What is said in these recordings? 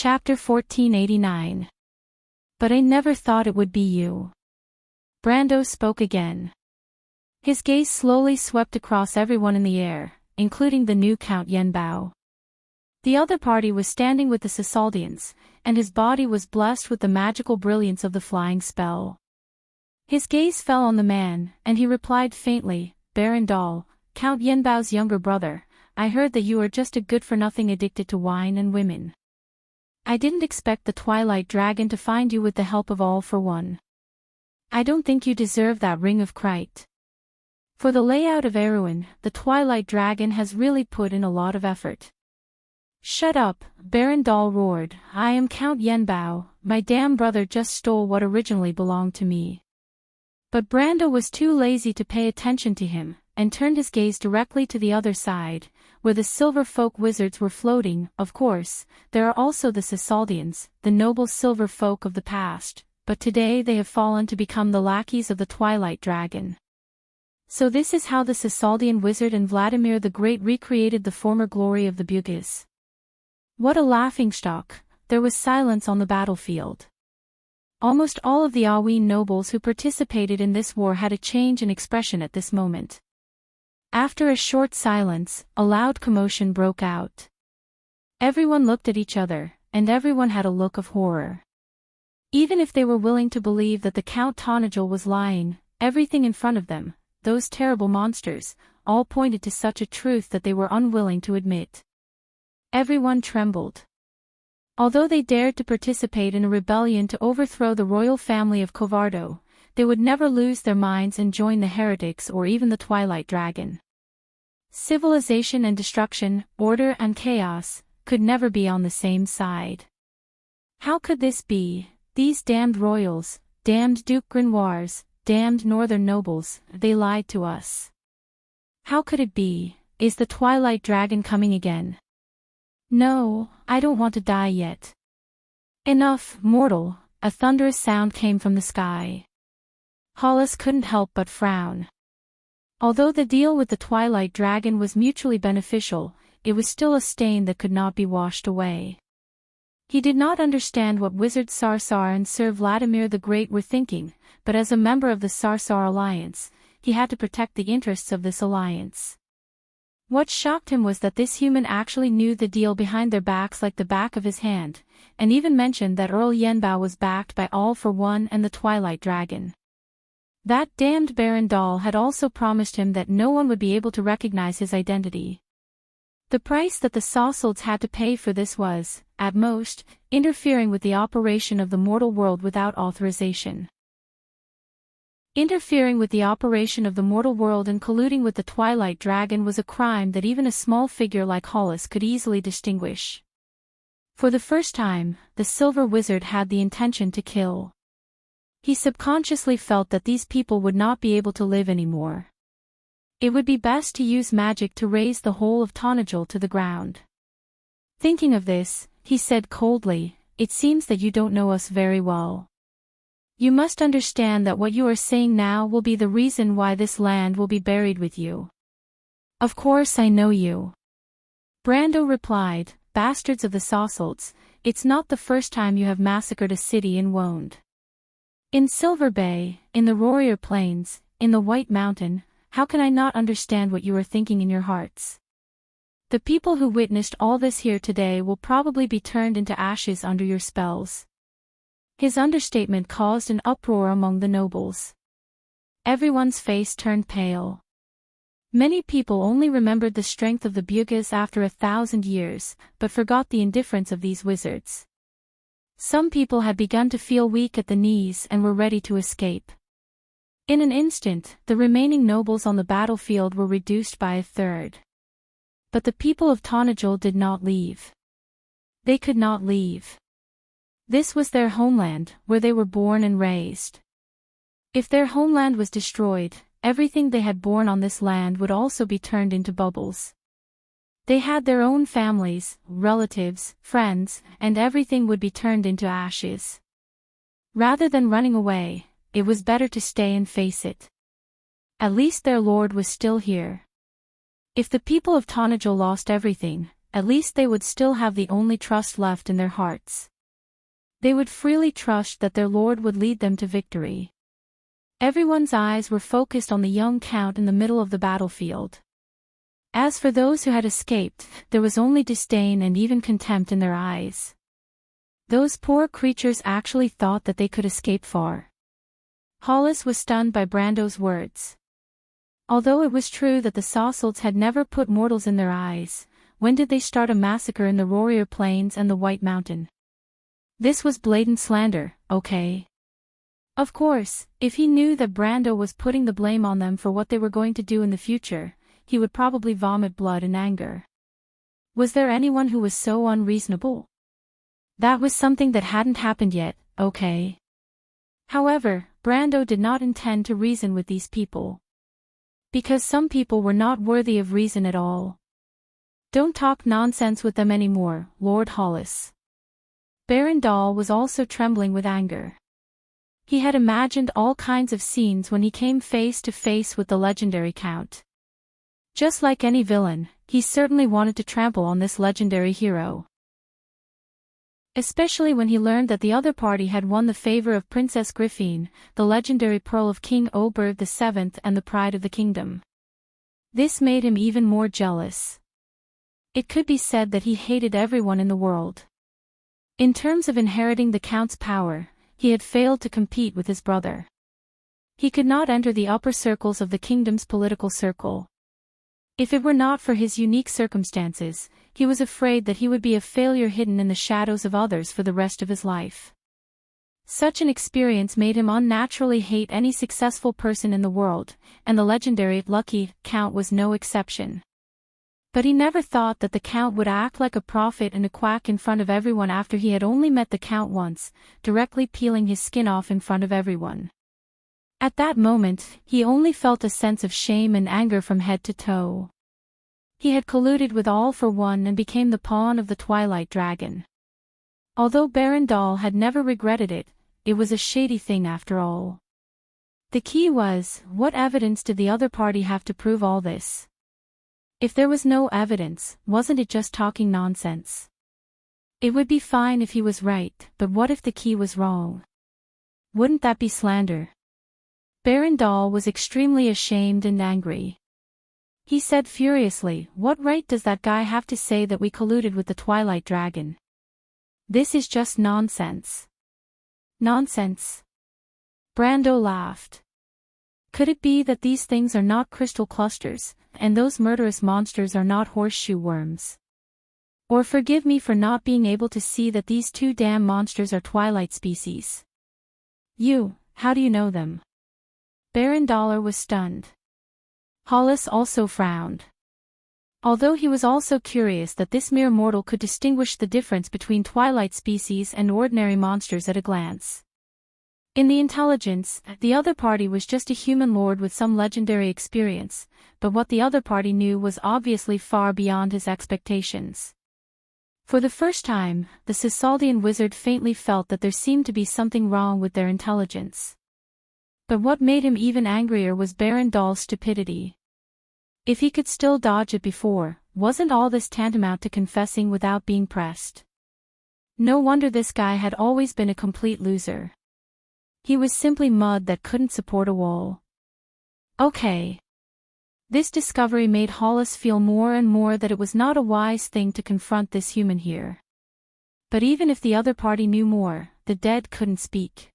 Chapter 1489. But I never thought it would be you. Brando spoke again. His gaze slowly swept across everyone in the air, including the new Count Yenbao. The other party was standing with the Cisaldians, and his body was blessed with the magical brilliance of the flying spell. His gaze fell on the man, and he replied faintly, Barandal, Count Yenbao's younger brother, I heard that you are just a good-for-nothing addicted to wine and women. I didn't expect the Twilight Dragon to find you with the help of All for One. I don't think you deserve that ring of Krite. For the layout of Erewhon, the Twilight Dragon has really put in a lot of effort. Shut up, Barandal roared, I am Count Yenbao, my damn brother just stole what originally belonged to me. But Brando was too lazy to pay attention to him, and turned his gaze directly to the other side, where the silver folk wizards were floating. Of course, there are also the Cisaldians, the noble silver folk of the past, but today they have fallen to become the lackeys of the Twilight Dragon. So this is how the Cisaldian wizard and Vladimir the Great recreated the former glory of the Bugis. What a laughingstock! There was silence on the battlefield. Almost all of the Aween nobles who participated in this war had a change in expression at this moment. After a short silence, a loud commotion broke out. Everyone looked at each other, and everyone had a look of horror. Even if they were willing to believe that the Count Tonajal was lying, everything in front of them, those terrible monsters, all pointed to such a truth that they were unwilling to admit. Everyone trembled. Although they dared to participate in a rebellion to overthrow the royal family of Covardo, they would never lose their minds and join the heretics or even the Twilight Dragon. Civilization and destruction, order and chaos, could never be on the same side. How could this be? These damned royals, damned Duke Grenoirs, damned northern nobles, they lied to us. How could it be? Is the Twilight Dragon coming again? No, I don't want to die yet. Enough, mortal, a thunderous sound came from the sky. Hollis couldn't help but frown. Although the deal with the Twilight Dragon was mutually beneficial, it was still a stain that could not be washed away. He did not understand what Wizard Sarsar and Sir Vladimir the Great were thinking, but as a member of the Sarsar Alliance, he had to protect the interests of this alliance. What shocked him was that this human actually knew the deal behind their backs like the back of his hand, and even mentioned that Earl Yenbao was backed by All for One and the Twilight Dragon. That damned Barandal had also promised him that no one would be able to recognize his identity. The price that the Sausalds had to pay for this was, at most, interfering with the operation of the mortal world without authorization. Interfering with the operation of the mortal world and colluding with the Twilight Dragon was a crime that even a small figure like Hollis could easily distinguish. For the first time, the Silver Wizard had the intention to kill. He subconsciously felt that these people would not be able to live anymore. It would be best to use magic to raise the whole of Tonajal to the ground. Thinking of this, he said coldly, It seems that you don't know us very well. You must understand that what you are saying now will be the reason why this land will be buried with you. Of course I know you. Brando replied, Bastards of the Sausalds, it's not the first time you have massacred a city in Wonde. In Silver Bay, in the Warrior Plains, in the White Mountain, how can I not understand what you are thinking in your hearts? The people who witnessed all this here today will probably be turned into ashes under your spells. His understatement caused an uproar among the nobles. Everyone's face turned pale. Many people only remembered the strength of the Bugis after 1,000 years, but forgot the indifference of these wizards. Some people had begun to feel weak at the knees and were ready to escape. In an instant, the remaining nobles on the battlefield were reduced by a third. But the people of Tonajal did not leave. They could not leave. This was their homeland, where they were born and raised. If their homeland was destroyed, everything they had borne on this land would also be turned into bubbles. They had their own families, relatives, friends, and everything would be turned into ashes. Rather than running away, it was better to stay and face it. At least their lord was still here. If the people of Tonajal lost everything, at least they would still have the only trust left in their hearts. They would freely trust that their lord would lead them to victory. Everyone's eyes were focused on the young count in the middle of the battlefield. As for those who had escaped, there was only disdain and even contempt in their eyes. Those poor creatures actually thought that they could escape far. Hollis was stunned by Brando's words. Although it was true that the Sawsalts had never put mortals in their eyes, when did they start a massacre in the Warrior Plains and the White Mountain? This was blatant slander, okay? Of course, if he knew that Brando was putting the blame on them for what they were going to do in the future, he would probably vomit blood in anger. Was there anyone who was so unreasonable? That was something that hadn't happened yet, okay? However, Brando did not intend to reason with these people. Because some people were not worthy of reason at all. Don't talk nonsense with them anymore, Lord Hollis. Berendal was also trembling with anger. He had imagined all kinds of scenes when he came face to face with the legendary Count. Just like any villain, he certainly wanted to trample on this legendary hero. Especially when he learned that the other party had won the favor of Princess Griffine, the legendary pearl of King Oberg VII and the pride of the kingdom. This made him even more jealous. It could be said that he hated everyone in the world. In terms of inheriting the Count's power, he had failed to compete with his brother. He could not enter the upper circles of the kingdom's political circle. If it were not for his unique circumstances, he was afraid that he would be a failure hidden in the shadows of others for the rest of his life. Such an experience made him unnaturally hate any successful person in the world, and the legendary Lucky Count was no exception. But he never thought that the Count would act like a prophet and a quack in front of everyone after he had only met the Count once, directly peeling his skin off in front of everyone. At that moment, he only felt a sense of shame and anger from head to toe. He had colluded with All for One and became the pawn of the Twilight Dragon. Although Berendal had never regretted it, it was a shady thing after all. The key was, what evidence did the other party have to prove all this? If there was no evidence, wasn't it just talking nonsense? It would be fine if he was right, but what if the key was wrong? Wouldn't that be slander? Berendal was extremely ashamed and angry. He said furiously, "What right does that guy have to say that we colluded with the Twilight Dragon? This is just nonsense." Nonsense? Brando laughed. Could it be that these things are not crystal clusters, and those murderous monsters are not horseshoe worms? Or forgive me for not being able to see that these two damn monsters are Twilight species. How do you know them? Berendal was stunned. Hollis also frowned. Although he was also curious that this mere mortal could distinguish the difference between Twilight species and ordinary monsters at a glance. In the intelligence, the other party was just a human lord with some legendary experience, but what the other party knew was obviously far beyond his expectations. For the first time, the Cisaldian wizard faintly felt that there seemed to be something wrong with their intelligence. But what made him even angrier was Berendal's stupidity. If he could still dodge it before, wasn't all this tantamount to confessing without being pressed? No wonder this guy had always been a complete loser. He was simply mud that couldn't support a wall. Okay. This discovery made Hollis feel more and more that it was not a wise thing to confront this human here. But even if the other party knew more, the dead couldn't speak.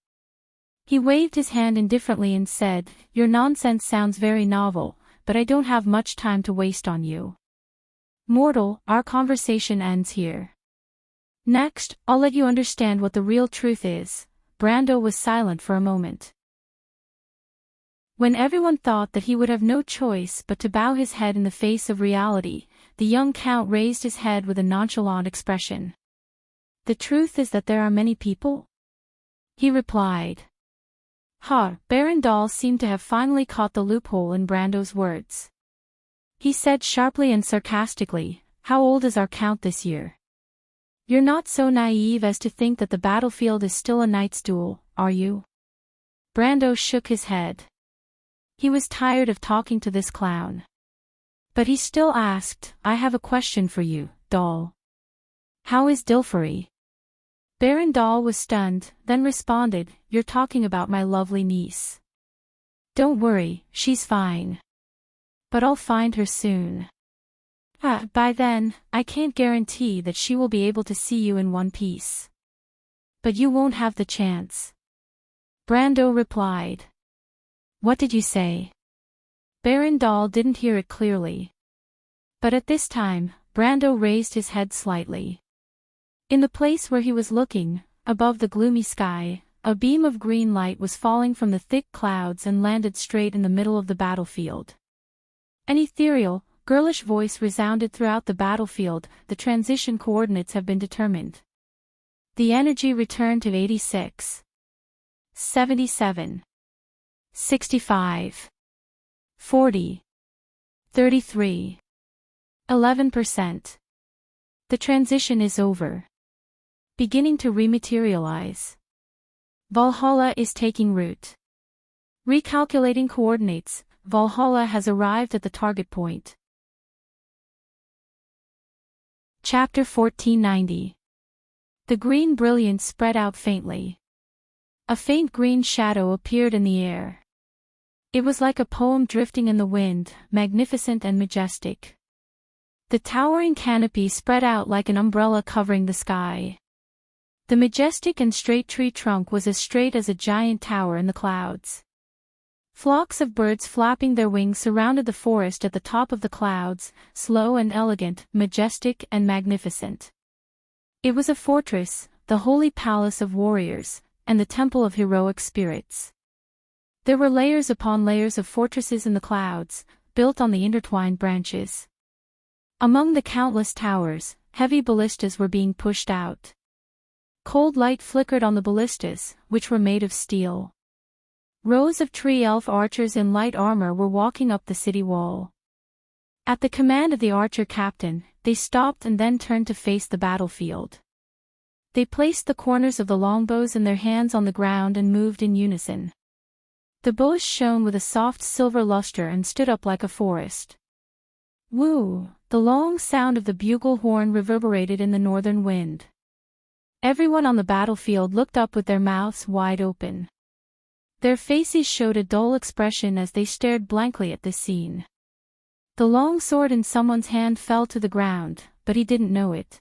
He waved his hand indifferently and said, "Your nonsense sounds very novel, but I don't have much time to waste on you. Mortal, our conversation ends here. Next, I'll let you understand what the real truth is." Brando was silent for a moment. When everyone thought that he would have no choice but to bow his head in the face of reality, the young Count raised his head with a nonchalant expression. "The truth is that there are many people?" he replied. Berendal seemed to have finally caught the loophole in Brando's words. He said sharply and sarcastically, "How old is our Count this year? You're not so naive as to think that the battlefield is still a knight's duel, are you?" Brando shook his head. He was tired of talking to this clown. But he still asked, "I have a question for you. doll. How is Dilfery? Baron Doll was stunned, then responded, "You're talking about my lovely niece. Don't worry, she's fine. But I'll find her soon. By then, I can't guarantee that she will be able to see you in one piece. But you won't have the chance." Brando replied. "What did you say?" Baron Doll didn't hear it clearly. But at this time, Brando raised his head slightly. In the place where he was looking, above the gloomy sky, a beam of green light was falling from the thick clouds and landed straight in the middle of the battlefield. An ethereal, girlish voice resounded throughout the battlefield. "The transition coordinates have been determined. The energy returned to 86, 77, 65, 40, 33, 11%. The transition is over. Beginning to rematerialize. Valhalla is taking root. Recalculating coordinates, Valhalla has arrived at the target point." Chapter 1490. The green brilliance spread out faintly. A faint green shadow appeared in the air. It was like a poem drifting in the wind, magnificent and majestic. The towering canopy spread out like an umbrella covering the sky. The majestic and straight tree trunk was as straight as a giant tower in the clouds. Flocks of birds flapping their wings surrounded the forest at the top of the clouds, slow and elegant, majestic and magnificent. It was a fortress, the holy palace of warriors, and the temple of heroic spirits. There were layers upon layers of fortresses in the clouds, built on the intertwined branches. Among the countless towers, heavy ballistas were being pushed out. Cold light flickered on the ballistas, which were made of steel. Rows of tree elf archers in light armor were walking up the city wall. At the command of the archer captain, they stopped and then turned to face the battlefield. They placed the corners of the longbows in their hands on the ground and moved in unison. The bows shone with a soft silver luster and stood up like a forest. Woo! The long sound of the bugle horn reverberated in the northern wind. Everyone on the battlefield looked up with their mouths wide open. Their faces showed a dull expression as they stared blankly at this scene. The long sword in someone's hand fell to the ground, but he didn't know it.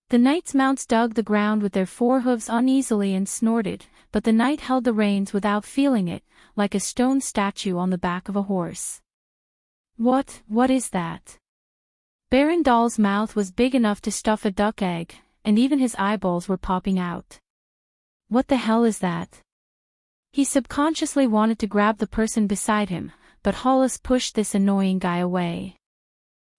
The knights' mounts dug the ground with their forehooves uneasily and snorted, but the knight held the reins without feeling it, like a stone statue on the back of a horse. What is that?" Baron Doll's mouth was big enough to stuff a duck egg, and even his eyeballs were popping out. "What the hell is that?" He subconsciously wanted to grab the person beside him, but Hollis pushed this annoying guy away.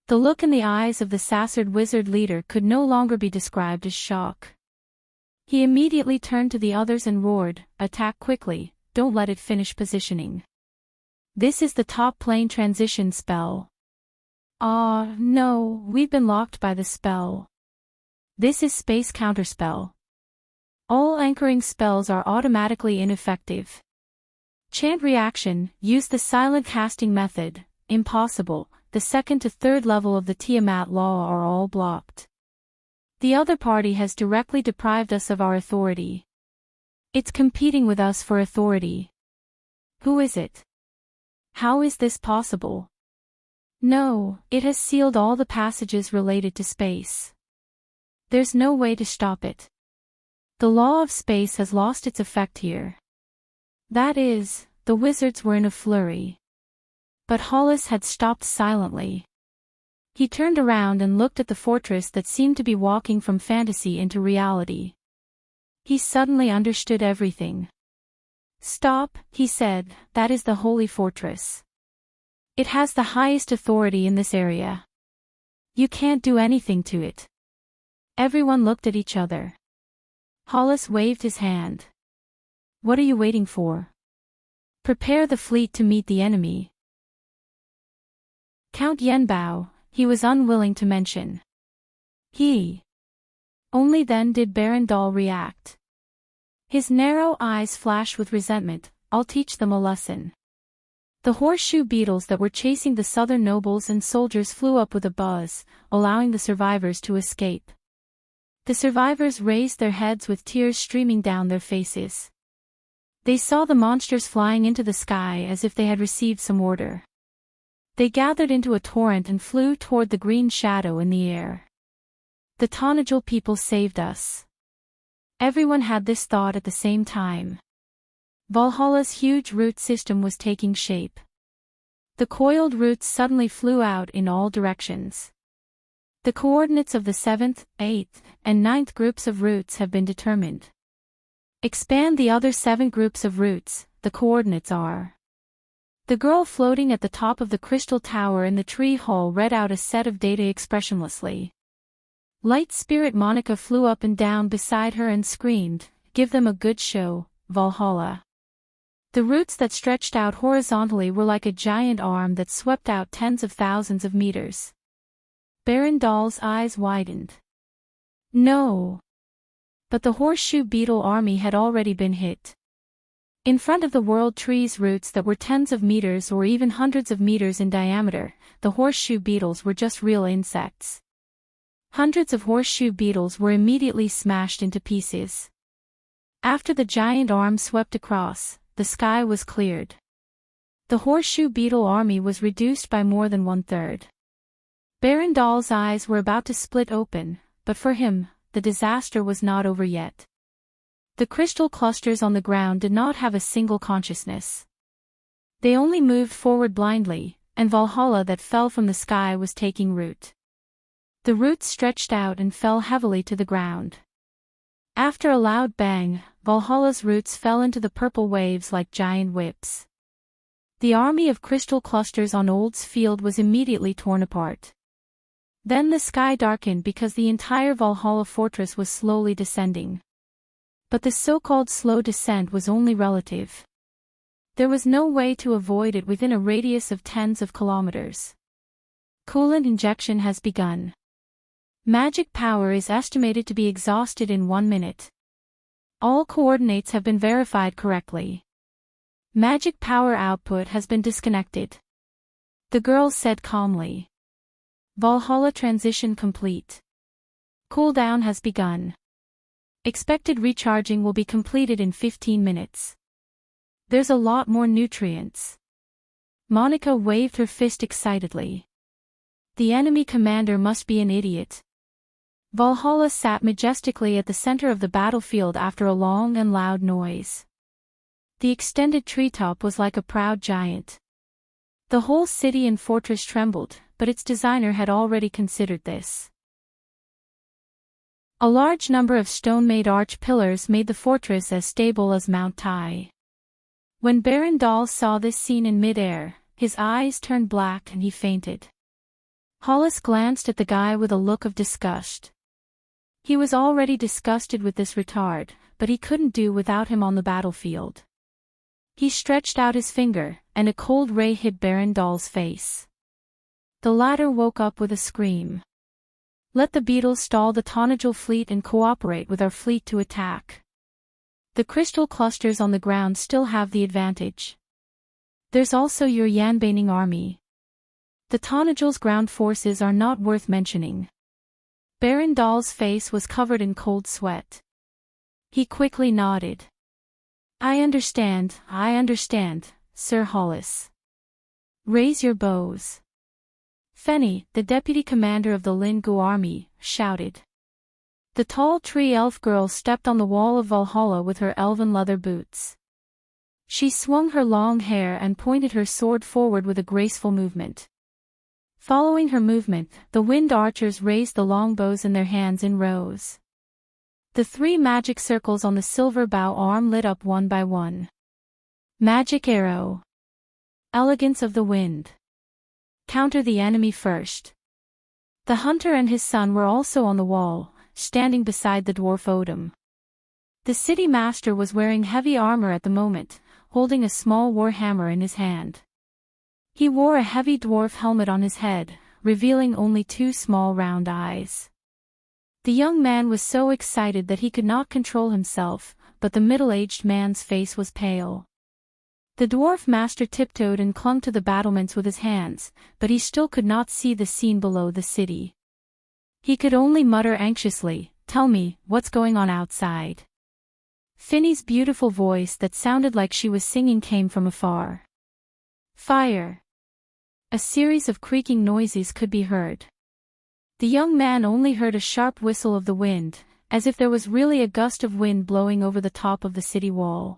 The look in the eyes of the Sassard wizard leader could no longer be described as shock. He immediately turned to the others and roared, "Attack quickly, don't let it finish positioning. This is the top plane transition spell." No, we've been locked by the spell. This is space counterspell. All anchoring spells are automatically ineffective. Chant reaction, use the silent casting method, impossible, the second to third level of the Tiamat law are all blocked. The other party has directly deprived us of our authority. It's competing with us for authority. Who is it? How is this possible? No, it has sealed all the passages related to space. There's no way to stop it. The law of space has lost its effect here. That is, the wizards were in a flurry. But Hollis had stopped silently. He turned around and looked at the fortress that seemed to be walking from fantasy into reality. He suddenly understood everything. "Stop," he said, "that is the holy fortress. It has the highest authority in this area. You can't do anything to it." Everyone looked at each other. Hollis waved his hand. "What are you waiting for? Prepare the fleet to meet the enemy." Count Yenbao, he was unwilling to mention. Only then did Baron Doll react. His narrow eyes flashed with resentment. "I'll teach them a lesson." The horseshoe beetles that were chasing the southern nobles and soldiers flew up with a buzz, allowing the survivors to escape. The survivors raised their heads with tears streaming down their faces. They saw the monsters flying into the sky as if they had received some order. They gathered into a torrent and flew toward the green shadow in the air. The Tonajal people saved us. Everyone had this thought at the same time. Valhalla's huge root system was taking shape. The coiled roots suddenly flew out in all directions. The coordinates of the 7th, 8th, and 9th groups of roots have been determined. Expand the other 7 groups of roots, the coordinates are. The girl floating at the top of the crystal tower in the tree hall read out a set of data expressionlessly. Light Spirit Monica flew up and down beside her and screamed, "Give them a good show, Valhalla." The roots that stretched out horizontally were like a giant arm that swept out tens of thousands of meters. Baron Dahl's eyes widened. No. But the horseshoe beetle army had already been hit. In front of the world tree's roots that were tens of meters or even hundreds of meters in diameter, the horseshoe beetles were just real insects. Hundreds of horseshoe beetles were immediately smashed into pieces. After the giant arm swept across, the sky was cleared. The horseshoe beetle army was reduced by more than 1/3. Baron Dahl's eyes were about to split open, but for him, the disaster was not over yet. The crystal clusters on the ground did not have a single consciousness. They only moved forward blindly, and Valhalla that fell from the sky was taking root. The roots stretched out and fell heavily to the ground. After a loud bang, Valhalla's roots fell into the purple waves like giant whips. The army of crystal clusters on Old's field was immediately torn apart. Then the sky darkened because the entire Valhalla fortress was slowly descending. But the so-called slow descent was only relative. There was no way to avoid it within a radius of tens of kilometers. Coolant injection has begun. Magic power is estimated to be exhausted in 1 minute. All coordinates have been verified correctly. Magic power output has been disconnected. The girl said calmly. Valhalla transition complete. Cooldown has begun. Expected recharging will be completed in 15 minutes. There's a lot more nutrients. Monica waved her fist excitedly. The enemy commander must be an idiot. Valhalla sat majestically at the center of the battlefield after a long and loud noise. The extended treetop was like a proud giant. The whole city and fortress trembled, but its designer had already considered this. A large number of stone-made arch pillars made the fortress as stable as Mount Tai. When Baron Dahl saw this scene in mid-air, his eyes turned black and he fainted. Hollis glanced at the guy with a look of disgust. He was already disgusted with this retard, but he couldn't do without him on the battlefield. He stretched out his finger, and a cold ray hit Baron Dahl's face. The latter woke up with a scream. Let the beetles stall the Tonajal fleet and cooperate with our fleet to attack. The crystal clusters on the ground still have the advantage. There's also your Yanbaning army. The Tonajal's ground forces are not worth mentioning. Baron Dahl's face was covered in cold sweat. He quickly nodded. I understand, Sir Hollis. Raise your bows. Fenny, the deputy commander of the Lingu army, shouted. The tall tree elf girl stepped on the wall of Valhalla with her elven leather boots. She swung her long hair and pointed her sword forward with a graceful movement. Following her movement, the wind archers raised the longbows in their hands in rows. The 3 magic circles on the silver bow arm lit up one by one. Magic arrow. Elegance of the wind. Counter the enemy first. The hunter and his son were also on the wall, standing beside the dwarf Odin. The city master was wearing heavy armor at the moment, holding a small war hammer in his hand. He wore a heavy dwarf helmet on his head, revealing only 2 small round eyes. The young man was so excited that he could not control himself, but the middle-aged man's face was pale. The dwarf master tiptoed and clung to the battlements with his hands, but he still could not see the scene below the city. He could only mutter anxiously, "Tell me, what's going on outside?" Finny's beautiful voice that sounded like she was singing came from afar. Fire! A series of creaking noises could be heard. The young man only heard a sharp whistle of the wind, as if there was really a gust of wind blowing over the top of the city wall.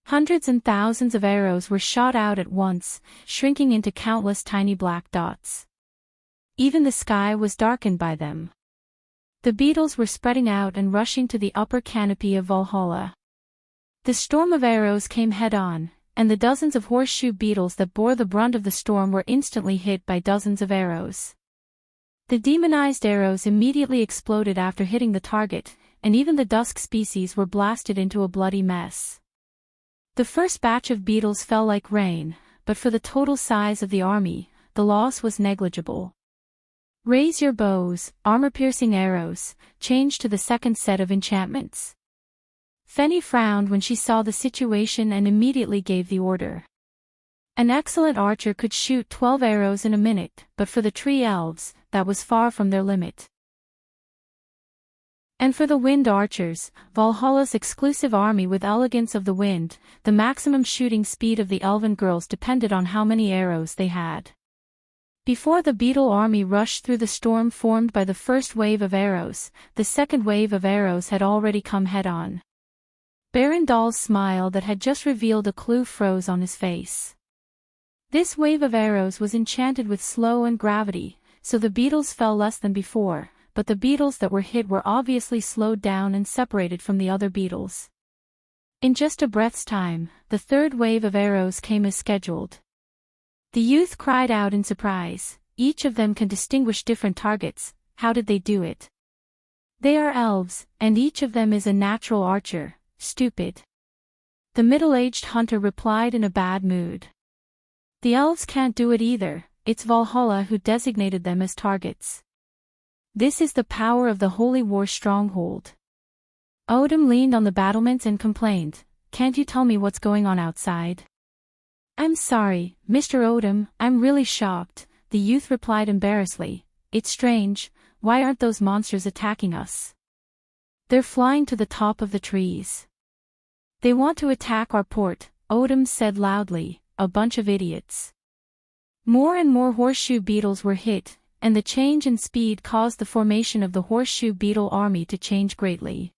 Hundreds and thousands of arrows were shot out at once, shrinking into countless tiny black dots. Even the sky was darkened by them. The beetles were spreading out and rushing to the upper canopy of Valhalla. The storm of arrows came head-on, and the dozens of horseshoe beetles that bore the brunt of the storm were instantly hit by dozens of arrows. The demonized arrows immediately exploded after hitting the target, and even the dusk species were blasted into a bloody mess. The first batch of beetles fell like rain, but for the total size of the army, the loss was negligible. "Raise your bows, armor-piercing arrows, change to the second set of enchantments." Fenny frowned when she saw the situation and immediately gave the order. An excellent archer could shoot 12 arrows in a minute, but for the tree elves, that was far from their limit. And for the wind archers, Valhalla's exclusive army with elegance of the wind, the maximum shooting speed of the elven girls depended on how many arrows they had. Before the beetle army rushed through the storm formed by the first wave of arrows, the second wave of arrows had already come head-on. Barandal's smile that had just revealed a clue froze on his face. This wave of arrows was enchanted with slow and gravity, so the beetles fell less than before, but the beetles that were hit were obviously slowed down and separated from the other beetles. In just a breath's time, the third wave of arrows came as scheduled. The youth cried out in surprise, "Each of them can distinguish different targets, how did they do it?" "They are elves, and each of them is a natural archer, stupid." The middle-aged hunter replied in a bad mood. "The elves can't do it either, it's Valhalla who designated them as targets. This is the power of the Holy War stronghold." Odin leaned on the battlements and complained, "Can't you tell me what's going on outside?" "I'm sorry, Mr. Odin, I'm really shocked," the youth replied embarrassedly. "It's strange, why aren't those monsters attacking us? They're flying to the top of the trees. They want to attack our port," Odin said loudly, "a bunch of idiots." More and more horseshoe beetles were hit, and the change in speed caused the formation of the horseshoe beetle army to change greatly.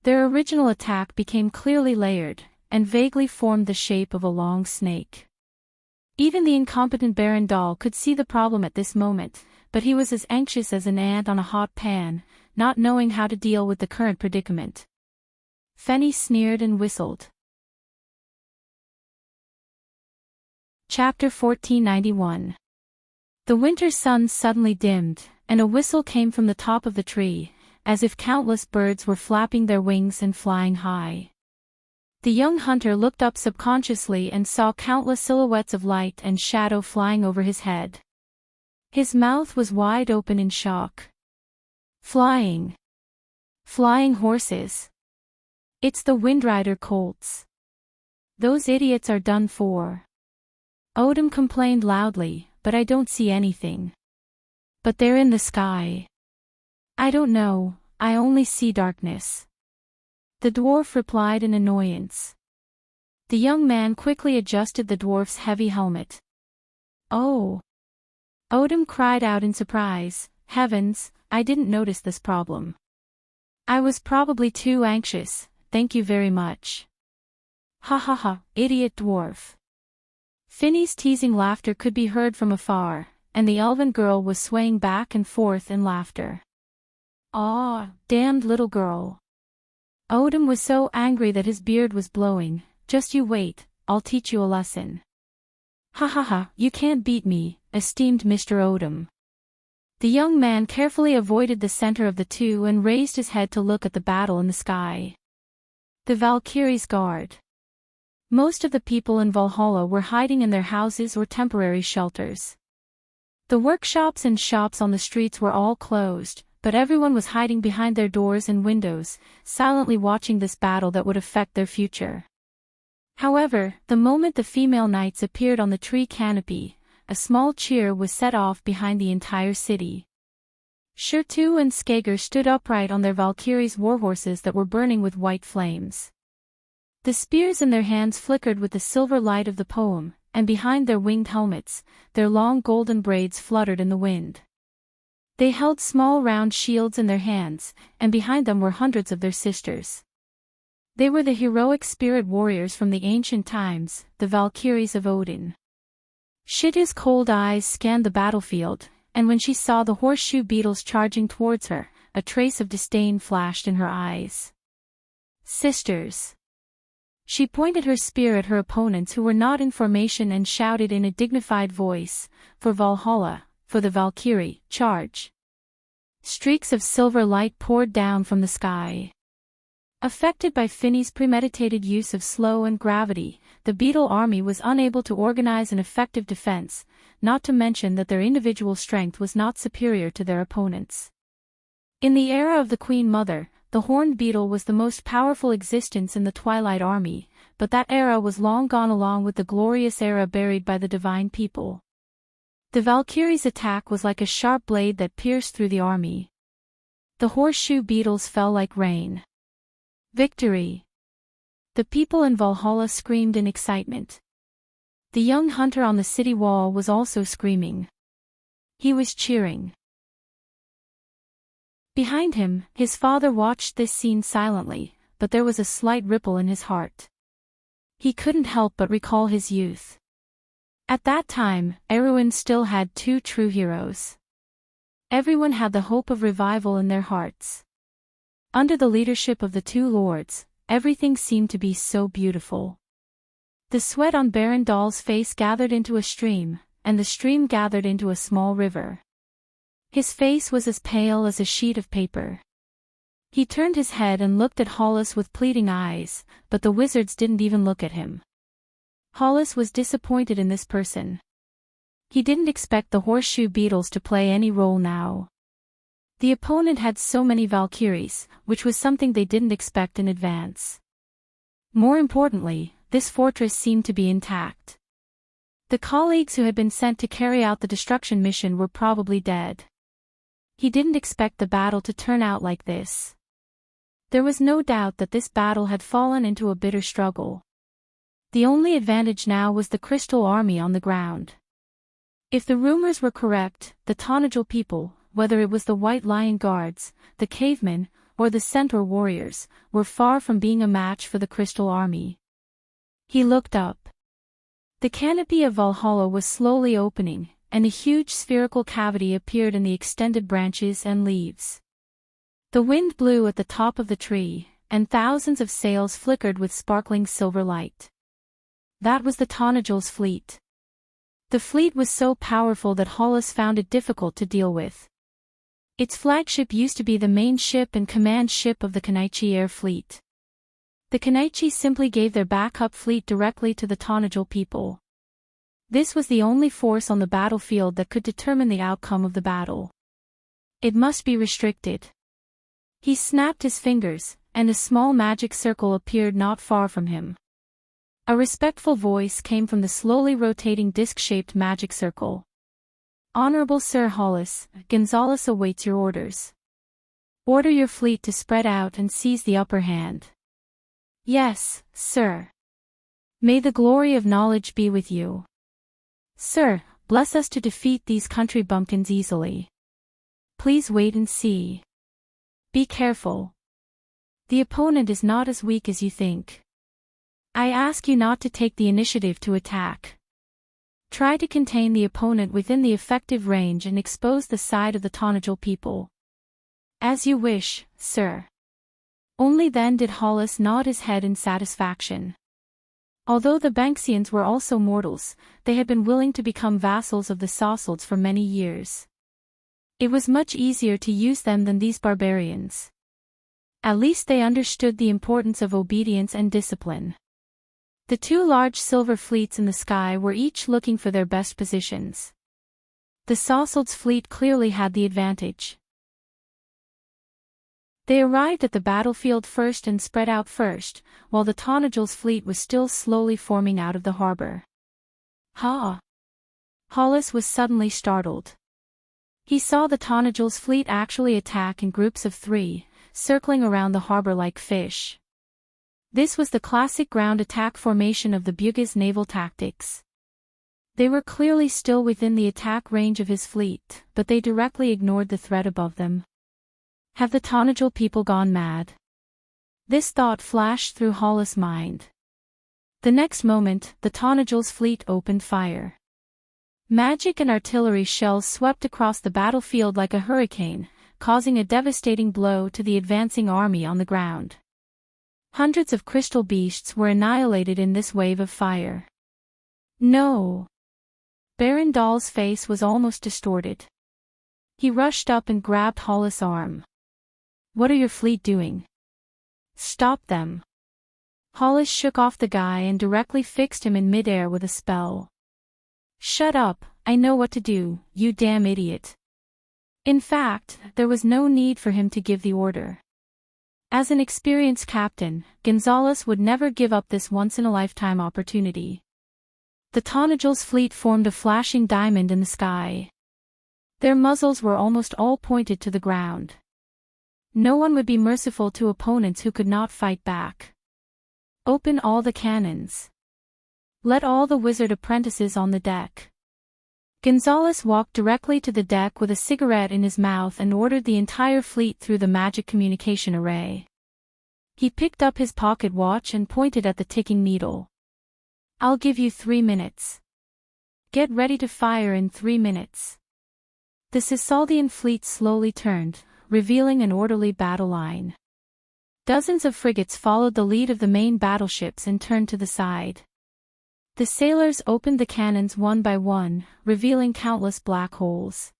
Their original attack became clearly layered, and vaguely formed the shape of a long snake. Even the incompetent Barandal could see the problem at this moment, but he was as anxious as an ant on a hot pan, not knowing how to deal with the current predicament. Fenny sneered and whistled. Chapter 1491. The winter sun suddenly dimmed, and a whistle came from the top of the tree, as if countless birds were flapping their wings and flying high. The young hunter looked up subconsciously and saw countless silhouettes of light and shadow flying over his head. His mouth was wide open in shock. Flying! Flying horses! It's the Windrider colts. Those idiots are done for. Odin complained loudly, "But I don't see anything." "But they're in the sky." "I don't know, I only see darkness." The dwarf replied in annoyance. The young man quickly adjusted the dwarf's heavy helmet. "Oh!" Odin cried out in surprise, "Heavens, I didn't notice this problem. I was probably too anxious, thank you very much." "Ha ha ha, idiot dwarf." Finny's teasing laughter could be heard from afar, and the elven girl was swaying back and forth in laughter. "Aw, damned little girl." Odin was so angry that his beard was blowing. "Just you wait, I'll teach you a lesson." "Ha ha ha, you can't beat me, esteemed Mr. Odin." The young man carefully avoided the center of the two and raised his head to look at the battle in the sky. The Valkyrie's guard. Most of the people in Valhalla were hiding in their houses or temporary shelters. The workshops and shops on the streets were all closed, but everyone was hiding behind their doors and windows, silently watching this battle that would affect their future. However, the moment the female knights appeared on the tree canopy, a small cheer was set off behind the entire city. Shertu and Skager stood upright on their Valkyries' warhorses that were burning with white flames. The spears in their hands flickered with the silver light of the poem, and behind their winged helmets, their long golden braids fluttered in the wind. They held small round shields in their hands, and behind them were hundreds of their sisters. They were the heroic spirit warriors from the ancient times, the Valkyries of Odin. Shitu's cold eyes scanned the battlefield, and when she saw the horseshoe beetles charging towards her, a trace of disdain flashed in her eyes. Sisters. She pointed her spear at her opponents who were not in formation and shouted in a dignified voice, "For Valhalla, for the Valkyrie, charge!" Streaks of silver light poured down from the sky. Affected by Finny's premeditated use of slow and gravity, the beetle army was unable to organize an effective defense, not to mention that their individual strength was not superior to their opponents. In the era of the Queen Mother, the horned beetle was the most powerful existence in the Twilight Army, but that era was long gone along with the glorious era buried by the divine people. The Valkyrie's attack was like a sharp blade that pierced through the army. The horseshoe beetles fell like rain. Victory! The people in Valhalla screamed in excitement. The young hunter on the city wall was also screaming. He was cheering. Behind him, his father watched this scene silently, but there was a slight ripple in his heart. He couldn't help but recall his youth. At that time, Erwin still had two true heroes. Everyone had the hope of revival in their hearts. Under the leadership of the two lords, everything seemed to be so beautiful. The sweat on Baron Dahl's face gathered into a stream, and the stream gathered into a small river. His face was as pale as a sheet of paper. He turned his head and looked at Hollis with pleading eyes, but the wizards didn't even look at him. Hollis was disappointed in this person. He didn't expect the horseshoe beetles to play any role now. The opponent had so many Valkyries, which was something they didn't expect in advance. More importantly, this fortress seemed to be intact. The colleagues who had been sent to carry out the destruction mission were probably dead. He didn't expect the battle to turn out like this. There was no doubt that this battle had fallen into a bitter struggle. The only advantage now was the Crystal Army on the ground. If the rumors were correct, the Tonajal people, whether it was the White Lion Guards, the Cavemen, or the Centaur Warriors, were far from being a match for the Crystal Army. He looked up. The canopy of Valhalla was slowly opening, and a huge spherical cavity appeared in the extended branches and leaves. The wind blew at the top of the tree, and thousands of sails flickered with sparkling silver light. That was the Tonajal's fleet. The fleet was so powerful that Hollis found it difficult to deal with. Its flagship used to be the main ship and command ship of the Kanaichi Air Fleet. The Kanaichi simply gave their backup fleet directly to the Tonajal people. This was the only force on the battlefield that could determine the outcome of the battle. It must be restricted. He snapped his fingers, and a small magic circle appeared not far from him. A respectful voice came from the slowly rotating disc-shaped magic circle. "Honorable Sir Hollis, Gonzalez awaits your orders. Order your fleet to spread out and seize the upper hand." "Yes, sir. May the glory of knowledge be with you. Sir, bless us to defeat these country bumpkins easily. Please wait and see. Be careful. The opponent is not as weak as you think. I ask you not to take the initiative to attack. Try to contain the opponent within the effective range and expose the side of the Tonajal people." "As you wish, sir." Only then did Hollis nod his head in satisfaction. Although the Banksians were also mortals, they had been willing to become vassals of the Sassalds for many years. It was much easier to use them than these barbarians. At least they understood the importance of obedience and discipline. The two large silver fleets in the sky were each looking for their best positions. The Sassalds' fleet clearly had the advantage. They arrived at the battlefield first and spread out first, while the Tanagel's fleet was still slowly forming out of the harbor. Ha! Hollis was suddenly startled. He saw the Tanagel's fleet actually attack in groups of 3, circling around the harbor like fish. This was the classic ground attack formation of the Bugis naval tactics. They were clearly still within the attack range of his fleet, but they directly ignored the threat above them. Have the Tanagel people gone mad? This thought flashed through Hollis' mind. The next moment, the Tanagel's fleet opened fire. Magic and artillery shells swept across the battlefield like a hurricane, causing a devastating blow to the advancing army on the ground. Hundreds of crystal beasts were annihilated in this wave of fire. No! Baron Dahl's face was almost distorted. He rushed up and grabbed Hollis' arm. What are your fleet doing? Stop them! Hollis shook off the guy and directly fixed him in midair with a spell. Shut up, I know what to do, you damn idiot. In fact, there was no need for him to give the order. As an experienced captain, Gonzalez would never give up this once-in-a-lifetime opportunity. The Tanagel's fleet formed a flashing diamond in the sky. Their muzzles were almost all pointed to the ground. No one would be merciful to opponents who could not fight back. Open all the cannons. Let all the wizard apprentices on the deck. Gonzalez walked directly to the deck with a cigarette in his mouth and ordered the entire fleet through the magic communication array. He picked up his pocket watch and pointed at the ticking needle. I'll give you 3 minutes. Get ready to fire in 3 minutes. The Sisaldian fleet slowly turned, revealing an orderly battle line. Dozens of frigates followed the lead of the main battleships and turned to the side. The sailors opened the cannons one by one, revealing countless black holes.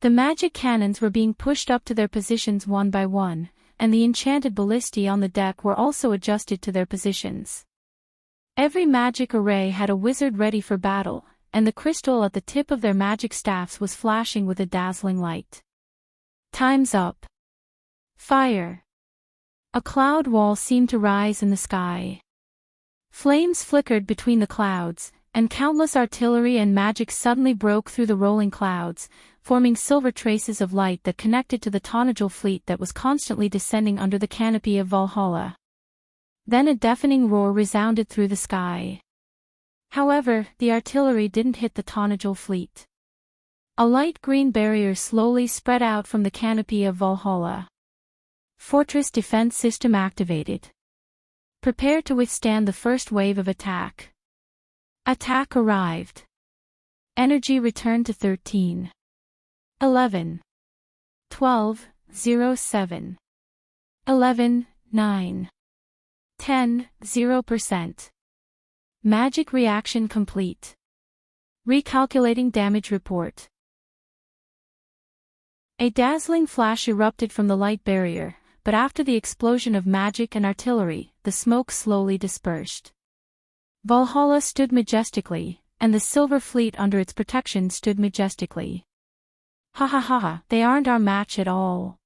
The magic cannons were being pushed up to their positions one by one, and the enchanted ballistae on the deck were also adjusted to their positions. Every magic array had a wizard ready for battle, and the crystal at the tip of their magic staffs was flashing with a dazzling light. Time's up. Fire! A cloud wall seemed to rise in the sky. Flames flickered between the clouds, and countless artillery and magic suddenly broke through the rolling clouds, forming silver traces of light that connected to the Tanagel fleet that was constantly descending under the canopy of Valhalla. Then a deafening roar resounded through the sky. However, the artillery didn't hit the Tanagel fleet. A light green barrier slowly spread out from the canopy of Valhalla. Fortress defense system activated. Prepare to withstand the first wave of attack. Attack arrived. Energy returned to 13. 11. 12, 07. 11, 9. 10, 0%. Magic reaction complete. Recalculating damage report. A dazzling flash erupted from the light barrier, but after the explosion of magic and artillery, the smoke slowly dispersed. Valhalla stood majestically, and the silver fleet under its protection stood majestically. Ha ha ha ha, they aren't our match at all.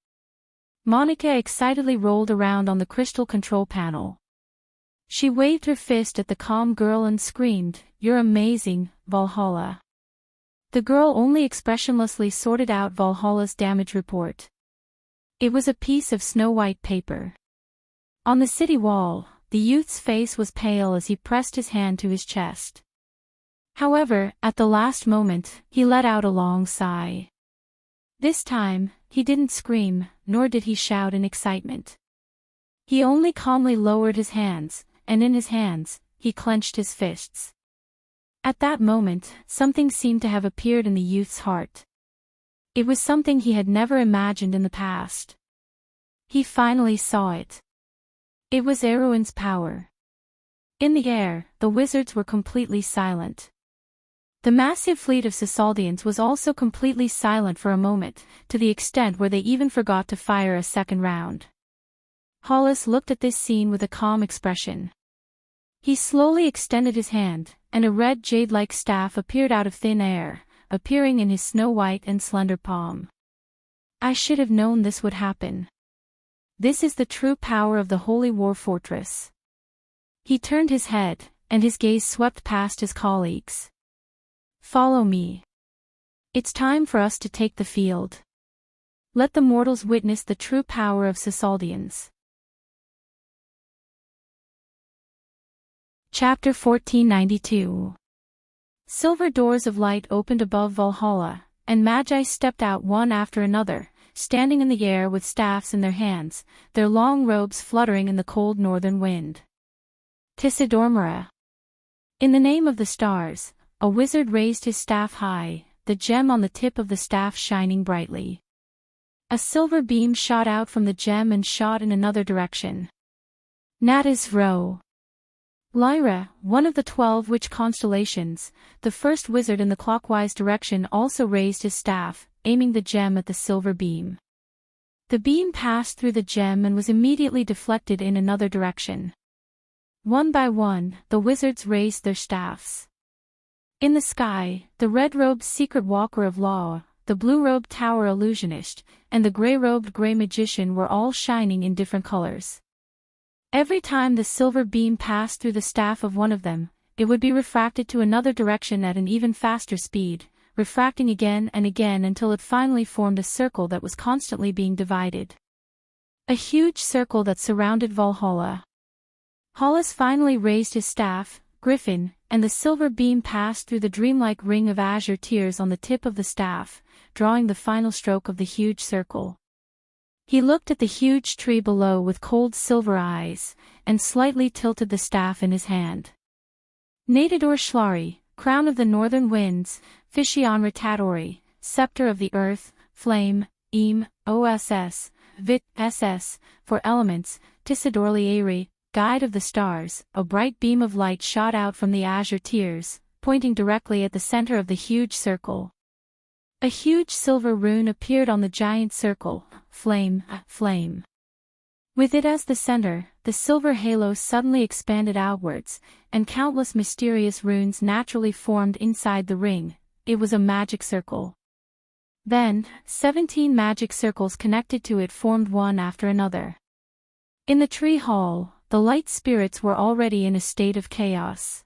Monica excitedly rolled around on the crystal control panel. She waved her fist at the calm girl and screamed, "You're amazing, Valhalla." The girl only expressionlessly sorted out Valhalla's damage report. It was a piece of snow-white paper. On the city wall, the youth's face was pale as he pressed his hand to his chest. However, at the last moment, he let out a long sigh. This time, he didn't scream, nor did he shout in excitement. He only calmly lowered his hands, and in his hands, he clenched his fists. At that moment, something seemed to have appeared in the youth's heart. It was something he had never imagined in the past. He finally saw it. It was Erwin's power. In the air, the wizards were completely silent. The massive fleet of Sisaldians was also completely silent for a moment, to the extent where they even forgot to fire a second round. Hollis looked at this scene with a calm expression. He slowly extended his hand, and a red jade-like staff appeared out of thin air, appearing in his snow-white and slender palm. I should have known this would happen. This is the true power of the Holy War Fortress. He turned his head, and his gaze swept past his colleagues. Follow me. It's time for us to take the field. Let the mortals witness the true power of Cisaldians. Chapter 1492. Silver doors of light opened above Valhalla, and Magi stepped out one after another, standing in the air with staffs in their hands, their long robes fluttering in the cold northern wind. Tisidormera. In the name of the stars, a wizard raised his staff high, the gem on the tip of the staff shining brightly. A silver beam shot out from the gem and shot in another direction. Natis Rho. Lyra, one of the 12 witch constellations, the first wizard in the clockwise direction, also raised his staff, aiming the gem at the silver beam. The beam passed through the gem and was immediately deflected in another direction. One by one, the wizards raised their staffs. In the sky, the red-robed secret walker of law, the blue-robed tower illusionist, and the gray-robed gray magician were all shining in different colors. Every time the silver beam passed through the staff of one of them, it would be refracted to another direction at an even faster speed, refracting again and again until it finally formed a circle that was constantly being divided. A huge circle that surrounded Valhalla. Hollis finally raised his staff, Griffin, and the silver beam passed through the dreamlike ring of azure tears on the tip of the staff, drawing the final stroke of the huge circle. He looked at the huge tree below with cold silver eyes, and slightly tilted the staff in his hand. Natador Shlari, crown of the northern winds, Fishion Ratatori, scepter of the earth, flame, Oss, Vit, Ss, for elements, Tisidorli Airi, guide of the stars, a bright beam of light shot out from the azure tears, pointing directly at the center of the huge circle. A huge silver rune appeared on the giant circle, flame. With it as the center, the silver halo suddenly expanded outwards, and countless mysterious runes naturally formed inside the ring. It was a magic circle. Then, 17 magic circles connected to it formed one after another. In the tree hall, the light spirits were already in a state of chaos.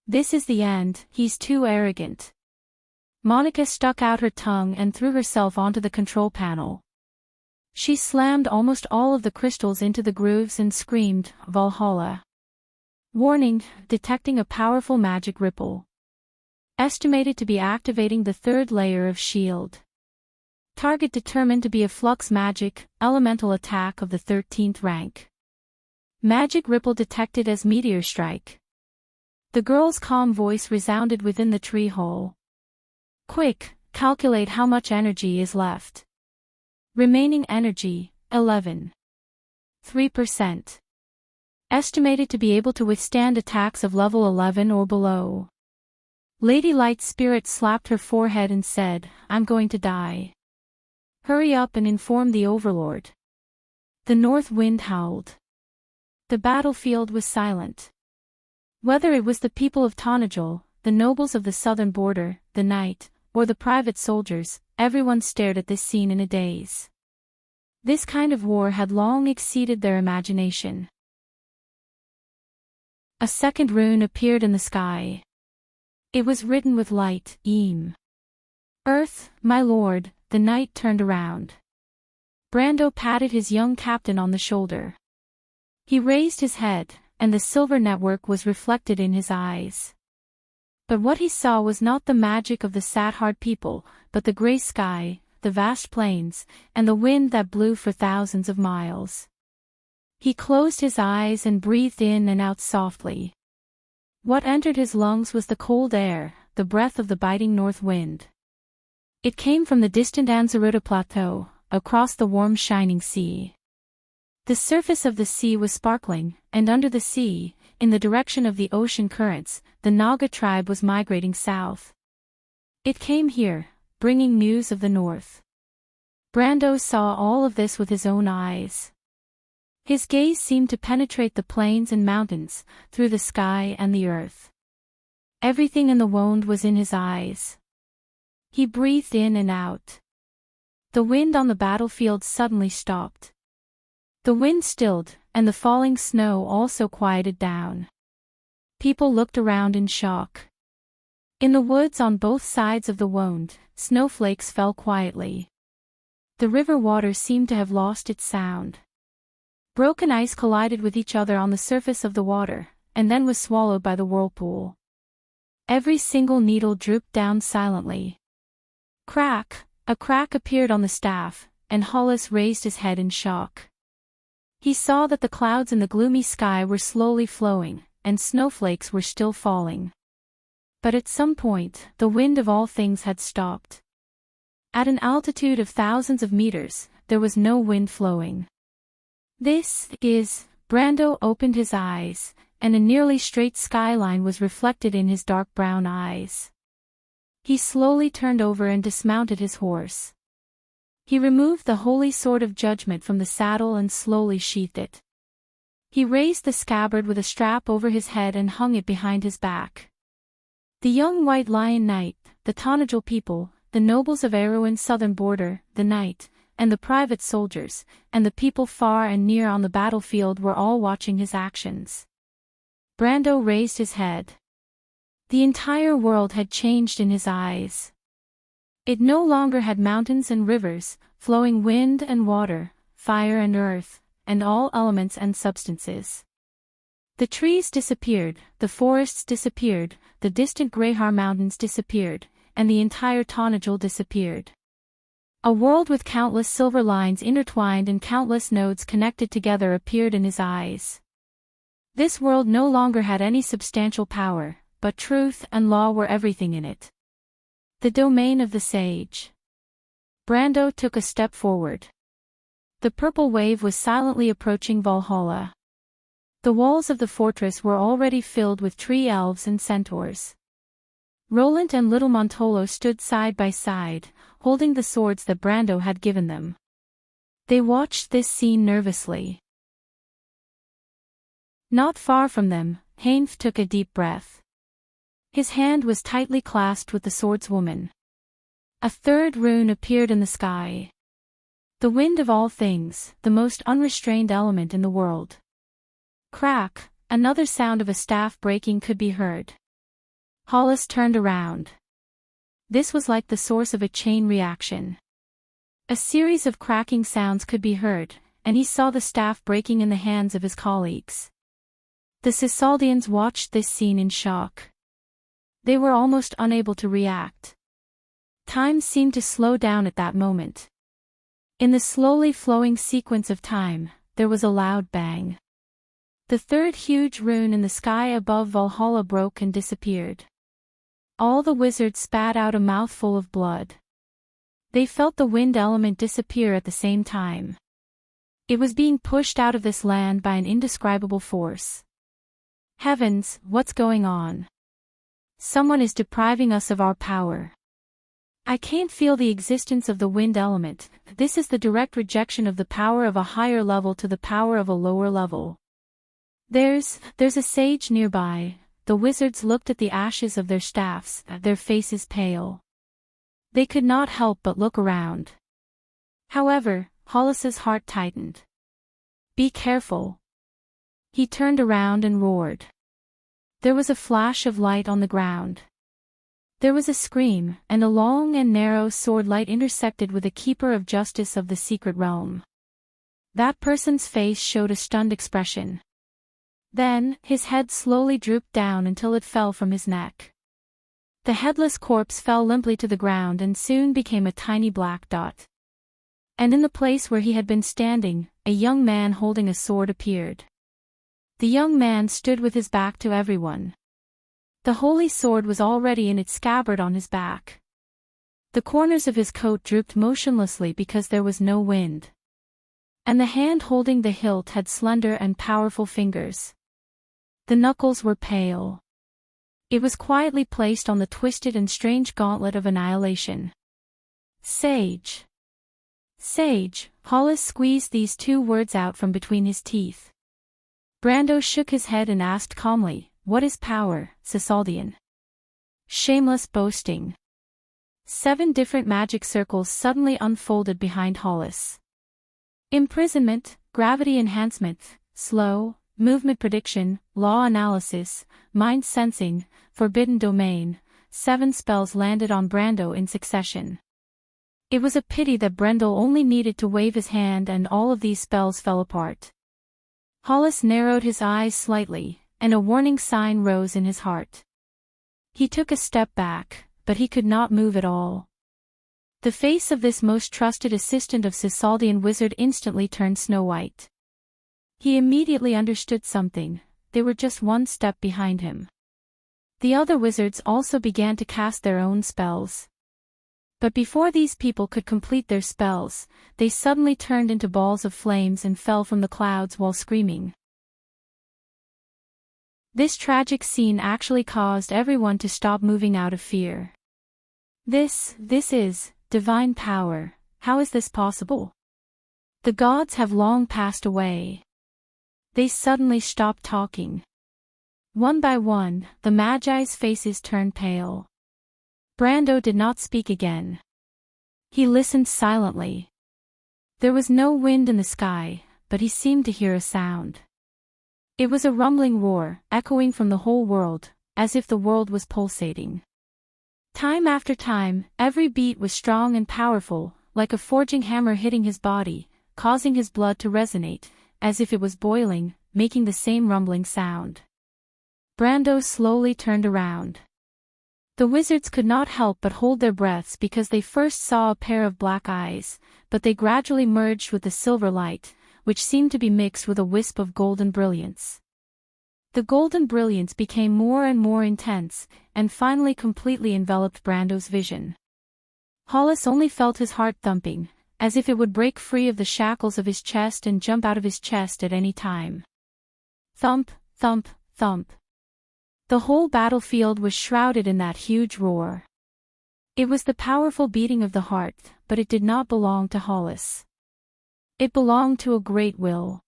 This is the end, he's too arrogant. Monica stuck out her tongue and threw herself onto the control panel. She slammed almost all of the crystals into the grooves and screamed, Valhalla. Warning, detecting a powerful magic ripple. Estimated to be activating the third layer of shield. Target determined to be a flux magic, elemental attack of the 13th rank. Magic ripple detected as meteor strike. The girl's calm voice resounded within the tree hole. Quick, calculate how much energy is left. Remaining energy, 11.3%. Estimated to be able to withstand attacks of level 11 or below. Lady Light Spirit slapped her forehead and said, I'm going to die. Hurry up and inform the Overlord. The north wind howled. The battlefield was silent. Whether it was the people of Tonajol, the nobles of the southern border, the knight, or the private soldiers, everyone stared at this scene in a daze. This kind of war had long exceeded their imagination. A second rune appeared in the sky. It was written with light, Earth, my lord. The knight turned around. Brando patted his young captain on the shoulder. He raised his head, and the silver network was reflected in his eyes. But what he saw was not the magic of the Sathard people, but the gray sky, the vast plains, and the wind that blew for thousands of miles. He closed his eyes and breathed in and out softly. What entered his lungs was the cold air, the breath of the biting north wind. It came from the distant Anzaruta plateau, across the warm shining sea. The surface of the sea was sparkling, and under the sea, in the direction of the ocean currents, the Naga tribe was migrating south. It came here, bringing news of the north. Brando saw all of this with his own eyes. His gaze seemed to penetrate the plains and mountains, through the sky and the earth. Everything in the wound was in his eyes. He breathed in and out. The wind on the battlefield suddenly stopped. The wind stilled, and the falling snow also quieted down. People looked around in shock. In the woods on both sides of the wound, snowflakes fell quietly. The river water seemed to have lost its sound. Broken ice collided with each other on the surface of the water, and then was swallowed by the whirlpool. Every single needle drooped down silently. Crack! A crack appeared on the staff, and Hollis raised his head in shock. He saw that the clouds in the gloomy sky were slowly flowing, and snowflakes were still falling. But at some point, the wind of all things had stopped. At an altitude of thousands of meters, there was no wind flowing. Brando opened his eyes, and a nearly straight skyline was reflected in his dark brown eyes. He slowly turned over and dismounted his horse. He removed the holy sword of judgment from the saddle and slowly sheathed it. He raised the scabbard with a strap over his head and hung it behind his back. The young White Lion Knight, the Tonajal people, the nobles of Erewhon's southern border, the knight, and the private soldiers, and the people far and near on the battlefield were all watching his actions. Brando raised his head. The entire world had changed in his eyes. It no longer had mountains and rivers, flowing wind and water, fire and earth, and all elements and substances. The trees disappeared, the forests disappeared, the distant Greyhar Mountains disappeared, and the entire Tonajal disappeared. A world with countless silver lines intertwined and countless nodes connected together appeared in his eyes. This world no longer had any substantial power, but truth and law were everything in it. The domain of the sage. Brando took a step forward. The purple wave was silently approaching Valhalla. The walls of the fortress were already filled with tree elves and centaurs. Roland and little Montolo stood side by side, holding the swords that Brando had given them. They watched this scene nervously. Not far from them, Hainf took a deep breath. His hand was tightly clasped with the swordswoman. A third rune appeared in the sky. The wind of all things, the most unrestrained element in the world. Crack! Another sound of a staff breaking could be heard. Hollis turned around. This was like the source of a chain reaction. A series of cracking sounds could be heard, and he saw the staff breaking in the hands of his colleagues. The Cisaldians watched this scene in shock. They were almost unable to react. Time seemed to slow down at that moment. In the slowly flowing sequence of time, there was a loud bang. The third huge rune in the sky above Valhalla broke and disappeared. All the wizards spat out a mouthful of blood. They felt the wind element disappear at the same time. It was being pushed out of this land by an indescribable force. Heavens, what's going on? Someone is depriving us of our power. I can't feel the existence of the wind element. This is the direct rejection of the power of a higher level to the power of a lower level. There's a sage nearby. The wizards looked at the ashes of their staffs, their faces pale. They could not help but look around. However, Hollis's heart tightened. Be careful. He turned around and roared. There was a flash of light on the ground. There was a scream, and a long and narrow sword light intersected with a keeper of justice of the secret realm. That person's face showed a stunned expression. Then, his head slowly drooped down until it fell from his neck. The headless corpse fell limply to the ground and soon became a tiny black dot. And in the place where he had been standing, a young man holding a sword appeared. The young man stood with his back to everyone. The holy sword was already in its scabbard on his back. The corners of his coat drooped motionlessly because there was no wind. And the hand holding the hilt had slender and powerful fingers. The knuckles were pale. It was quietly placed on the twisted and strange gauntlet of annihilation. Sage. Sage, Hollis squeezed these two words out from between his teeth. Brando shook his head and asked calmly, "What is power, Cisaldian?" Shameless boasting. 7 different magic circles suddenly unfolded behind Hollis. Imprisonment, gravity enhancement, slow, movement prediction, law analysis, mind sensing, forbidden domain. 7 spells landed on Brando in succession. It was a pity that Brendel only needed to wave his hand and all of these spells fell apart. Hollis narrowed his eyes slightly, and a warning sign rose in his heart. He took a step back, but he could not move at all. The face of this most trusted assistant of Cisaldian wizard instantly turned snow-white. He immediately understood something. They were just one step behind him. The other wizards also began to cast their own spells. But before these people could complete their spells, they suddenly turned into balls of flames and fell from the clouds while screaming. This tragic scene actually caused everyone to stop moving out of fear. This is divine power. How is this possible? The gods have long passed away. They suddenly stopped talking. One by one, the Magi's faces turned pale. Brando did not speak again. He listened silently. There was no wind in the sky, but he seemed to hear a sound. It was a rumbling roar, echoing from the whole world, as if the world was pulsating. Time after time, every beat was strong and powerful, like a forging hammer hitting his body, causing his blood to resonate, as if it was boiling, making the same rumbling sound. Brando slowly turned around. The wizards could not help but hold their breaths because they first saw a pair of black eyes, but they gradually merged with the silver light, which seemed to be mixed with a wisp of golden brilliance. The golden brilliance became more and more intense, and finally completely enveloped Brando's vision. Hollis only felt his heart thumping, as if it would break free of the shackles of his chest and jump out of his chest at any time. Thump, thump, thump. The whole battlefield was shrouded in that huge roar. It was the powerful beating of the heart, but it did not belong to Hollis. It belonged to a great will.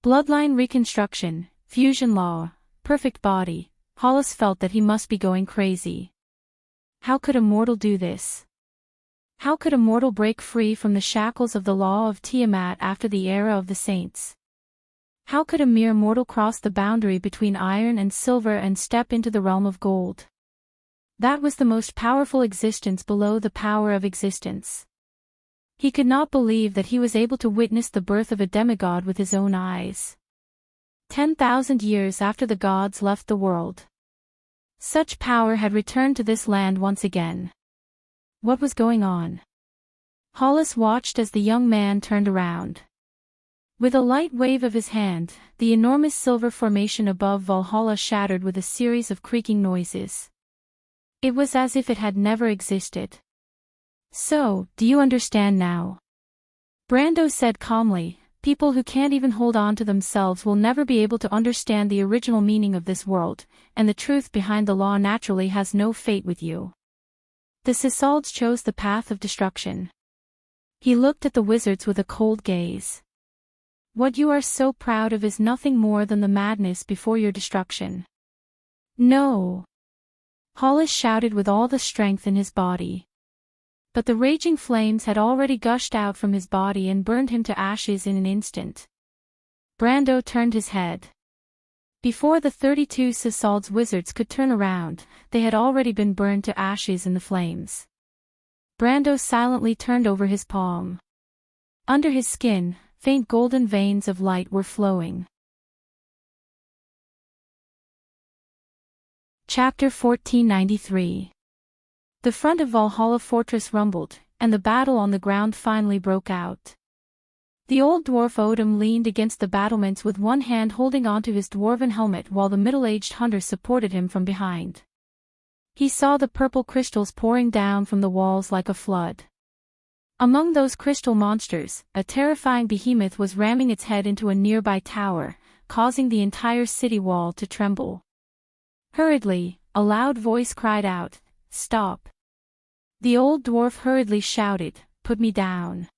Bloodline reconstruction, fusion law, perfect body. Hollis felt that he must be going crazy. How could a mortal do this? How could a mortal break free from the shackles of the law of Tiamat after the era of the saints? How could a mere mortal cross the boundary between iron and silver and step into the realm of gold? That was the most powerful existence below the power of existence. He could not believe that he was able to witness the birth of a demigod with his own eyes. 10,000 years after the gods left the world. Such power had returned to this land once again. What was going on? Hollis watched as the young man turned around. With a light wave of his hand, the enormous silver formation above Valhalla shattered with a series of creaking noises. It was as if it had never existed. So, do you understand now? Brando said calmly, people who can't even hold on to themselves will never be able to understand the original meaning of this world, and the truth behind the law naturally has no fate with you. The Cisalds chose the path of destruction. He looked at the wizards with a cold gaze. What you are so proud of is nothing more than the madness before your destruction. No! Hollis shouted with all the strength in his body. But the raging flames had already gushed out from his body and burned him to ashes in an instant. Brando turned his head. Before the 32 Cisalds wizards could turn around, they had already been burned to ashes in the flames. Brando silently turned over his palm. Under his skin, faint golden veins of light were flowing. Chapter 1493. The front of Valhalla Fortress rumbled, and the battle on the ground finally broke out. The old dwarf Odin leaned against the battlements with one hand holding onto his dwarven helmet while the middle-aged hunter supported him from behind. He saw the purple crystals pouring down from the walls like a flood. Among those crystal monsters, a terrifying behemoth was ramming its head into a nearby tower, causing the entire city wall to tremble. Hurriedly, a loud voice cried out, "Stop!" The old dwarf hurriedly shouted, "Put me down.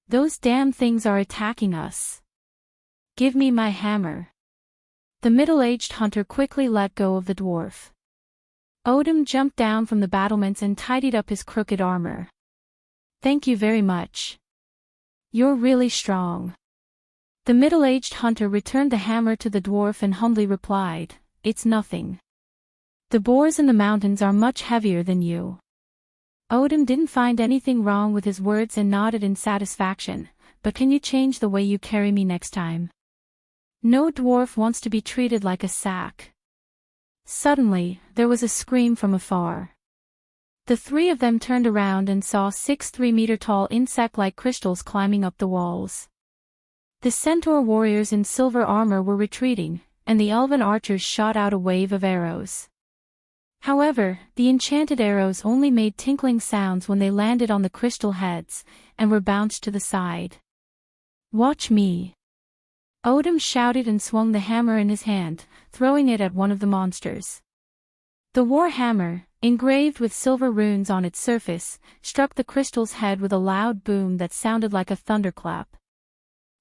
Those damn things are attacking us. Give me my hammer." The middle-aged hunter quickly let go of the dwarf. Odin jumped down from the battlements and tidied up his crooked armor. "Thank you very much. You're really strong." The middle-aged hunter returned the hammer to the dwarf and humbly replied, "It's nothing. The boars in the mountains are much heavier than you." Odin didn't find anything wrong with his words and nodded in satisfaction, "But can you change the way you carry me next time? No dwarf wants to be treated like a sack." Suddenly, there was a scream from afar. The three of them turned around and saw 6 3-meter-tall insect-like crystals climbing up the walls. The centaur warriors in silver armor were retreating, and the elven archers shot out a wave of arrows. However, the enchanted arrows only made tinkling sounds when they landed on the crystal heads, and were bounced to the side. "Watch me!" Odin shouted and swung the hammer in his hand, throwing it at one of the monsters. The war hammer, engraved with silver runes on its surface, struck the crystal's head with a loud boom that sounded like a thunderclap.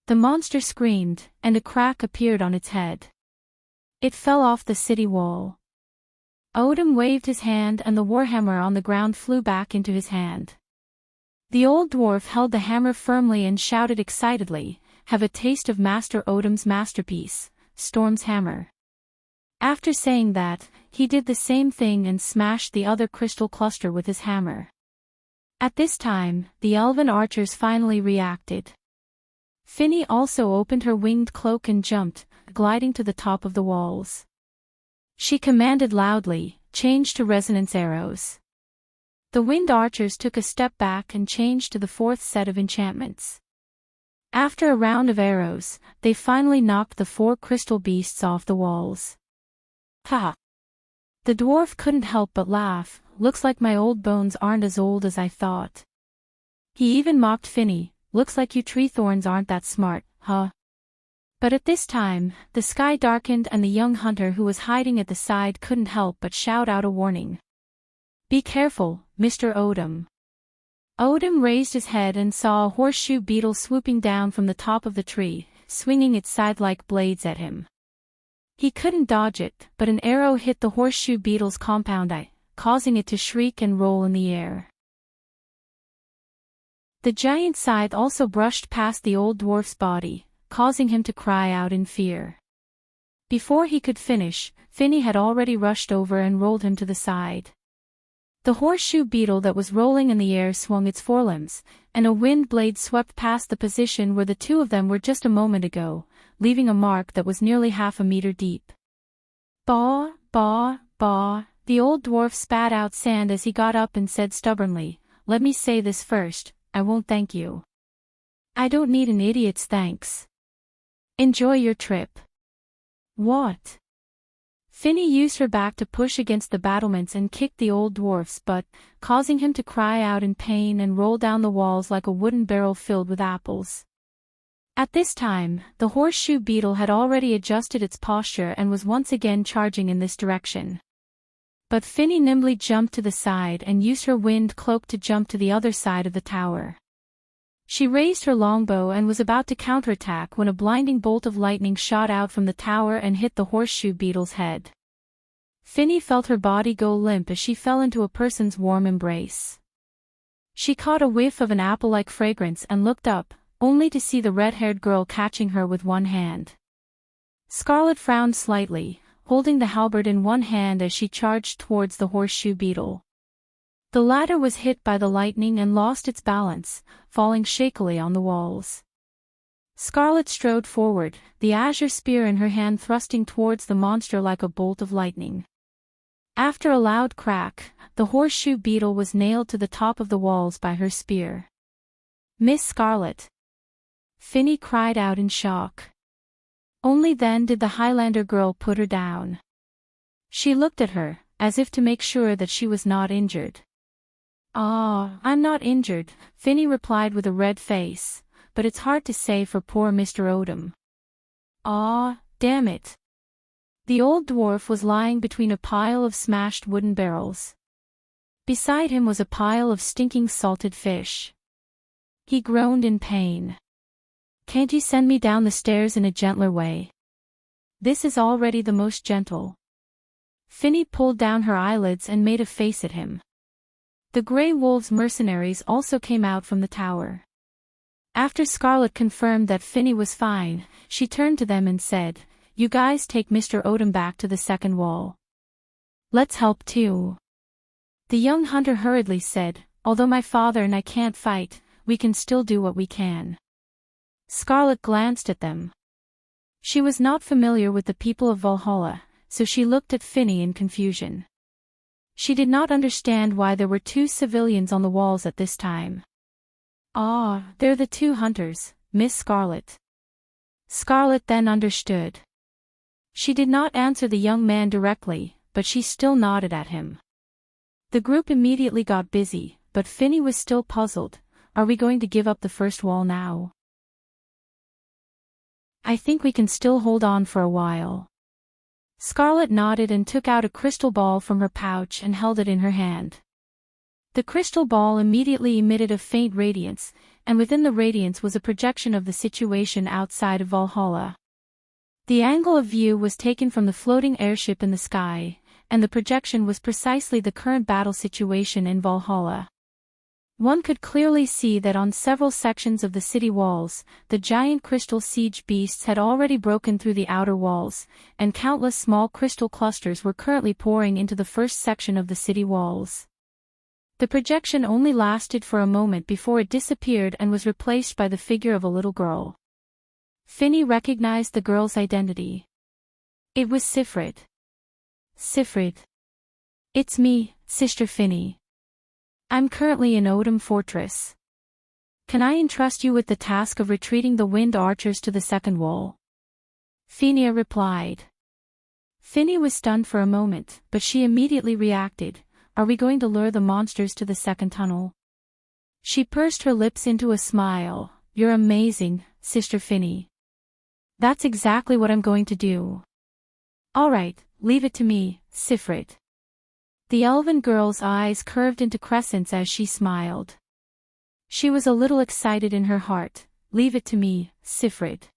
The monster screamed, and a crack appeared on its head. It fell off the city wall. Odin waved his hand and the warhammer on the ground flew back into his hand. The old dwarf held the hammer firmly and shouted excitedly, "Have a taste of Master Odin's masterpiece, Storm's hammer." After saying that, he did the same thing and smashed the other crystal cluster with his hammer. At this time, the elven archers finally reacted. Finny also opened her winged cloak and jumped, gliding to the top of the walls. She commanded loudly, "Change to resonance arrows." The winged archers took a step back and changed to the 4th set of enchantments. After a round of arrows, they finally knocked the 4 crystal beasts off the walls. "Ha!" The dwarf couldn't help but laugh, "Looks like my old bones aren't as old as I thought." He even mocked Finny, "Looks like you tree thorns aren't that smart, huh?" But at this time, the sky darkened and the young hunter who was hiding at the side couldn't help but shout out a warning. "Be careful, Mr. Odin." Odin raised his head and saw a horseshoe beetle swooping down from the top of the tree, swinging its scythe-like blades at him. He couldn't dodge it, but an arrow hit the horseshoe beetle's compound eye, causing it to shriek and roll in the air. The giant scythe also brushed past the old dwarf's body, causing him to cry out in fear. Before he could finish, Finny had already rushed over and rolled him to the side. The horseshoe beetle that was rolling in the air swung its forelimbs, and a wind blade swept past the position where the two of them were just a moment ago, leaving a mark that was nearly 1/2 meter deep. "Baw, baw, baw," the old dwarf spat out sand as he got up and said stubbornly, "Let me say this first, I won't thank you. I don't need an idiot's thanks. Enjoy your trip." "What?" Finny used her back to push against the battlements and kicked the old dwarf's butt, causing him to cry out in pain and roll down the walls like a wooden barrel filled with apples. At this time, the horseshoe beetle had already adjusted its posture and was once again charging in this direction. But Finny nimbly jumped to the side and used her wind cloak to jump to the other side of the tower. She raised her longbow and was about to counterattack when a blinding bolt of lightning shot out from the tower and hit the horseshoe beetle's head. Finny felt her body go limp as she fell into a person's warm embrace. She caught a whiff of an apple-like fragrance and looked up, only to see the red-haired girl catching her with one hand. Scarlet frowned slightly, holding the halberd in one hand as she charged towards the horseshoe beetle. The latter was hit by the lightning and lost its balance, falling shakily on the walls. Scarlet strode forward, the azure spear in her hand thrusting towards the monster like a bolt of lightning. After a loud crack, the horseshoe beetle was nailed to the top of the walls by her spear. "Miss Scarlet!" Finny cried out in shock. Only then did the Highlander girl put her down. She looked at her, as if to make sure that she was not injured. "Ah, I'm not injured," Finny replied with a red face, "but it's hard to say for poor Mr. Odin." "Ah, damn it." The old dwarf was lying between a pile of smashed wooden barrels. Beside him was a pile of stinking salted fish. He groaned in pain. "Can't you send me down the stairs in a gentler way? This is already the most gentle." Finny pulled down her eyelids and made a face at him. The Grey Wolves mercenaries also came out from the tower. After Scarlet confirmed that Finny was fine, she turned to them and said, "You guys take Mr. Odom back to the second wall. Let's help too." The young hunter hurriedly said, "Although my father and I can't fight, we can still do what we can." Scarlet glanced at them. She was not familiar with the people of Valhalla, so she looked at Finny in confusion. She did not understand why there were two civilians on the walls at this time. "Ah, they're the two hunters, Miss Scarlet." Scarlet then understood. She did not answer the young man directly, but she still nodded at him. The group immediately got busy, but Finny was still puzzled. "Are we going to give up the first wall now?" "I think we can still hold on for a while." Scarlet nodded and took out a crystal ball from her pouch and held it in her hand. The crystal ball immediately emitted a faint radiance, and within the radiance was a projection of the situation outside of Valhalla. The angle of view was taken from the floating airship in the sky, and the projection was precisely the current battle situation in Valhalla. One could clearly see that on several sections of the city walls, the giant crystal siege beasts had already broken through the outer walls, and countless small crystal clusters were currently pouring into the first section of the city walls. The projection only lasted for a moment before it disappeared and was replaced by the figure of a little girl. Finny recognized the girl's identity. It was Sifrid. "Sifrid. It's me, Sister Finny. I'm currently in Odom Fortress. Can I entrust you with the task of retreating the wind archers to the second wall?" Finny replied. Finny was stunned for a moment, but she immediately reacted. "Are we going to lure the monsters to the second tunnel?" She pursed her lips into a smile. "You're amazing, Sister Finny. That's exactly what I'm going to do." "All right, leave it to me, Sifrid." The elven girl's eyes curved into crescents as she smiled. She was a little excited in her heart. "Leave it to me, Sifrid."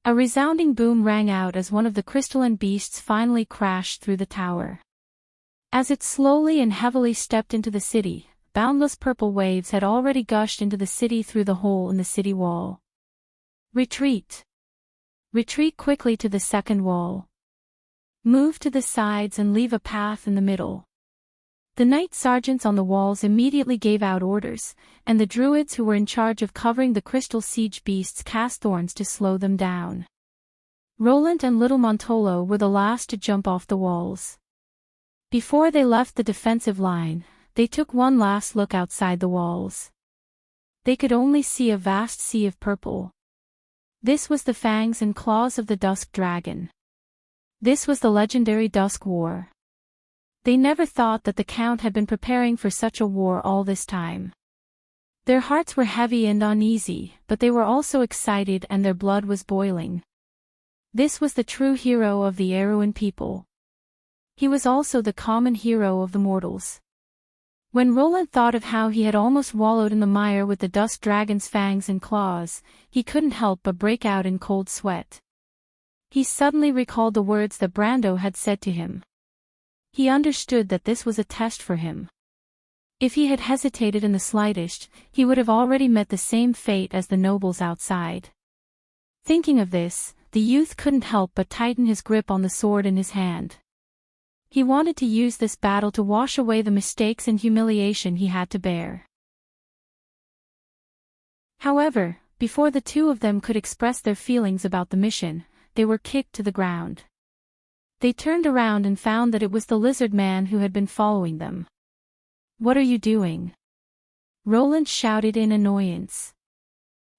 A resounding boom rang out as one of the crystalline beasts finally crashed through the tower. As it slowly and heavily stepped into the city, boundless purple waves had already gushed into the city through the hole in the city wall. "Retreat. Retreat quickly to the second wall. Move to the sides and leave a path in the middle." The knight sergeants on the walls immediately gave out orders, and the druids who were in charge of covering the crystal siege beasts cast thorns to slow them down. Roland and little Montolo were the last to jump off the walls. Before they left the defensive line, they took one last look outside the walls. They could only see a vast sea of purple. This was the fangs and claws of the Dusk Dragon. This was the legendary Dusk War. They never thought that the Count had been preparing for such a war all this time. Their hearts were heavy and uneasy, but they were also excited and their blood was boiling. This was the true hero of the Erewhon people. He was also the common hero of the mortals. When Roland thought of how he had almost wallowed in the mire with the Dusk Dragon's fangs and claws, he couldn't help but break out in cold sweat. He suddenly recalled the words that Brando had said to him. He understood that this was a test for him. If he had hesitated in the slightest, he would have already met the same fate as the nobles outside. Thinking of this, the youth couldn't help but tighten his grip on the sword in his hand. He wanted to use this battle to wash away the mistakes and humiliation he had to bear. However, before the two of them could express their feelings about the mission, they were kicked to the ground. They turned around and found that it was the lizard man who had been following them. "What are you doing?" Roland shouted in annoyance.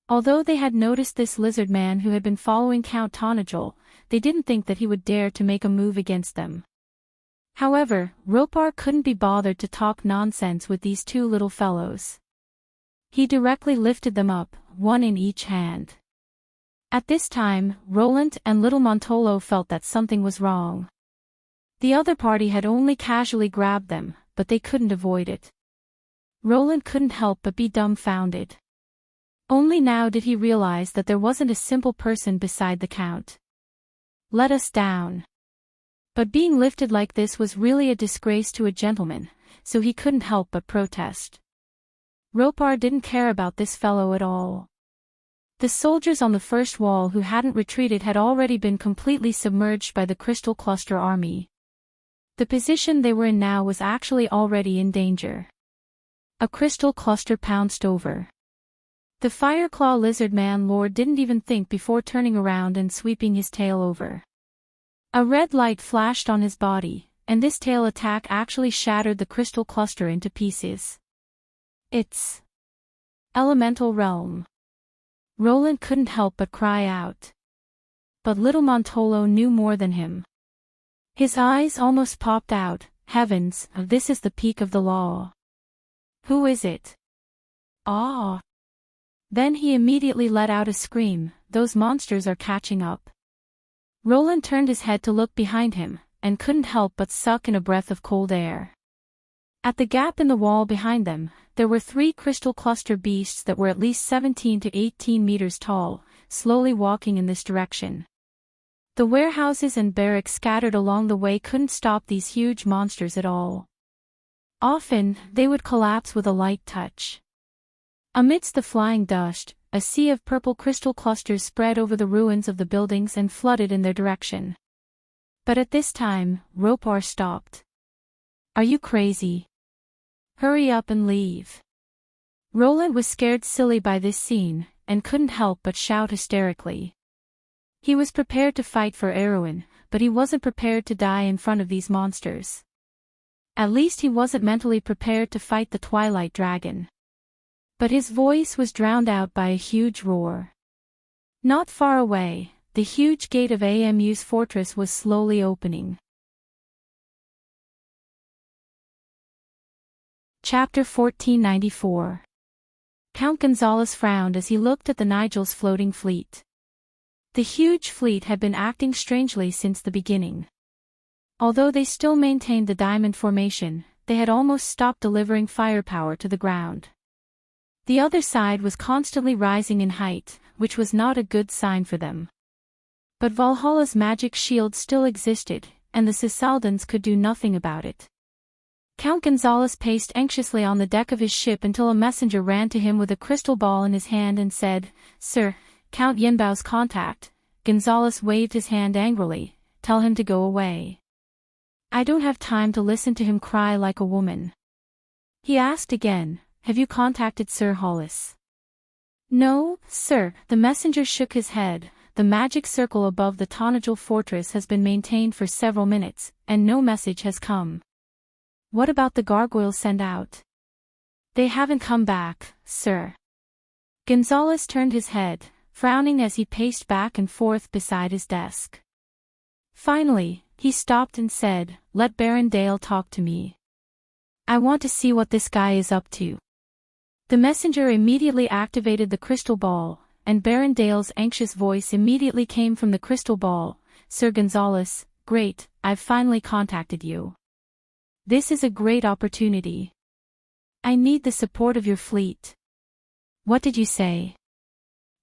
Although they had noticed this lizard man who had been following Count Tonajol, they didn't think that he would dare to make a move against them. However, Ropar couldn't be bothered to talk nonsense with these two little fellows. He directly lifted them up, one in each hand. At this time, Roland and little Montolo felt that something was wrong. The other party had only casually grabbed them, but they couldn't avoid it. Roland couldn't help but be dumbfounded. Only now did he realize that there wasn't a simple person beside the Count. "Let us down." But being lifted like this was really a disgrace to a gentleman, so he couldn't help but protest. Ropar didn't care about this fellow at all. The soldiers on the first wall who hadn't retreated had already been completely submerged by the Crystal Cluster army. The position they were in now was actually already in danger. A crystal cluster pounced over. The Fireclaw Lizard Man Lord didn't even think before turning around and sweeping his tail over. A red light flashed on his body, and this tail attack actually shattered the crystal cluster into pieces. It's Elemental Realm. Roland couldn't help but cry out. But little Montolo knew more than him. His eyes almost popped out. Heavens, this is the peak of the law. Who is it? Ah! Then he immediately let out a scream. Those monsters are catching up. Roland turned his head to look behind him, and couldn't help but suck in a breath of cold air. At the gap in the wall behind them, there were 3 crystal cluster beasts that were at least 17 to 18 meters tall, slowly walking in this direction. The warehouses and barracks scattered along the way couldn't stop these huge monsters at all. Often, they would collapse with a light touch. Amidst the flying dust, a sea of purple crystal clusters spread over the ruins of the buildings and flooded in their direction. But at this time, Ropar stopped. Are you crazy? Hurry up and leave. Roland was scared silly by this scene, and couldn't help but shout hysterically. He was prepared to fight for Erwin, but he wasn't prepared to die in front of these monsters. At least he wasn't mentally prepared to fight the Twilight Dragon. But his voice was drowned out by a huge roar. Not far away, the huge gate of Amu's fortress was slowly opening. Chapter 1494. Count Gonzalez frowned as he looked at the Nigel's floating fleet. The huge fleet had been acting strangely since the beginning. Although they still maintained the diamond formation, they had almost stopped delivering firepower to the ground. The other side was constantly rising in height, which was not a good sign for them. But Valhalla's magic shield still existed, and the Sisaldans could do nothing about it. Count Gonzalez paced anxiously on the deck of his ship until a messenger ran to him with a crystal ball in his hand and said, "Sir, Count Yinbao's contact." Gonzalez waved his hand angrily. "Tell him to go away. I don't have time to listen to him cry like a woman." He asked again, "Have you contacted Sir Hollis?" "No, sir." The messenger shook his head. "The magic circle above the Tonagel fortress has been maintained for several minutes, and no message has come." "What about the gargoyles sent out?" "They haven't come back, sir." Gonzalez turned his head, frowning as he paced back and forth beside his desk. Finally, he stopped and said, "Let Baron Dale talk to me. I want to see what this guy is up to." The messenger immediately activated the crystal ball, and Baron Dale's anxious voice immediately came from the crystal ball. "Sir Gonzalez, great, I've finally contacted you. This is a great opportunity. I need the support of your fleet." "What did you say?"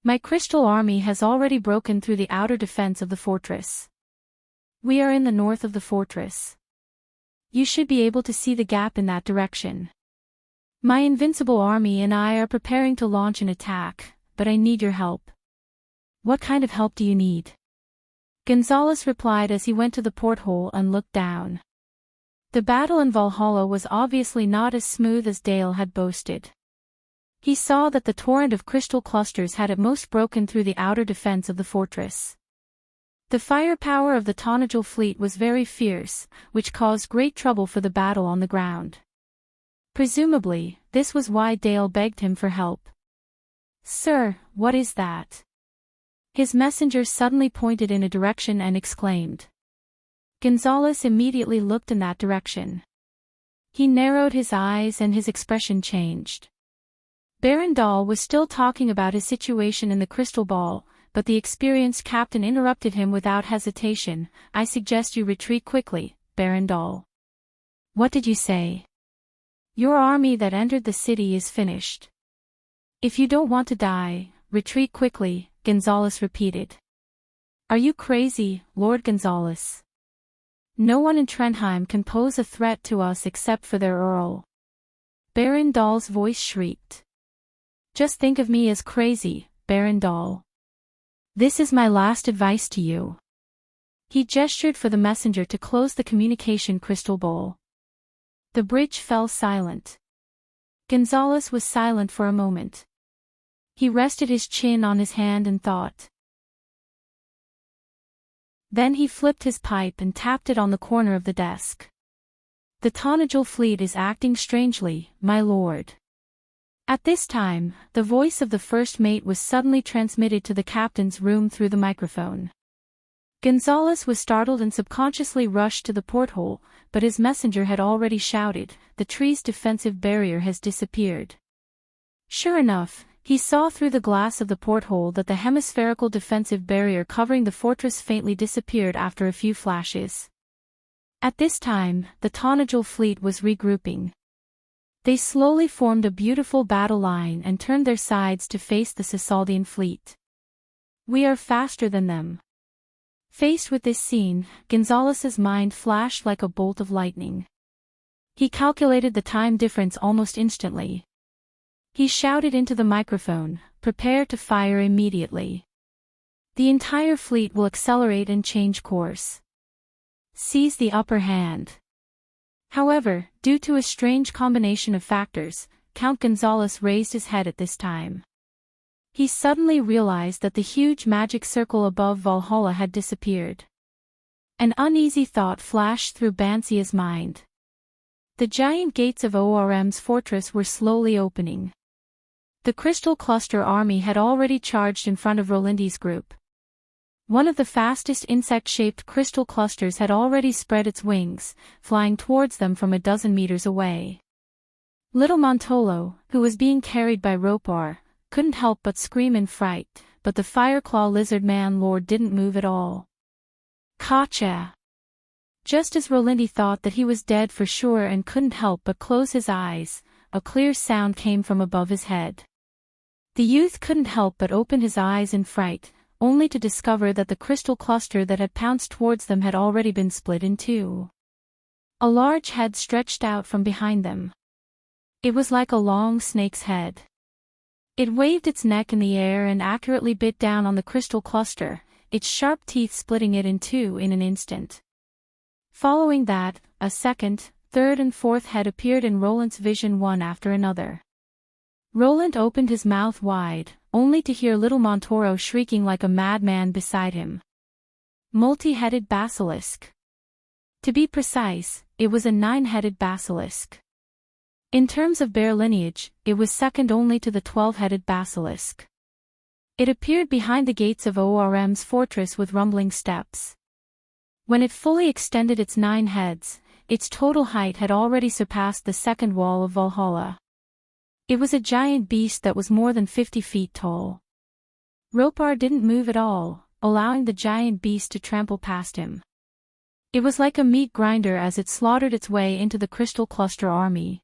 "My crystal army has already broken through the outer defense of the fortress. We are in the north of the fortress. You should be able to see the gap in that direction. My invincible army and I are preparing to launch an attack, but I need your help." "What kind of help do you need?" Gonzalez replied as he went to the porthole and looked down. The battle in Valhalla was obviously not as smooth as Dale had boasted. He saw that the torrent of crystal clusters had at most broken through the outer defense of the fortress. The firepower of the Tonagel fleet was very fierce, which caused great trouble for the battle on the ground. Presumably, this was why Dale begged him for help. "Sir, what is that?" His messenger suddenly pointed in a direction and exclaimed. Gonzalez immediately looked in that direction. He narrowed his eyes and his expression changed. Baron Dahl was still talking about his situation in the crystal ball, but the experienced captain interrupted him without hesitation. "I suggest you retreat quickly, Baron Dahl." "What did you say?" "Your army that entered the city is finished. If you don't want to die, retreat quickly," Gonzalez repeated. "Are you crazy, Lord Gonzalez? No one in Trenheim can pose a threat to us except for their Earl." Baron Dahl's voice shrieked. "Just think of me as crazy, barren doll. This is my last advice to you." He gestured for the messenger to close the communication crystal bowl. The bridge fell silent. Gonzalez was silent for a moment. He rested his chin on his hand and thought. Then he flipped his pipe and tapped it on the corner of the desk. "The Tonagel fleet is acting strangely, my lord." At this time, the voice of the first mate was suddenly transmitted to the captain's room through the microphone. Gonzalez was startled and subconsciously rushed to the porthole, but his messenger had already shouted, "The tree's defensive barrier has disappeared." Sure enough, he saw through the glass of the porthole that the hemispherical defensive barrier covering the fortress faintly disappeared after a few flashes. At this time, the Tonagel fleet was regrouping. They slowly formed a beautiful battle line and turned their sides to face the Cisaldian fleet. "We are faster than them." Faced with this scene, Gonzalez's mind flashed like a bolt of lightning. He calculated the time difference almost instantly. He shouted into the microphone, "Prepare to fire immediately. The entire fleet will accelerate and change course. Seize the upper hand." However, due to a strange combination of factors, Count Gonzalez raised his head at this time. He suddenly realized that the huge magic circle above Valhalla had disappeared. An uneasy thought flashed through Bancia's mind. The giant gates of ORM's fortress were slowly opening. The Crystal Cluster army had already charged in front of Rolindi's group. One of the fastest insect-shaped crystal clusters had already spread its wings, flying towards them from a dozen meters away. Little Montolo, who was being carried by Ropar, couldn't help but scream in fright, but the Fireclaw Lizard Man Lord didn't move at all. "Gotcha!" Just as Rolindi thought that he was dead for sure and couldn't help but close his eyes, a clear sound came from above his head. The youth couldn't help but open his eyes in fright, only to discover that the crystal cluster that had pounced towards them had already been split in two. A large head stretched out from behind them. It was like a long snake's head. It waved its neck in the air and accurately bit down on the crystal cluster, its sharp teeth splitting it in two in an instant. Following that, a second, third and fourth head appeared in Roland's vision one after another. Roland opened his mouth wide, only to hear little Montoro shrieking like a madman beside him. Multi-headed basilisk. To be precise, it was a 9-headed basilisk. In terms of bear lineage, it was second only to the 12-headed basilisk. It appeared behind the gates of ORM's fortress with rumbling steps. When it fully extended its 9 heads, its total height had already surpassed the second wall of Valhalla. It was a giant beast that was more than 50 feet tall. Ropar didn't move at all, allowing the giant beast to trample past him. It was like a meat grinder as it slaughtered its way into the Crystal Cluster army.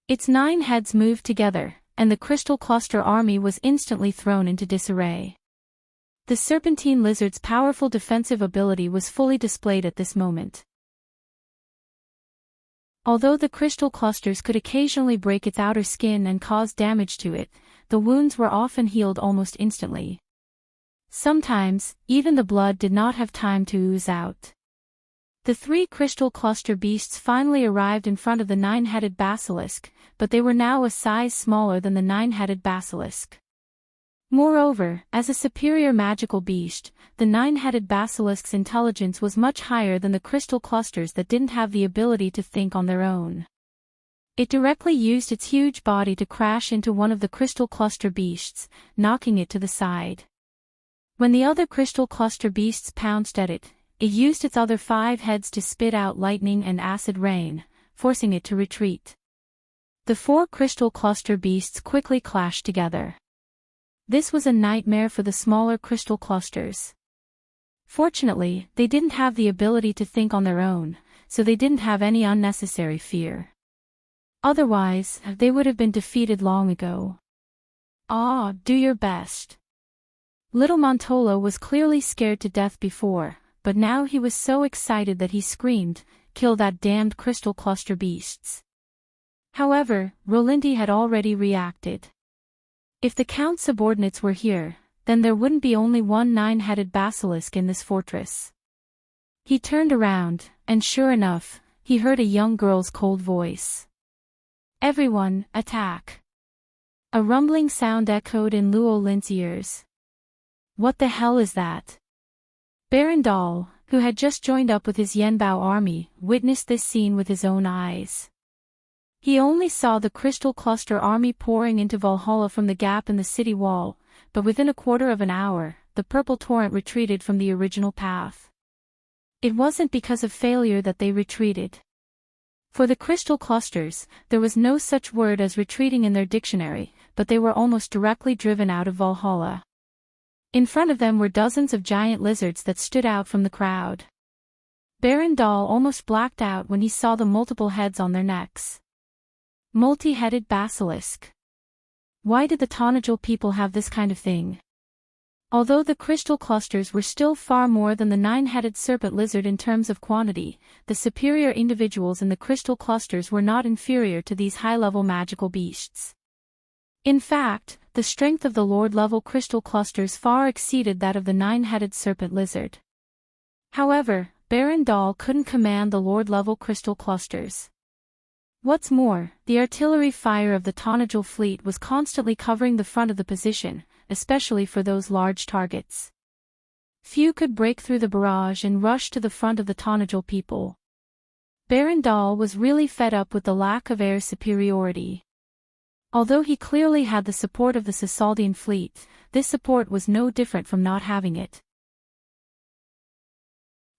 Its 9 heads moved together, and the Crystal Cluster army was instantly thrown into disarray. The Serpentine Lizard's powerful defensive ability was fully displayed at this moment. Although the crystal clusters could occasionally break its outer skin and cause damage to it, the wounds were often healed almost instantly. Sometimes, even the blood did not have time to ooze out. The 3 crystal cluster beasts finally arrived in front of the 9-headed basilisk, but they were now a size smaller than the 9-headed basilisk. Moreover, as a superior magical beast, the 9-headed basilisk's intelligence was much higher than the crystal clusters that didn't have the ability to think on their own. It directly used its huge body to crash into one of the crystal cluster beasts, knocking it to the side. When the other crystal cluster beasts pounced at it, it used its other 5 heads to spit out lightning and acid rain, forcing it to retreat. The 4 crystal cluster beasts quickly clashed together. This was a nightmare for the smaller crystal clusters. Fortunately, they didn't have the ability to think on their own, so they didn't have any unnecessary fear. Otherwise, they would have been defeated long ago. Do your best. Little Montolo was clearly scared to death before, but now he was so excited that he screamed, "Kill that damned crystal cluster beasts." However, Rolindi had already reacted. If the Count's subordinates were here, then there wouldn't be only one nine-headed basilisk in this fortress. He turned around, and sure enough, he heard a young girl's cold voice. "Everyone, attack!" A rumbling sound echoed in Luo Lin's ears. "What the hell is that?" Baron Dahl, who had just joined up with his Yenbao army, witnessed this scene with his own eyes. He only saw the Crystal Cluster army pouring into Valhalla from the gap in the city wall, but within a quarter of an hour, the purple torrent retreated from the original path. It wasn't because of failure that they retreated. For the Crystal Clusters, there was no such word as retreating in their dictionary, but they were almost directly driven out of Valhalla. In front of them were dozens of giant lizards that stood out from the crowd. Baron Dahl almost blacked out when he saw the multiple heads on their necks. Multi-headed basilisk. Why did the Tonajal people have this kind of thing? Although the Crystal Clusters were still far more than the nine-headed serpent lizard in terms of quantity, the superior individuals in the Crystal Clusters were not inferior to these high-level magical beasts. In fact, the strength of the Lord-level Crystal Clusters far exceeded that of the nine-headed serpent lizard. However, Baron Dahl couldn't command the Lord-level Crystal Clusters. What's more, the artillery fire of the Tonajal fleet was constantly covering the front of the position, especially for those large targets. Few could break through the barrage and rush to the front of the Tonajal people. Baron Dahl was really fed up with the lack of air superiority. Although he clearly had the support of the Sisaldian fleet, this support was no different from not having it.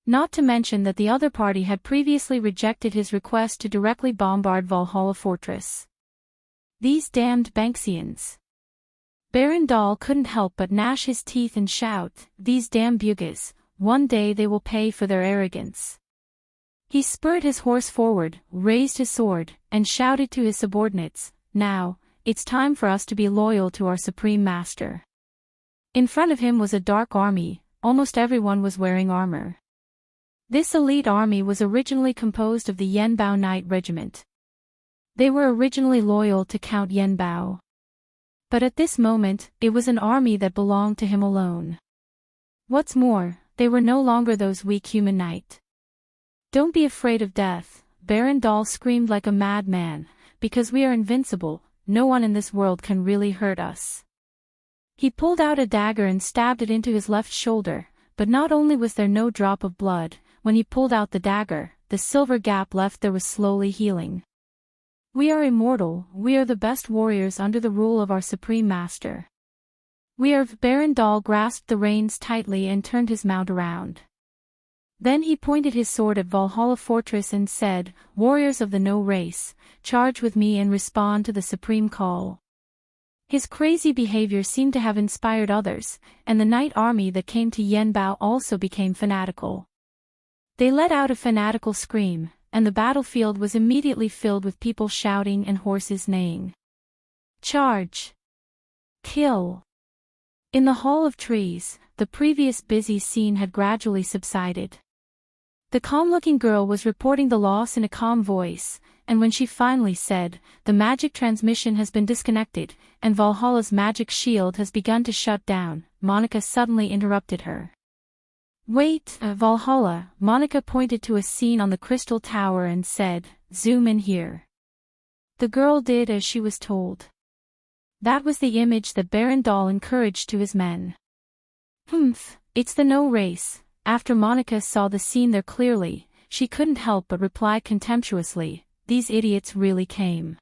Not to mention that the other party had previously rejected his request to directly bombard Valhalla Fortress. These damned Banksians. Baron Dahl couldn't help but gnash his teeth and shout, "These damn Bugas, one day they will pay for their arrogance." He spurred his horse forward, raised his sword, and shouted to his subordinates, "Now, it's time for us to be loyal to our supreme master." In front of him was a dark army, almost everyone was wearing armor. This elite army was originally composed of the Yenbao Knight Regiment. They were originally loyal to Count Yenbao. But at this moment, it was an army that belonged to him alone. What's more, they were no longer those weak human knight. "Don't be afraid of death," Baron Dahl screamed like a madman, "because we are invincible, no one in this world can really hurt us." He pulled out a dagger and stabbed it into his left shoulder, but not only was there no drop of blood, when he pulled out the dagger, the silver gap left there was slowly healing. "We are immortal, we are the best warriors under the rule of our supreme master. We are." Baron Dahl grasped the reins tightly and turned his mount around. Then he pointed his sword at Valhalla Fortress and said, "Warriors of the No race, charge with me and respond to the supreme call." His crazy behavior seemed to have inspired others, and the knight army that came to Yenbao also became fanatical. They let out a fanatical scream, and the battlefield was immediately filled with people shouting and horses neighing. Charge! Kill! In the Hall of Trees, the previous busy scene had gradually subsided. The calm-looking girl was reporting the loss in a calm voice, and when she finally said, "The magic transmission has been disconnected, and Valhalla's magic shield has begun to shut down," Monica suddenly interrupted her. "Wait, Valhalla." Monica pointed to a scene on the Crystal Tower and said, "Zoom in here." The girl did as she was told. That was the image that Baron Dahl encouraged to his men. "Humph, it's the No race." After Monica saw the scene there clearly, she couldn't help but reply contemptuously, "These idiots really came.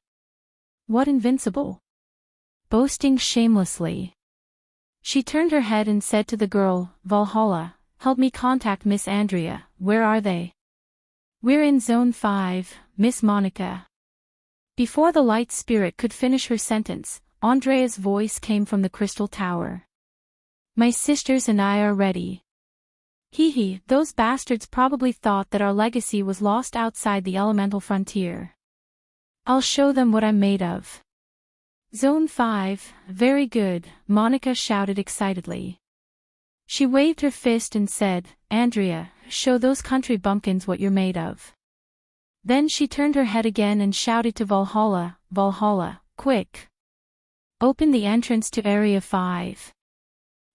What invincible? Boasting shamelessly." She turned her head and said to the girl, "Valhalla, help me contact Miss Andrea, where are they?" "We're in Zone 5, Miss Monica." Before the light spirit could finish her sentence, Andrea's voice came from the Crystal Tower. "My sisters and I are ready." Hee, those bastards probably thought that our legacy was lost outside the elemental frontier. "I'll show them what I'm made of." "Zone 5, very good," Monica shouted excitedly. She waved her fist and said, "Andrea, show those country bumpkins what you're made of." Then she turned her head again and shouted to Valhalla, "Valhalla, quick! Open the entrance to Area 5.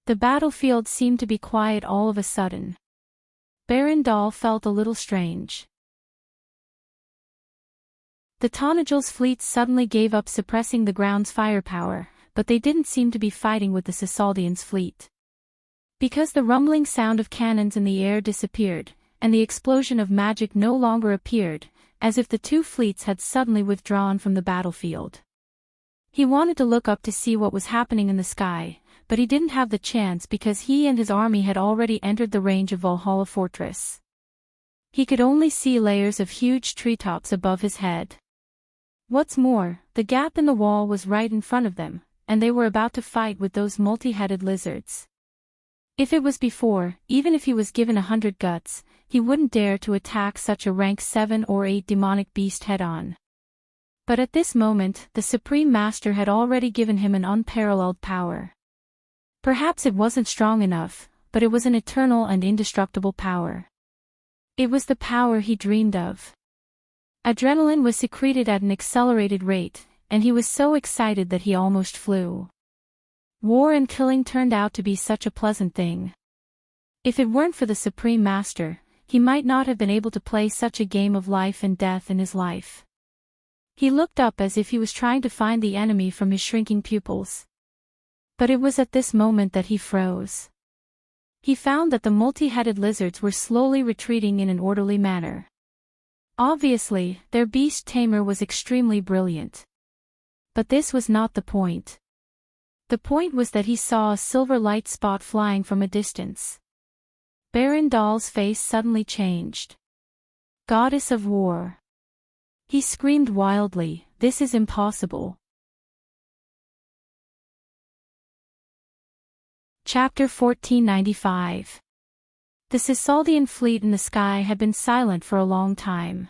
The battlefield seemed to be quiet all of a sudden. Barandal felt a little strange. The Tonagil's fleet suddenly gave up suppressing the ground's firepower, but they didn't seem to be fighting with the Cisaldians' fleet. Because the rumbling sound of cannons in the air disappeared, and the explosion of magic no longer appeared, as if the two fleets had suddenly withdrawn from the battlefield. He wanted to look up to see what was happening in the sky, but he didn't have the chance because he and his army had already entered the range of Valhalla Fortress. He could only see layers of huge treetops above his head. What's more, the gap in the wall was right in front of them, and they were about to fight with those multi-headed lizards. If it was before, even if he was given 100 guts, he wouldn't dare to attack such a rank 7 or 8 demonic beast head-on. But at this moment, the Supreme Master had already given him an unparalleled power. Perhaps it wasn't strong enough, but it was an eternal and indestructible power. It was the power he dreamed of. Adrenaline was secreted at an accelerated rate, and he was so excited that he almost flew. War and killing turned out to be such a pleasant thing. If it weren't for the Supreme Master, he might not have been able to play such a game of life and death in his life. He looked up as if he was trying to find the enemy from his shrinking pupils. But it was at this moment that he froze. He found that the multi-headed lizards were slowly retreating in an orderly manner. Obviously, their beast tamer was extremely brilliant. But this was not the point. The point was that he saw a silver light spot flying from a distance. Barandal's face suddenly changed. Goddess of War. He screamed wildly, "This is impossible." Chapter 1495. The Cisaldian fleet in the sky had been silent for a long time.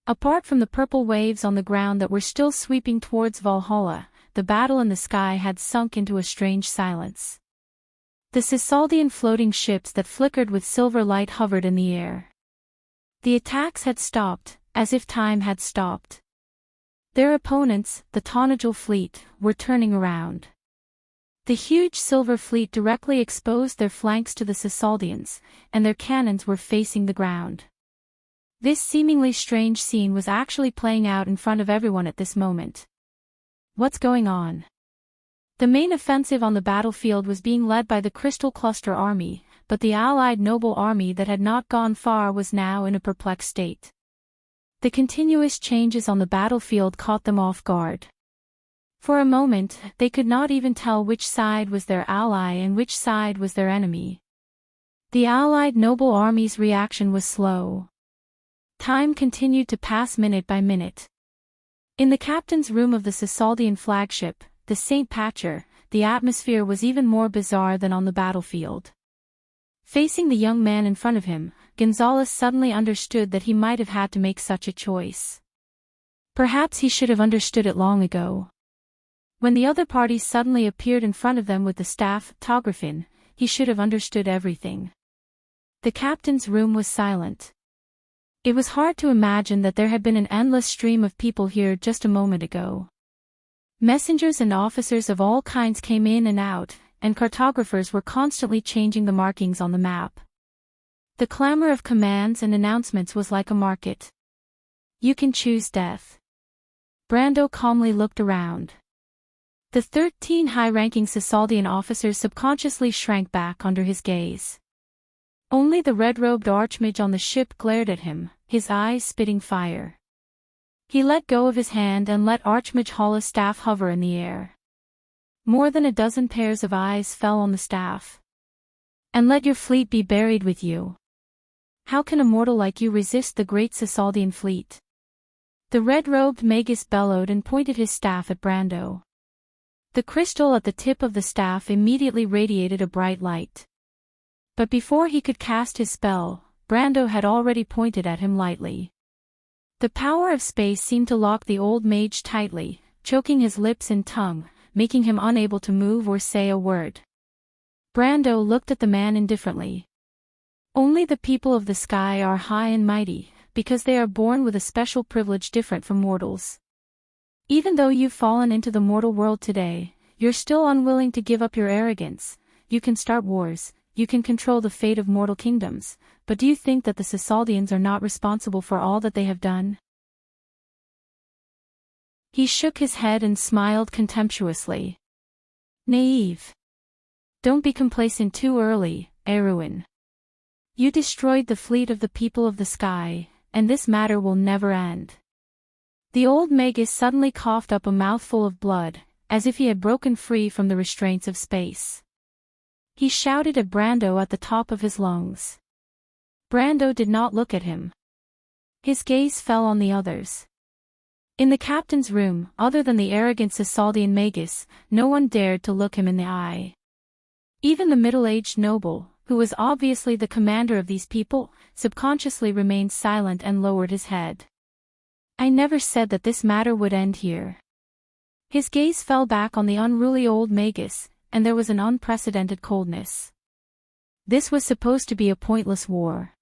Apart from the purple waves on the ground that were still sweeping towards Valhalla, the battle in the sky had sunk into a strange silence. The Cisaldian floating ships that flickered with silver light hovered in the air. The attacks had stopped, as if time had stopped. Their opponents, the Tonagil fleet, were turning around. The huge silver fleet directly exposed their flanks to the Cisaldians, and their cannons were facing the ground. This seemingly strange scene was actually playing out in front of everyone at this moment. What's going on? The main offensive on the battlefield was being led by the Crystal Cluster army, but the allied noble army that had not gone far was now in a perplexed state. The continuous changes on the battlefield caught them off guard. For a moment, they could not even tell which side was their ally and which side was their enemy. The allied noble army's reaction was slow. Time continued to pass minute by minute. In the captain's room of the Cisaldian flagship, the St. Patcher, the atmosphere was even more bizarre than on the battlefield. Facing the young man in front of him, Gonzalez suddenly understood that he might have had to make such a choice. Perhaps he should have understood it long ago. When the other party suddenly appeared in front of them with the staff, Tographin, he should have understood everything. The captain's room was silent. It was hard to imagine that there had been an endless stream of people here just a moment ago. Messengers and officers of all kinds came in and out, and cartographers were constantly changing the markings on the map. The clamor of commands and announcements was like a market. You can choose death. Brando calmly looked around. The 13 high-ranking Cisaldian officers subconsciously shrank back under his gaze. Only the red-robed archmage on the ship glared at him, his eyes spitting fire. He let go of his hand and let Archmage Hala's staff hover in the air. More than a dozen pairs of eyes fell on the staff. And let your fleet be buried with you. How can a mortal like you resist the great Cisaldian fleet? The red-robed magus bellowed and pointed his staff at Brando. The crystal at the tip of the staff immediately radiated a bright light. But before he could cast his spell, Brando had already pointed at him lightly. The power of space seemed to lock the old mage tightly, choking his lips and tongue, making him unable to move or say a word. Brando looked at the man indifferently. Only the people of the sky are high and mighty, because they are born with a special privilege different from mortals. Even though you've fallen into the mortal world today, you're still unwilling to give up your arrogance. You can start wars, you can control the fate of mortal kingdoms, but do you think that the Cisaldians are not responsible for all that they have done? He shook his head and smiled contemptuously. Naive. Don't be complacent too early, Erwin. You destroyed the fleet of the people of the sky, and this matter will never end. The old magus suddenly coughed up a mouthful of blood, as if he had broken free from the restraints of space. He shouted at Brando at the top of his lungs. Brando did not look at him. His gaze fell on the others. In the captain's room, other than the arrogant Cisaldian magus, no one dared to look him in the eye. Even the middle-aged noble, who was obviously the commander of these people, subconsciously remained silent and lowered his head. I never said that this matter would end here. His gaze fell back on the unruly old magus, and there was an unprecedented coldness. This was supposed to be a pointless war.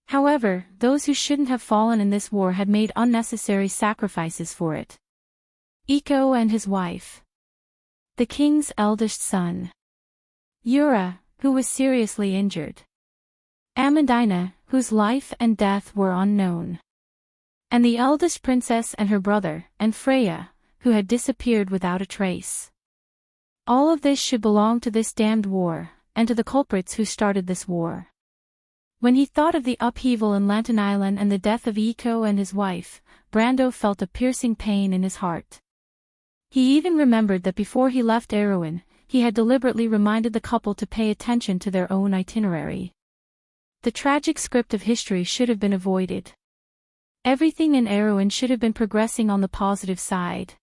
However, those who shouldn't have fallen in this war had made unnecessary sacrifices for it. Iko and his wife. The king's eldest son. Yura, who was seriously injured. Amandina, whose life and death were unknown. And the eldest princess and her brother, and Freya, who had disappeared without a trace. All of this should belong to this damned war, and to the culprits who started this war. When he thought of the upheaval in Lantern Island and the death of Iko and his wife, Brando felt a piercing pain in his heart. He even remembered that before he left Erwin, he had deliberately reminded the couple to pay attention to their own itinerary. The tragic script of history should have been avoided. Everything in Erwin should have been progressing on the positive side.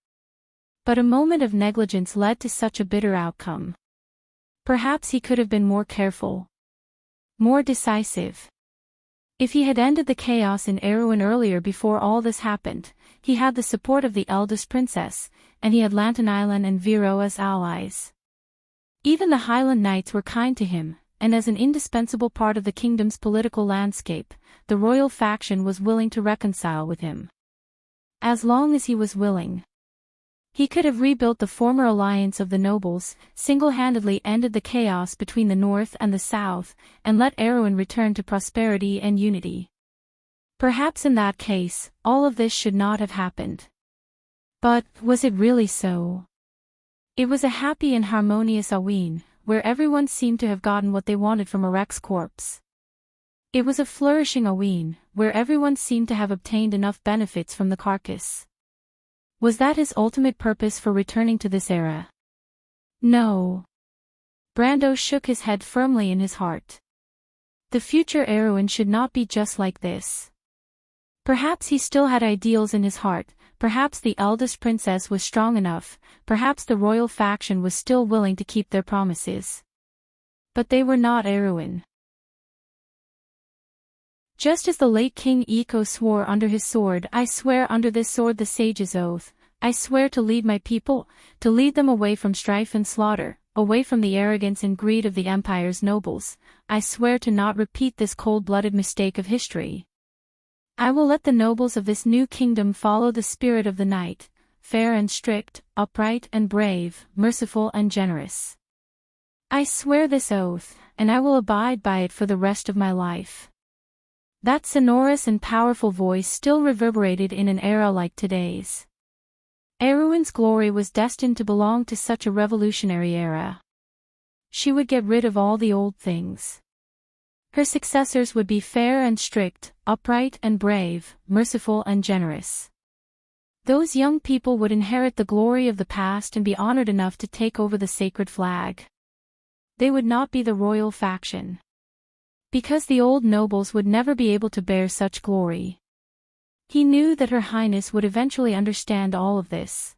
But a moment of negligence led to such a bitter outcome. Perhaps he could have been more careful. More decisive. If he had ended the chaos in Erwin earlier before all this happened, he had the support of the eldest princess, and he had Lantern Island and Vero as allies. Even the Highland Knights were kind to him, and as an indispensable part of the kingdom's political landscape, the royal faction was willing to reconcile with him. As long as he was willing. He could have rebuilt the former alliance of the nobles, single-handedly ended the chaos between the north and the south, and let Erwin return to prosperity and unity. Perhaps in that case, all of this should not have happened. But, was it really so? It was a happy and harmonious Aween, where everyone seemed to have gotten what they wanted from Arek's corpse. It was a flourishing Aween, where everyone seemed to have obtained enough benefits from the carcass. Was that his ultimate purpose for returning to this era? No. Brando shook his head firmly in his heart. The future Erwin should not be just like this. Perhaps he still had ideals in his heart, perhaps the eldest princess was strong enough, perhaps the royal faction was still willing to keep their promises. But they were not Erwin. Just as the late King Iko swore under his sword, I swear under this sword the sage's oath, I swear to lead my people, to lead them away from strife and slaughter, away from the arrogance and greed of the empire's nobles, I swear to not repeat this cold-blooded mistake of history. I will let the nobles of this new kingdom follow the spirit of the knight, fair and strict, upright and brave, merciful and generous. I swear this oath, and I will abide by it for the rest of my life. That sonorous and powerful voice still reverberated in an era like today's. Erwin's glory was destined to belong to such a revolutionary era. She would get rid of all the old things. Her successors would be fair and strict, upright and brave, merciful and generous. Those young people would inherit the glory of the past and be honored enough to take over the sacred flag. They would not be the royal faction. Because the old nobles would never be able to bear such glory. He knew that Her Highness would eventually understand all of this.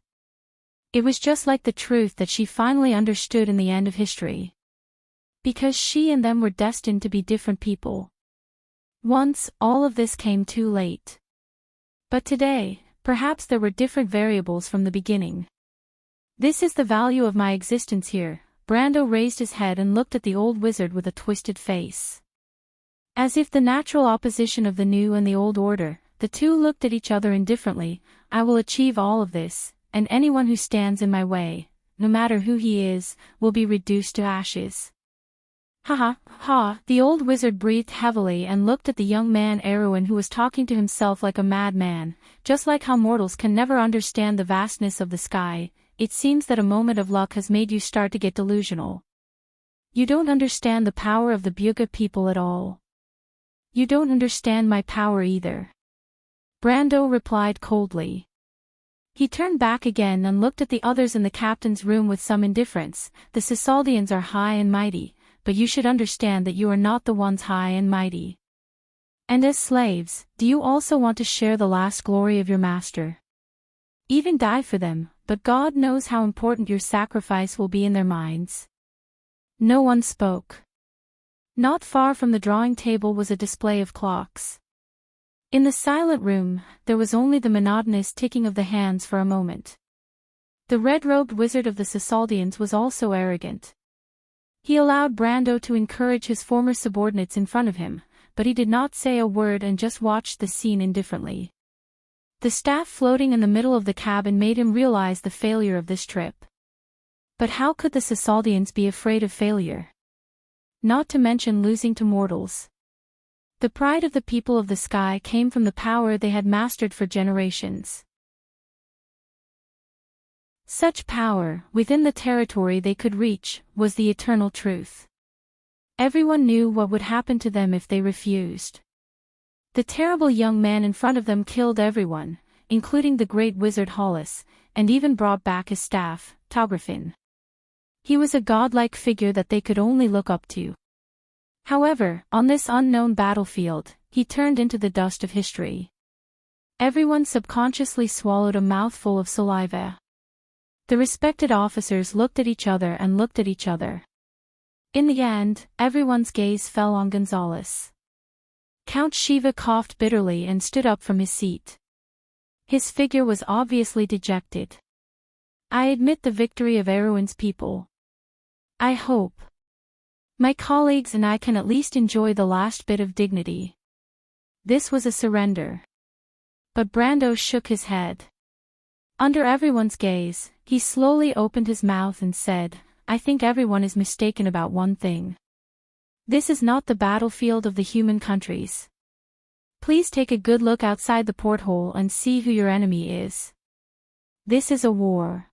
It was just like the truth that she finally understood in the end of history. Because she and them were destined to be different people. Once, all of this came too late. But today, perhaps there were different variables from the beginning. This is the value of my existence here. Brando raised his head and looked at the old wizard with a twisted face. As if the natural opposition of the new and the old order, The two looked at each other indifferently. I will achieve all of this, and anyone who stands in my way, no matter who he is, will be reduced to ashes. Ha ha, ha, the old wizard breathed heavily and looked at the young man Erwin who was talking to himself like a madman. Just like how mortals can never understand the vastness of the sky, it seems that a moment of luck has made you start to get delusional. You don't understand the power of the Buga people at all. You don't understand my power either. Brando replied coldly. He turned back again and looked at the others in the captain's room with some indifference. The Cisaldians are high and mighty, but you should understand that you are not the ones high and mighty. And as slaves, do you also want to share the last glory of your master? Even die for them, but God knows how important your sacrifice will be in their minds. No one spoke. Not far from the drawing table was a display of clocks. In the silent room, there was only the monotonous ticking of the hands for a moment. The red-robed wizard of the Cisaldians was also arrogant. He allowed Brando to encourage his former subordinates in front of him, but he did not say a word and just watched the scene indifferently. The staff floating in the middle of the cabin made him realize the failure of this trip. But how could the Cisaldians be afraid of failure? Not to mention losing to mortals. The pride of the people of the sky came from the power they had mastered for generations. Such power, within the territory they could reach, was the eternal truth. Everyone knew what would happen to them if they refused. The terrible young man in front of them killed everyone, including the great wizard Hollis, and even brought back his staff, Tografin. He was a godlike figure that they could only look up to. However, on this unknown battlefield, he turned into the dust of history. Everyone subconsciously swallowed a mouthful of saliva. The respected officers looked at each other and looked at each other. In the end, everyone's gaze fell on Gonzalez. Count Shiva coughed bitterly and stood up from his seat. His figure was obviously dejected. I admit the victory of Erwin's people. I hope my colleagues and I can at least enjoy the last bit of dignity. This was a surrender. But Brando shook his head. Under everyone's gaze, he slowly opened his mouth and said, I think everyone is mistaken about one thing. This is not the battlefield of the human countries. Please take a good look outside the porthole and see who your enemy is. This is a war.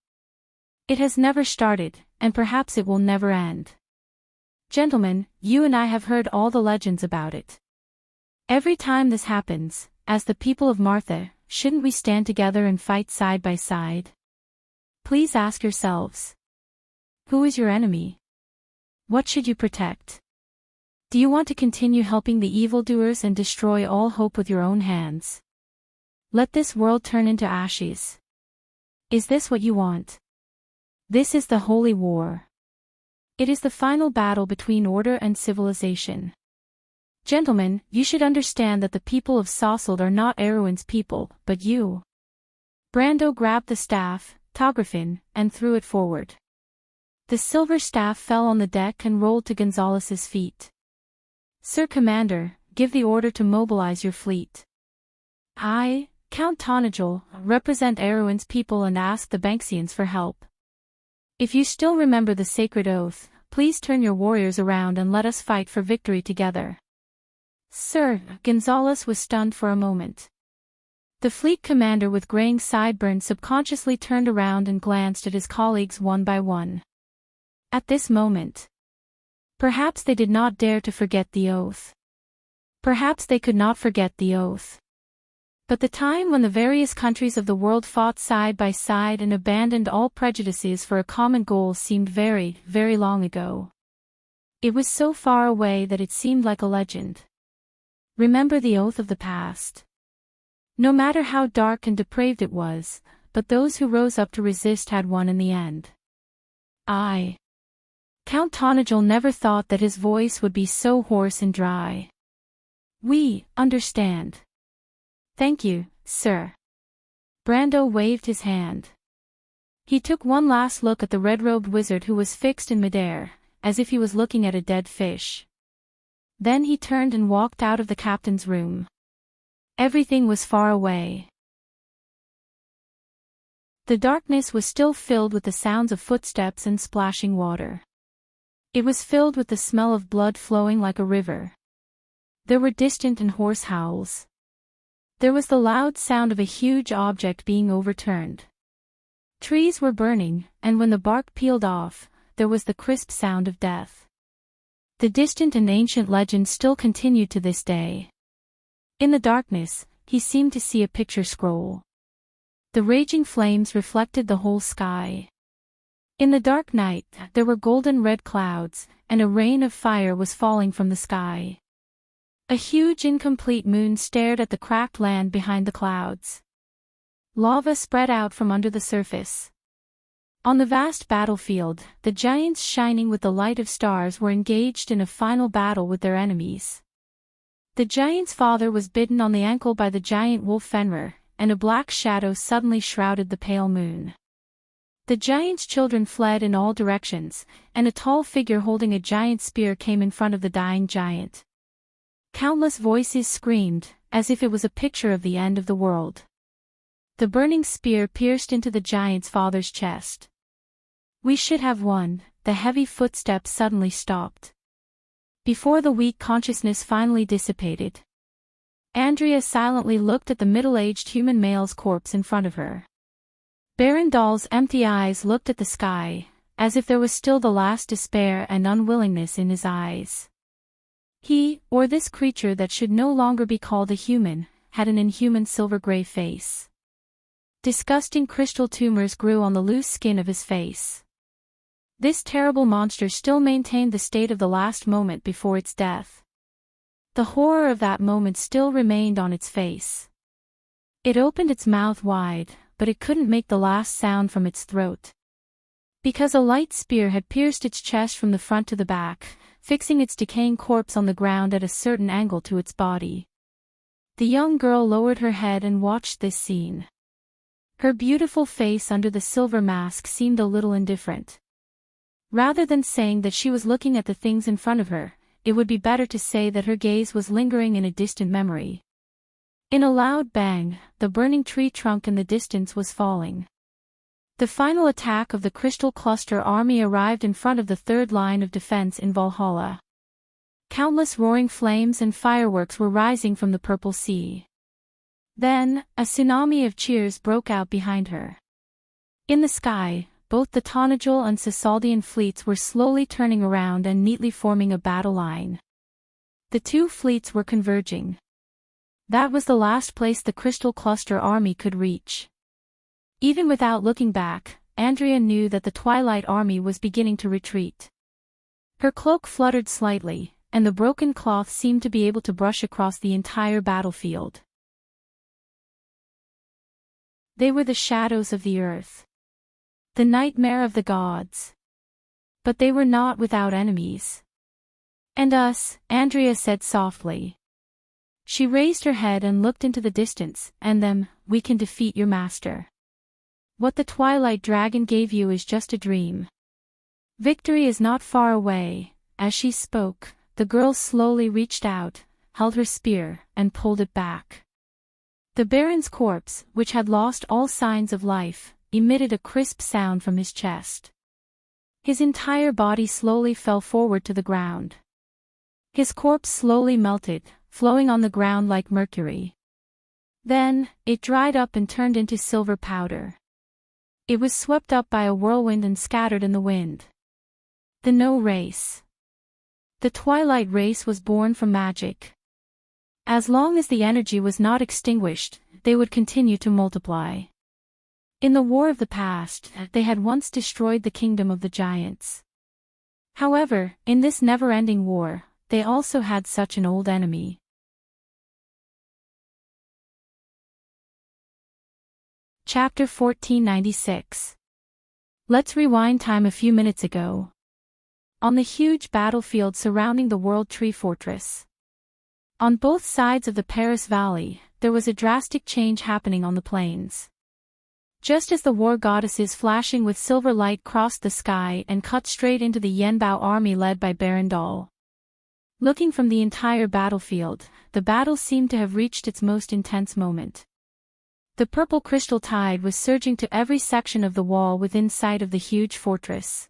It has never started, and perhaps it will never end. Gentlemen, you and I have heard all the legends about it. Every time this happens, as the people of Martha, shouldn't we stand together and fight side by side? Please ask yourselves. Who is your enemy? What should you protect? Do you want to continue helping the evildoers and destroy all hope with your own hands? Let this world turn into ashes. Is this what you want? This is the Holy War. It is the final battle between order and civilization. Gentlemen, you should understand that the people of Sosselt are not Erwin's people, but you. Brando grabbed the staff, Tografin, and threw it forward. The silver staff fell on the deck and rolled to Gonzalez's feet. Sir Commander, give the order to mobilize your fleet. I, Count Tonagel, represent Erwin's people and ask the Banksians for help. If you still remember the sacred oath, please turn your warriors around and let us fight for victory together. Sir, Gonzalez was stunned for a moment. The fleet commander with graying sideburns subconsciously turned around and glanced at his colleagues one by one. At this moment, perhaps they did not dare to forget the oath. Perhaps they could not forget the oath. But the time when the various countries of the world fought side by side and abandoned all prejudices for a common goal seemed very, very long ago. It was so far away that it seemed like a legend. Remember the oath of the past. No matter how dark and depraved it was, but those who rose up to resist had won in the end. Count Tonagel never thought that his voice would be so hoarse and dry. We understand. Thank you, sir. Brando waved his hand. He took one last look at the red-robed wizard who was fixed in midair, as if he was looking at a dead fish. Then he turned and walked out of the captain's room. Everything was far away. The darkness was still filled with the sounds of footsteps and splashing water. It was filled with the smell of blood flowing like a river. There were distant and hoarse howls. There was the loud sound of a huge object being overturned. Trees were burning, and when the bark peeled off, there was the crisp sound of death. The distant and ancient legend still continued to this day. In the darkness, he seemed to see a picture scroll. The raging flames reflected the whole sky. In the dark night, there were golden red clouds, and a rain of fire was falling from the sky. A huge incomplete moon stared at the cracked land behind the clouds. Lava spread out from under the surface. On the vast battlefield, the giants shining with the light of stars were engaged in a final battle with their enemies. The giant's father was bitten on the ankle by the giant wolf Fenrir, and a black shadow suddenly shrouded the pale moon. The giant's children fled in all directions, and a tall figure holding a giant spear came in front of the dying giant. Countless voices screamed, as if it was a picture of the end of the world. The burning spear pierced into the giant's father's chest. "We should have won," the heavy footsteps suddenly stopped. Before the weak consciousness finally dissipated, Andrea silently looked at the middle-aged human male's corpse in front of her. Berendal's empty eyes looked at the sky, as if there was still the last despair and unwillingness in his eyes. He, or this creature that should no longer be called a human, had an inhuman silver-gray face. Disgusting crystal tumors grew on the loose skin of his face. This terrible monster still maintained the state of the last moment before its death. The horror of that moment still remained on its face. It opened its mouth wide, but it couldn't make the last sound from its throat. Because a light spear had pierced its chest from the front to the back, fixing its decaying corpse on the ground at a certain angle to its body. The young girl lowered her head and watched this scene. Her beautiful face under the silver mask seemed a little indifferent. Rather than saying that she was looking at the things in front of her, it would be better to say that her gaze was lingering in a distant memory. In a loud bang, the burning tree trunk in the distance was falling. The final attack of the Crystal Cluster army arrived in front of the third line of defense in Valhalla. Countless roaring flames and fireworks were rising from the purple sea. Then, a tsunami of cheers broke out behind her. In the sky, both the Tonajul and Sisaldian fleets were slowly turning around and neatly forming a battle line. The two fleets were converging. That was the last place the Crystal Cluster army could reach. Even without looking back, Andrea knew that the Twilight army was beginning to retreat. Her cloak fluttered slightly, and the broken cloth seemed to be able to brush across the entire battlefield. They were the shadows of the earth. The nightmare of the gods. But they were not without enemies. "And us," Andrea said softly. She raised her head and looked into the distance, "and them, we can defeat your master. What the Twilight Dragon gave you is just a dream. Victory is not far away." As she spoke, the girl slowly reached out, held her spear, and pulled it back. The Baron's corpse, which had lost all signs of life, emitted a crisp sound from his chest. His entire body slowly fell forward to the ground. His corpse slowly melted, flowing on the ground like mercury. Then, it dried up and turned into silver powder. It was swept up by a whirlwind and scattered in the wind. The No Race. The Twilight race was born from magic. As long as the energy was not extinguished, they would continue to multiply. In the war of the past, they had once destroyed the kingdom of the giants. However, in this never-ending war, they also had such an old enemy. Chapter 1496. Let's rewind time a few minutes ago. On the huge battlefield surrounding the World Tree Fortress. On both sides of the Paris Valley, there was a drastic change happening on the plains. Just as the war goddesses flashing with silver light crossed the sky and cut straight into the Yenbao army led by Berendal. Looking from the entire battlefield, the battle seemed to have reached its most intense moment. The purple crystal tide was surging to every section of the wall within sight of the huge fortress.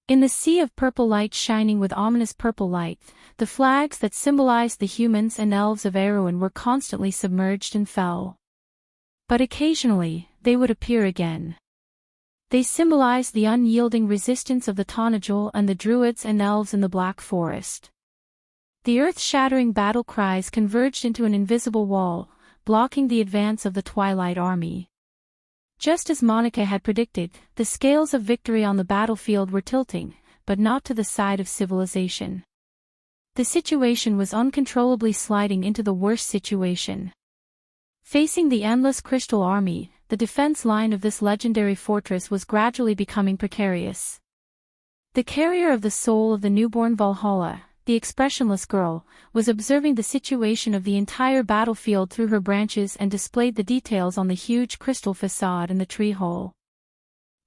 In the sea of purple light shining with ominous purple light, the flags that symbolized the humans and elves of Erewhon were constantly submerged and fell. But occasionally, they would appear again. They symbolized the unyielding resistance of the Tonajul and the druids and elves in the Black Forest. The earth-shattering battle cries converged into an invisible wall, blocking the advance of the Twilight Army. Just as Monica had predicted, the scales of victory on the battlefield were tilting, but not to the side of civilization. The situation was uncontrollably sliding into the worst situation. Facing the endless Crystal Army, the defense line of this legendary fortress was gradually becoming precarious. The carrier of the soul of the newborn Valhalla, the expressionless girl, was observing the situation of the entire battlefield through her branches and displayed the details on the huge crystal facade in the tree hole.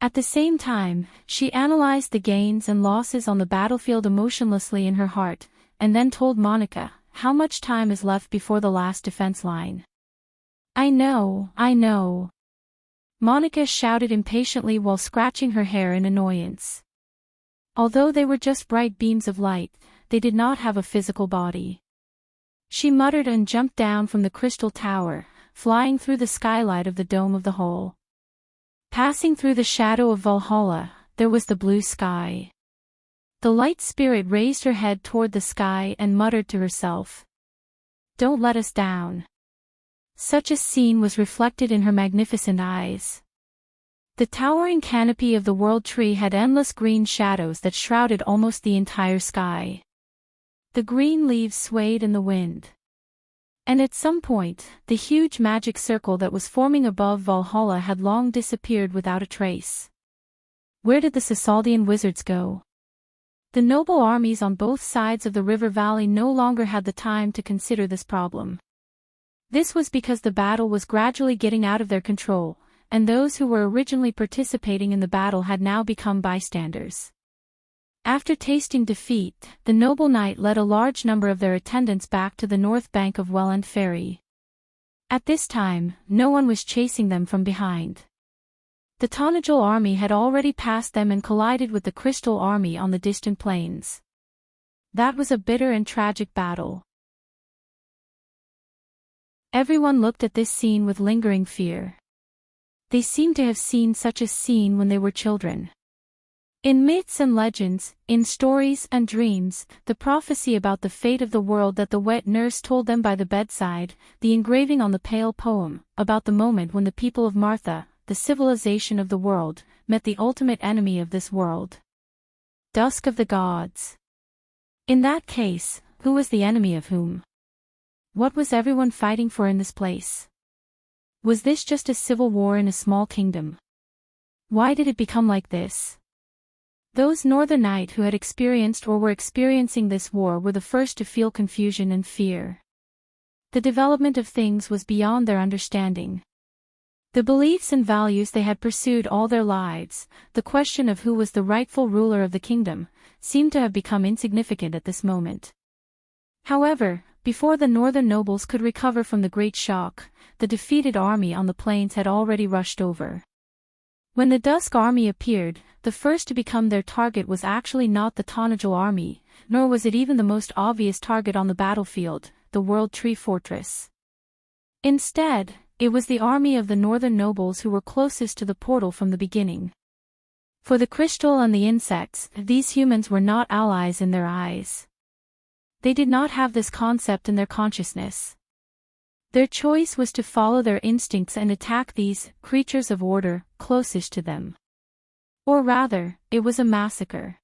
At the same time, she analyzed the gains and losses on the battlefield emotionlessly in her heart, and then told Monica how much time is left before the last defense line. I know. Monica shouted impatiently while scratching her hair in annoyance. Although they were just bright beams of light, they did not have a physical body. She muttered and jumped down from the crystal tower, flying through the skylight of the dome of the hole. Passing through the shadow of Valhalla, there was the blue sky. The light spirit raised her head toward the sky and muttered to herself, "Don't let us down." Such a scene was reflected in her magnificent eyes. The towering canopy of the World Tree had endless green shadows that shrouded almost the entire sky. The green leaves swayed in the wind. And at some point, the huge magic circle that was forming above Valhalla had long disappeared without a trace. Where did the Sisaldian wizards go? The noble armies on both sides of the river valley no longer had the time to consider this problem. This was because the battle was gradually getting out of their control, and those who were originally participating in the battle had now become bystanders. After tasting defeat, the noble knight led a large number of their attendants back to the north bank of Welland Ferry. At this time, no one was chasing them from behind. The Tonajul army had already passed them and collided with the Crystal army on the distant plains. That was a bitter and tragic battle. Everyone looked at this scene with lingering fear. They seemed to have seen such a scene when they were children. In myths and legends, in stories and dreams, the prophecy about the fate of the world that the wet nurse told them by the bedside, the engraving on the pale poem, about the moment when the people of Martha, the civilization of the world, met the ultimate enemy of this world. Dusk of the gods. In that case, who was the enemy of whom? What was everyone fighting for in this place? Was this just a civil war in a small kingdom? Why did it become like this? Those Northernite who had experienced or were experiencing this war were the first to feel confusion and fear. The development of things was beyond their understanding. The beliefs and values they had pursued all their lives, the question of who was the rightful ruler of the kingdom, seemed to have become insignificant at this moment. However, before the northern nobles could recover from the great shock, the defeated army on the plains had already rushed over. When the Dusk army appeared, the first to become their target was actually not the Tonajul army, nor was it even the most obvious target on the battlefield, the World Tree Fortress. Instead, it was the army of the northern nobles who were closest to the portal from the beginning. For the crystal and the insects, these humans were not allies in their eyes. They did not have this concept in their consciousness. Their choice was to follow their instincts and attack these creatures of order closest to them. Or rather, it was a massacre.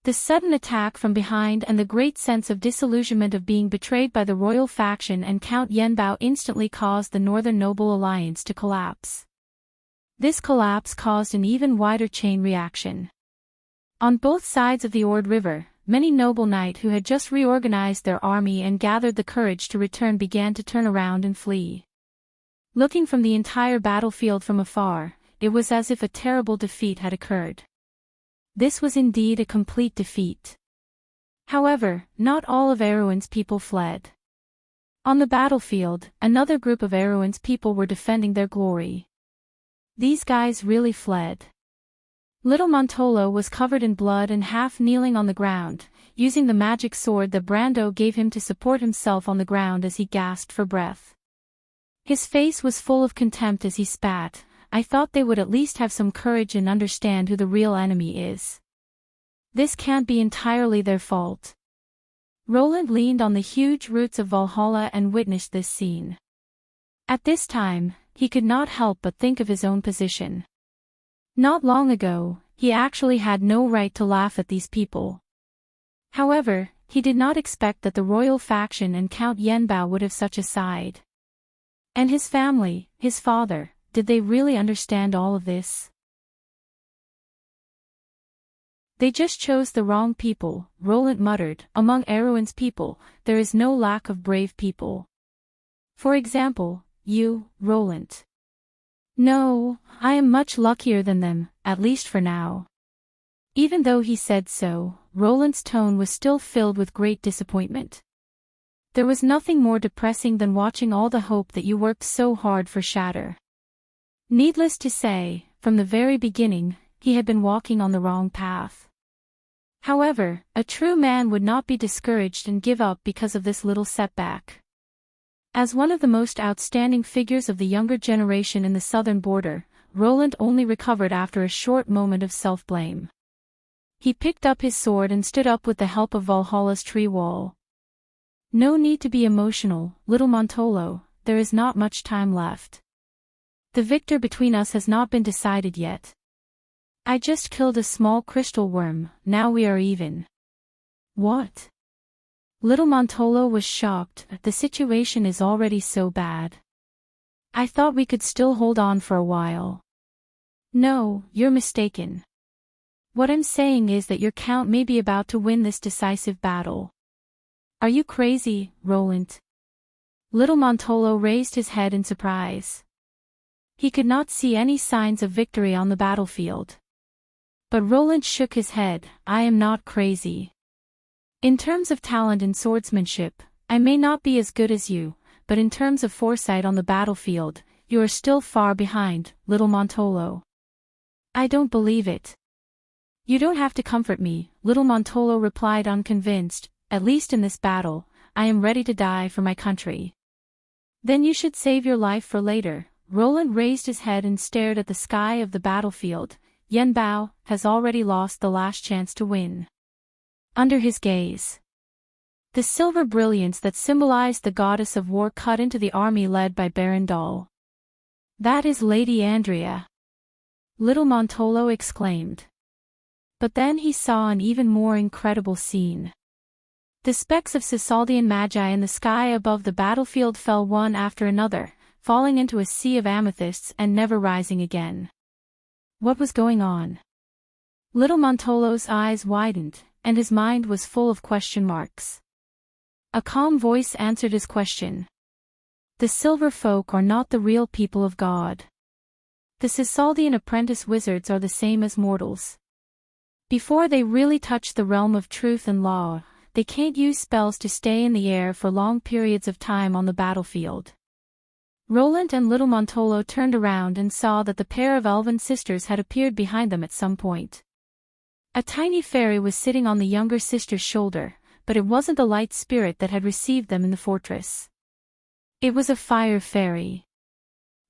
The sudden attack from behind and the great sense of disillusionment of being betrayed by the royal faction and Count Yenbao instantly caused the Northern Noble Alliance to collapse. This collapse caused an even wider chain reaction. On both sides of the Ord River, many noble knight who had just reorganized their army and gathered the courage to return began to turn around and flee. Looking from the entire battlefield from afar, it was as if a terrible defeat had occurred. This was indeed a complete defeat. However, not all of Erewhon's people fled. On the battlefield, another group of Erewhon's people were defending their glory. These guys really fled. Little Montolo was covered in blood and half kneeling on the ground, using the magic sword that Brando gave him to support himself on the ground as he gasped for breath. His face was full of contempt as he spat. I thought they would at least have some courage and understand who the real enemy is. This can't be entirely their fault. Roland leaned on the huge roots of Valhalla and witnessed this scene. At this time, he could not help but think of his own position. Not long ago, he actually had no right to laugh at these people. However, he did not expect that the royal faction and Count Yenbao would have such a side. And his family, his father, did they really understand all of this? They just chose the wrong people, Roland muttered. Among Erewhon's people, there is no lack of brave people. For example, you, Roland. No, I am much luckier than them, at least for now. Even though he said so, Roland's tone was still filled with great disappointment. There was nothing more depressing than watching all the hope that you worked so hard for shatter. Needless to say, from the very beginning, he had been walking on the wrong path. However, a true man would not be discouraged and give up because of this little setback. As one of the most outstanding figures of the younger generation in the southern border, Roland only recovered after a short moment of self-blame. He picked up his sword and stood up with the help of Valhalla's tree wall. No need to be emotional, little Montolo, there is not much time left. The victor between us has not been decided yet. I just killed a small crystal worm, now we are even. What? Little Montolo was shocked. The situation is already so bad. I thought we could still hold on for a while. No, you're mistaken. What I'm saying is that your count may be about to win this decisive battle. Are you crazy, Roland? Little Montolo raised his head in surprise. He could not see any signs of victory on the battlefield. But Roland shook his head. I am not crazy. In terms of talent and swordsmanship, I may not be as good as you, but in terms of foresight on the battlefield, you are still far behind, little Montolo. I don't believe it. You don't have to comfort me, little Montolo replied unconvinced. At least in this battle, I am ready to die for my country. Then you should save your life for later. Roland raised his head and stared at the sky of the battlefield. Yenbao has already lost the last chance to win. Under his gaze, the silver brilliance that symbolized the goddess of war cut into the army led by Baron Dahl. That is Lady Andrea. Little Montolo exclaimed. But then he saw an even more incredible scene. The specks of Cisaldian magi in the sky above the battlefield fell one after another, falling into a sea of amethysts and never rising again. What was going on? Little Montolo's eyes widened, and his mind was full of question marks. A calm voice answered his question. The silver folk are not the real people of God. The Cisaldian apprentice wizards are the same as mortals. Before they really touch the realm of truth and law, they can't use spells to stay in the air for long periods of time on the battlefield. Roland and little Montolo turned around and saw that the pair of elven sisters had appeared behind them at some point. A tiny fairy was sitting on the younger sister's shoulder, but it wasn't the light spirit that had received them in the fortress. It was a fire fairy.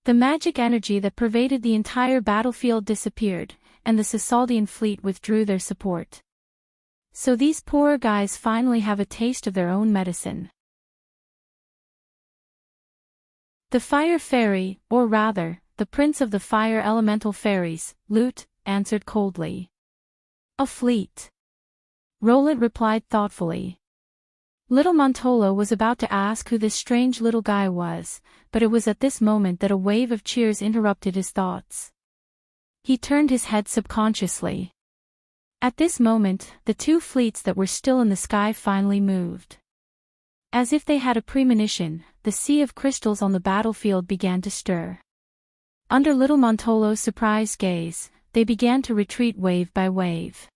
The magic energy that pervaded the entire battlefield disappeared, and the Cisaldian fleet withdrew their support. So these poor guys finally have a taste of their own medicine. The fire fairy, or rather, the prince of the fire elemental fairies, Lute, answered coldly. A fleet. Roland replied thoughtfully. Little Montolo was about to ask who this strange little guy was, but it was at this moment that a wave of cheers interrupted his thoughts. He turned his head subconsciously. At this moment, the two fleets that were still in the sky finally moved. As if they had a premonition, the sea of crystals on the battlefield began to stir. Under little Montolo's surprised gaze, they began to retreat wave by wave.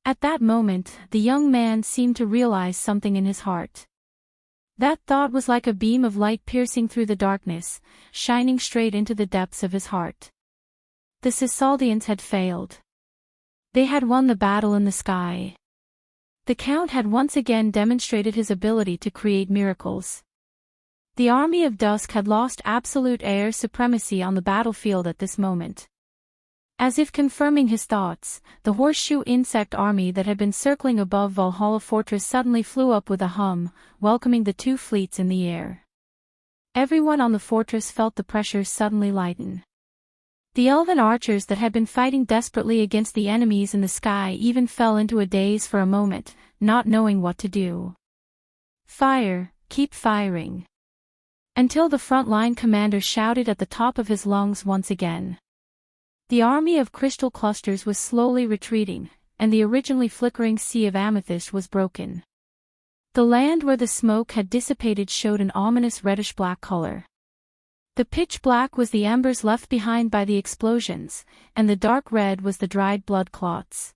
At that moment, the young man seemed to realize something in his heart. That thought was like a beam of light piercing through the darkness, shining straight into the depths of his heart. The Cisaldians had failed. They had won the battle in the sky. The Count had once again demonstrated his ability to create miracles. The army of Dusk had lost absolute air supremacy on the battlefield at this moment. As if confirming his thoughts, the horseshoe insect army that had been circling above Valhalla Fortress suddenly flew up with a hum, welcoming the two fleets in the air. Everyone on the fortress felt the pressure suddenly lighten. The elven archers that had been fighting desperately against the enemies in the sky even fell into a daze for a moment, not knowing what to do. Fire, keep firing. Until the front-line commander shouted at the top of his lungs once again. The army of crystal clusters was slowly retreating, and the originally flickering sea of amethyst was broken. The land where the smoke had dissipated showed an ominous reddish-black color. The pitch black was the embers left behind by the explosions, and the dark red was the dried blood clots.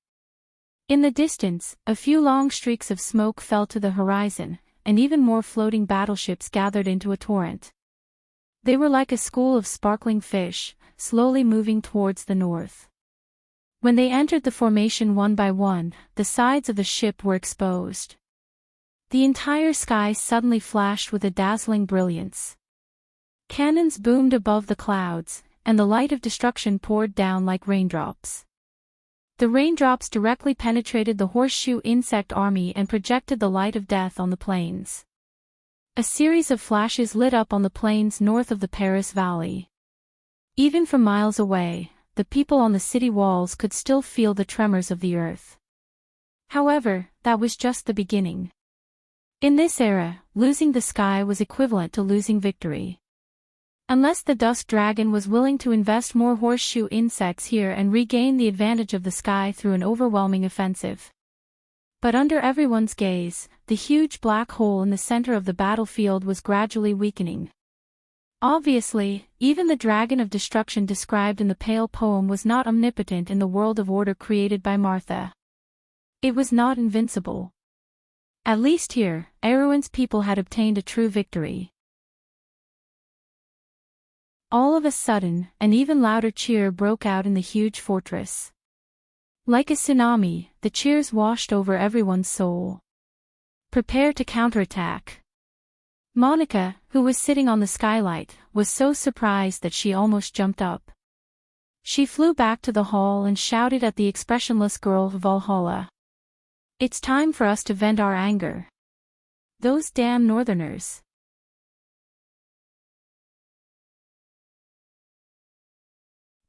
In the distance, a few long streaks of smoke fell to the horizon, and even more floating battleships gathered into a torrent. They were like a school of sparkling fish, slowly moving towards the north. When they entered the formation one by one, the sides of the ship were exposed. The entire sky suddenly flashed with a dazzling brilliance. Cannons boomed above the clouds, and the light of destruction poured down like raindrops. The raindrops directly penetrated the horseshoe insect army and projected the light of death on the plains. A series of flashes lit up on the plains north of the Paris Valley. Even from miles away, the people on the city walls could still feel the tremors of the earth. However, that was just the beginning. In this era, losing the sky was equivalent to losing victory. Unless the Dusk Dragon was willing to invest more horseshoe insects here and regain the advantage of the sky through an overwhelming offensive. But under everyone's gaze, the huge black hole in the center of the battlefield was gradually weakening. Obviously, even the Dragon of Destruction described in the Pale poem was not omnipotent in the world of order created by Martha. It was not invincible. At least here, Erwin's people had obtained a true victory. All of a sudden, an even louder cheer broke out in the huge fortress. Like a tsunami, the cheers washed over everyone's soul. Prepare to counterattack. Monica, who was sitting on the skylight, was so surprised that she almost jumped up. She flew back to the hall and shouted at the expressionless girl of Valhalla. "It's time for us to vent our anger. Those damn northerners."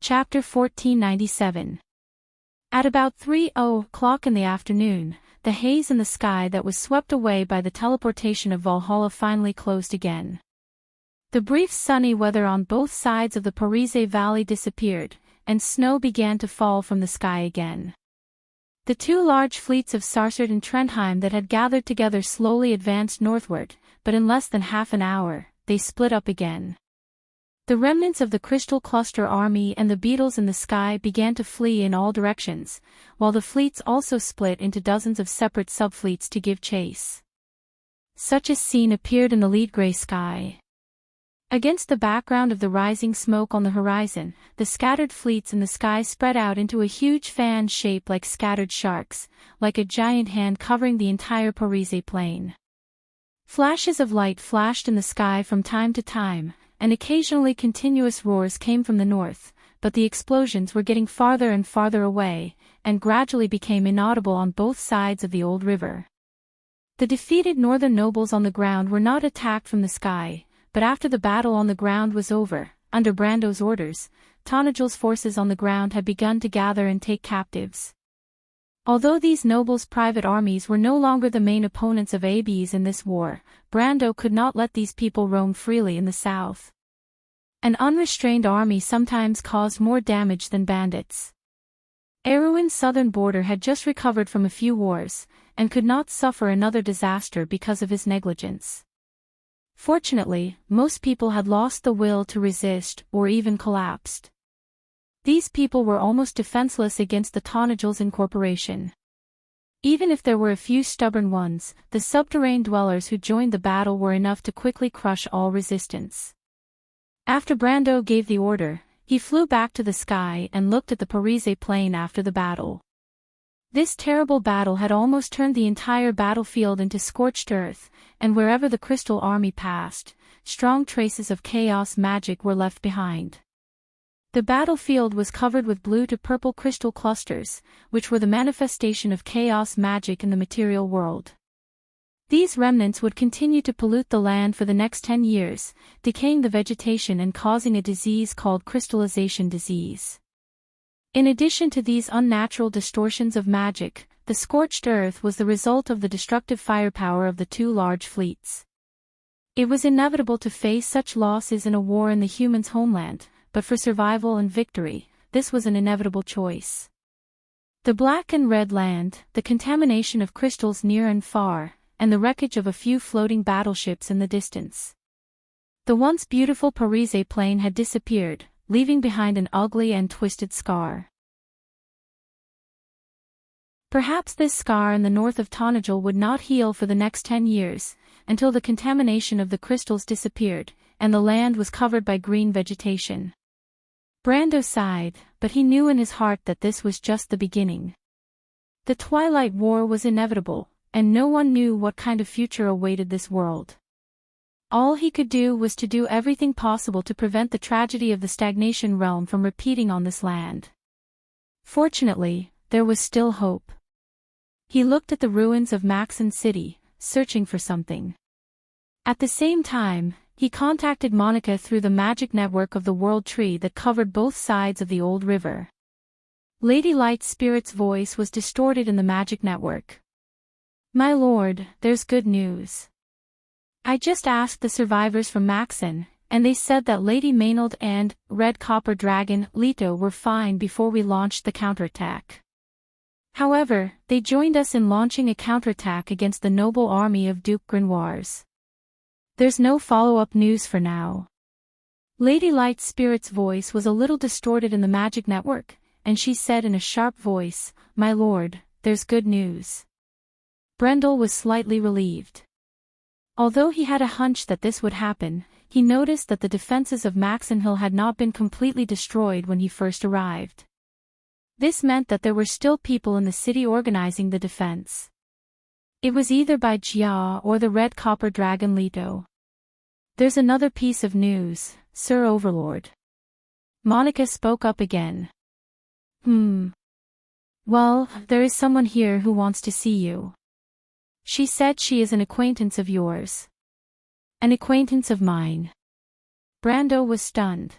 Chapter 1497. At about 3:00 in the afternoon, the haze in the sky that was swept away by the teleportation of Valhalla finally closed again. The brief sunny weather on both sides of the Parise Valley disappeared, and snow began to fall from the sky again. The two large fleets of Sarsard and Trondheim that had gathered together slowly advanced northward, but in less than half an hour, they split up again. The remnants of the Crystal Cluster army and the beetles in the sky began to flee in all directions, while the fleets also split into dozens of separate subfleets to give chase. Such a scene appeared in the lead gray sky. Against the background of the rising smoke on the horizon, the scattered fleets in the sky spread out into a huge fan shape like scattered sharks, like a giant hand covering the entire Parise plain. Flashes of light flashed in the sky from time to time, and occasionally continuous roars came from the north, but the explosions were getting farther and farther away, and gradually became inaudible on both sides of the old river. The defeated northern nobles on the ground were not attacked from the sky, but after the battle on the ground was over, under Brando's orders, Tonagil's forces on the ground had begun to gather and take captives. Although these nobles' private armies were no longer the main opponents of Abes in this war, Brando could not let these people roam freely in the south. An unrestrained army sometimes caused more damage than bandits. Erwin's southern border had just recovered from a few wars, and could not suffer another disaster because of his negligence. Fortunately, most people had lost the will to resist or even collapsed. These people were almost defenseless against the Tonagil's incorporation. Even if there were a few stubborn ones, the subterranean dwellers who joined the battle were enough to quickly crush all resistance. After Brando gave the order, he flew back to the sky and looked at the Parise plain after the battle. This terrible battle had almost turned the entire battlefield into scorched earth, and wherever the Crystal Army passed, strong traces of chaos magic were left behind. The battlefield was covered with blue to purple crystal clusters, which were the manifestation of chaos magic in the material world. These remnants would continue to pollute the land for the next 10 years, decaying the vegetation and causing a disease called crystallization disease. In addition to these unnatural distortions of magic, the scorched earth was the result of the destructive firepower of the two large fleets. It was inevitable to face such losses in a war in the humans' homeland, but for survival and victory, this was an inevitable choice. The black and red land, the contamination of crystals near and far, and the wreckage of a few floating battleships in the distance. The once beautiful Parise plain had disappeared, leaving behind an ugly and twisted scar. Perhaps this scar in the north of Tonajal would not heal for the next 10 years, until the contamination of the crystals disappeared, and the land was covered by green vegetation. Brando sighed, but he knew in his heart that this was just the beginning. The Twilight War was inevitable, and no one knew what kind of future awaited this world. All he could do was to do everything possible to prevent the tragedy of the stagnation realm from repeating on this land. Fortunately, there was still hope. He looked at the ruins of Maxon City, searching for something. At the same time, he contacted Monica through the magic network of the World Tree that covered both sides of the old river. Lady Light Spirit's voice was distorted in the magic network. "My lord, there's good news. I just asked the survivors from Maxon, and they said that Lady Maynard and Red Copper Dragon Leto were fine before we launched the counterattack. However, they joined us in launching a counterattack against the noble army of Duke Grenoir's. There's no follow-up news for now." Lady Light Spirit's voice was a little distorted in the magic network, and she said in a sharp voice, "My lord, there's good news." Brendel was slightly relieved. Although he had a hunch that this would happen, he noticed that the defenses of Maxon Hill had not been completely destroyed when he first arrived. This meant that there were still people in the city organizing the defense. It was either by Jia or the Red Copper Dragon Leto. "There's another piece of news, Sir Overlord." Monica spoke up again. Well, there is someone here who wants to see you. She said she is an acquaintance of yours." "An acquaintance of mine." Brando was stunned.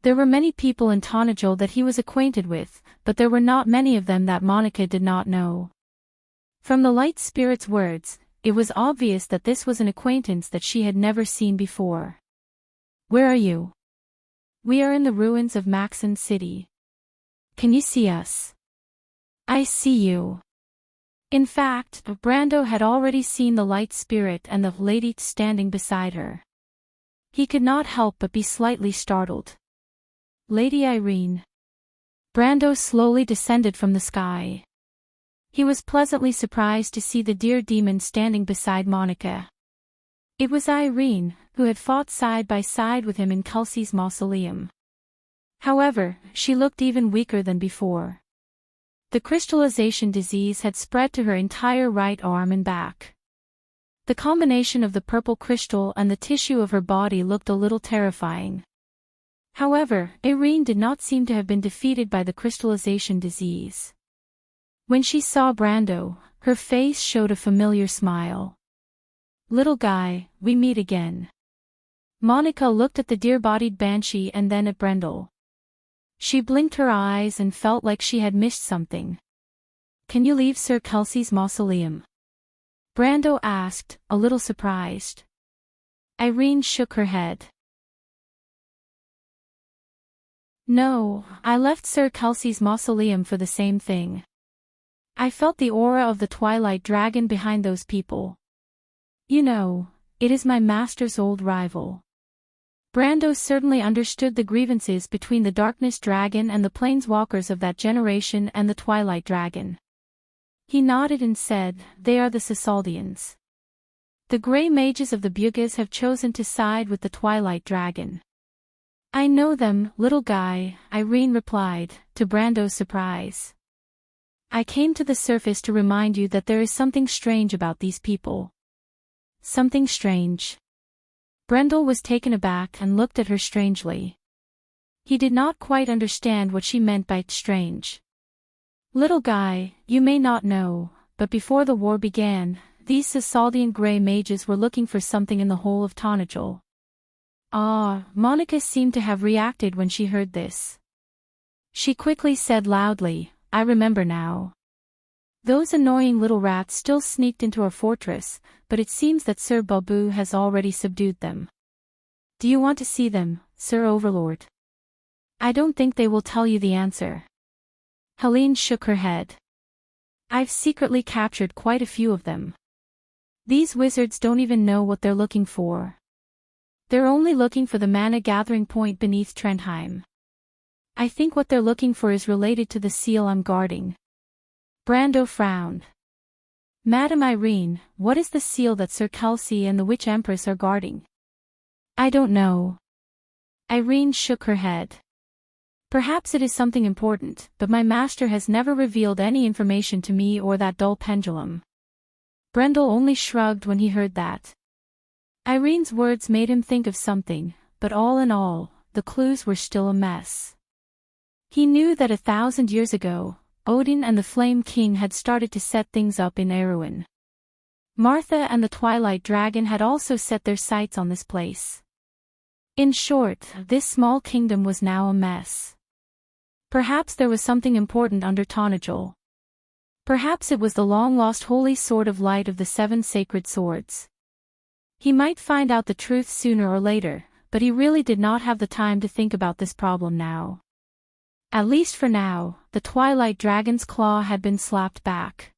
There were many people in Tonajal that he was acquainted with, but there were not many of them that Monica did not know. From the Light Spirit's words, it was obvious that this was an acquaintance that she had never seen before. "Where are you?" "We are in the ruins of Maxon City." "Can you see us?" "I see you." In fact, Brando had already seen the Light Spirit and the lady standing beside her. He could not help but be slightly startled. "Lady Irene." Brando slowly descended from the sky. He was pleasantly surprised to see the dear demon standing beside Monica. It was Irene, who had fought side by side with him in Kelsey's mausoleum. However, she looked even weaker than before. The crystallization disease had spread to her entire right arm and back. The combination of the purple crystal and the tissue of her body looked a little terrifying. However, Irene did not seem to have been defeated by the crystallization disease. When she saw Brando, her face showed a familiar smile. "Little guy, we meet again." Monica looked at the dear-bodied banshee and then at Brendel. She blinked her eyes and felt like she had missed something. "Can you leave Sir Kelsey's mausoleum?" Brando asked, a little surprised. Irene shook her head. "No, I left Sir Kelsey's mausoleum for the same thing. I felt the aura of the Twilight Dragon behind those people. You know, it is my master's old rival." Brando certainly understood the grievances between the Darkness Dragon and the Planeswalkers of that generation and the Twilight Dragon. He nodded and said, "They are the Sisaldians. The grey mages of the Bugas have chosen to side with the Twilight Dragon." "I know them, little guy," Irene replied, to Brando's surprise. "I came to the surface to remind you that there is something strange about these people." "Something strange?" Brendel was taken aback and looked at her strangely. He did not quite understand what she meant by strange. "Little guy, you may not know, but before the war began, these Sisaldian grey mages were looking for something in the whole of Tonajol." Ah, Monica seemed to have reacted when she heard this. She quickly said loudly, "I remember now. Those annoying little rats still sneaked into our fortress, but it seems that Sir Babu has already subdued them." "Do you want to see them, Sir Overlord?" "I don't think they will tell you the answer." Helene shook her head. "I've secretly captured quite a few of them. These wizards don't even know what they're looking for. They're only looking for the mana gathering point beneath Trendheim. I think what they're looking for is related to the seal I'm guarding." Brando frowned. "Madam Irene, what is the seal that Sir Kelsey and the Witch Empress are guarding?" "I don't know." Irene shook her head. "Perhaps it is something important, but my master has never revealed any information to me or that dull pendulum." Brendel only shrugged when he heard that. Irene's words made him think of something, but all in all, the clues were still a mess. He knew that 1,000 years ago, Odin and the Flame King had started to set things up in Erewhon. Martha and the Twilight Dragon had also set their sights on this place. In short, this small kingdom was now a mess. Perhaps there was something important under Tonajol. Perhaps it was the long-lost holy sword of light of the 7 sacred swords. He might find out the truth sooner or later, but he really did not have the time to think about this problem now. At least for now, the Twilight Dragon's claw had been slapped back.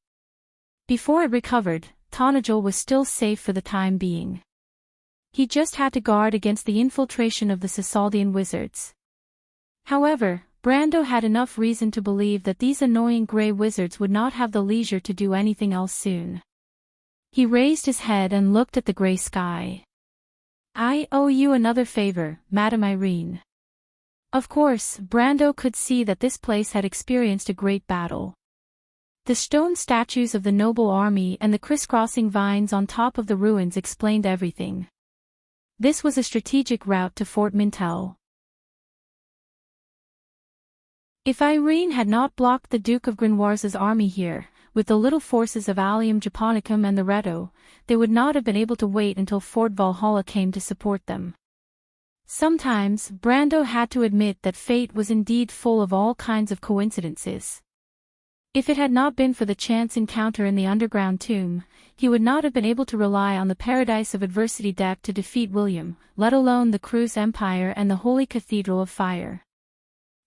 Before it recovered, Tonajol was still safe for the time being. He just had to guard against the infiltration of the Sisaldian wizards. However, Brando had enough reason to believe that these annoying grey wizards would not have the leisure to do anything else soon. He raised his head and looked at the grey sky. "I owe you another favor, Madam Irene." Of course, Brando could see that this place had experienced a great battle. The stone statues of the noble army and the crisscrossing vines on top of the ruins explained everything. This was a strategic route to Fort Mintel. If Irene had not blocked the Duke of Grenoir's army here, with the little forces of Allium Japonicum and the Reto, they would not have been able to wait until Fort Valhalla came to support them. Sometimes, Brando had to admit that fate was indeed full of all kinds of coincidences. If it had not been for the chance encounter in the underground tomb, he would not have been able to rely on the Paradise of Adversity deck to defeat William, let alone the Cruz Empire and the Holy Cathedral of Fire.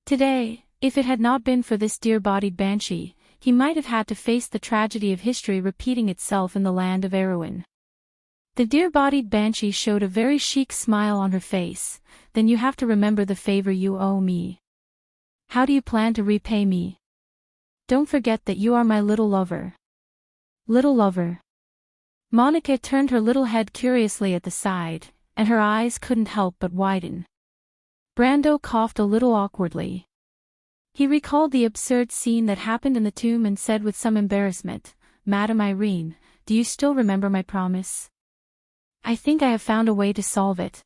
Today, if it had not been for this dear-bodied banshee, he might have had to face the tragedy of history repeating itself in the land of Erewhon. The dear-bodied banshee showed a very chic smile on her face. "Then you have to remember the favor you owe me. How do you plan to repay me? Don't forget that you are my little lover." "Little lover?" Monica turned her little head curiously at the side, and her eyes couldn't help but widen. Brando coughed a little awkwardly. He recalled the absurd scene that happened in the tomb and said with some embarrassment, "Madam Irene, do you still remember my promise?" "I think I have found a way to solve it."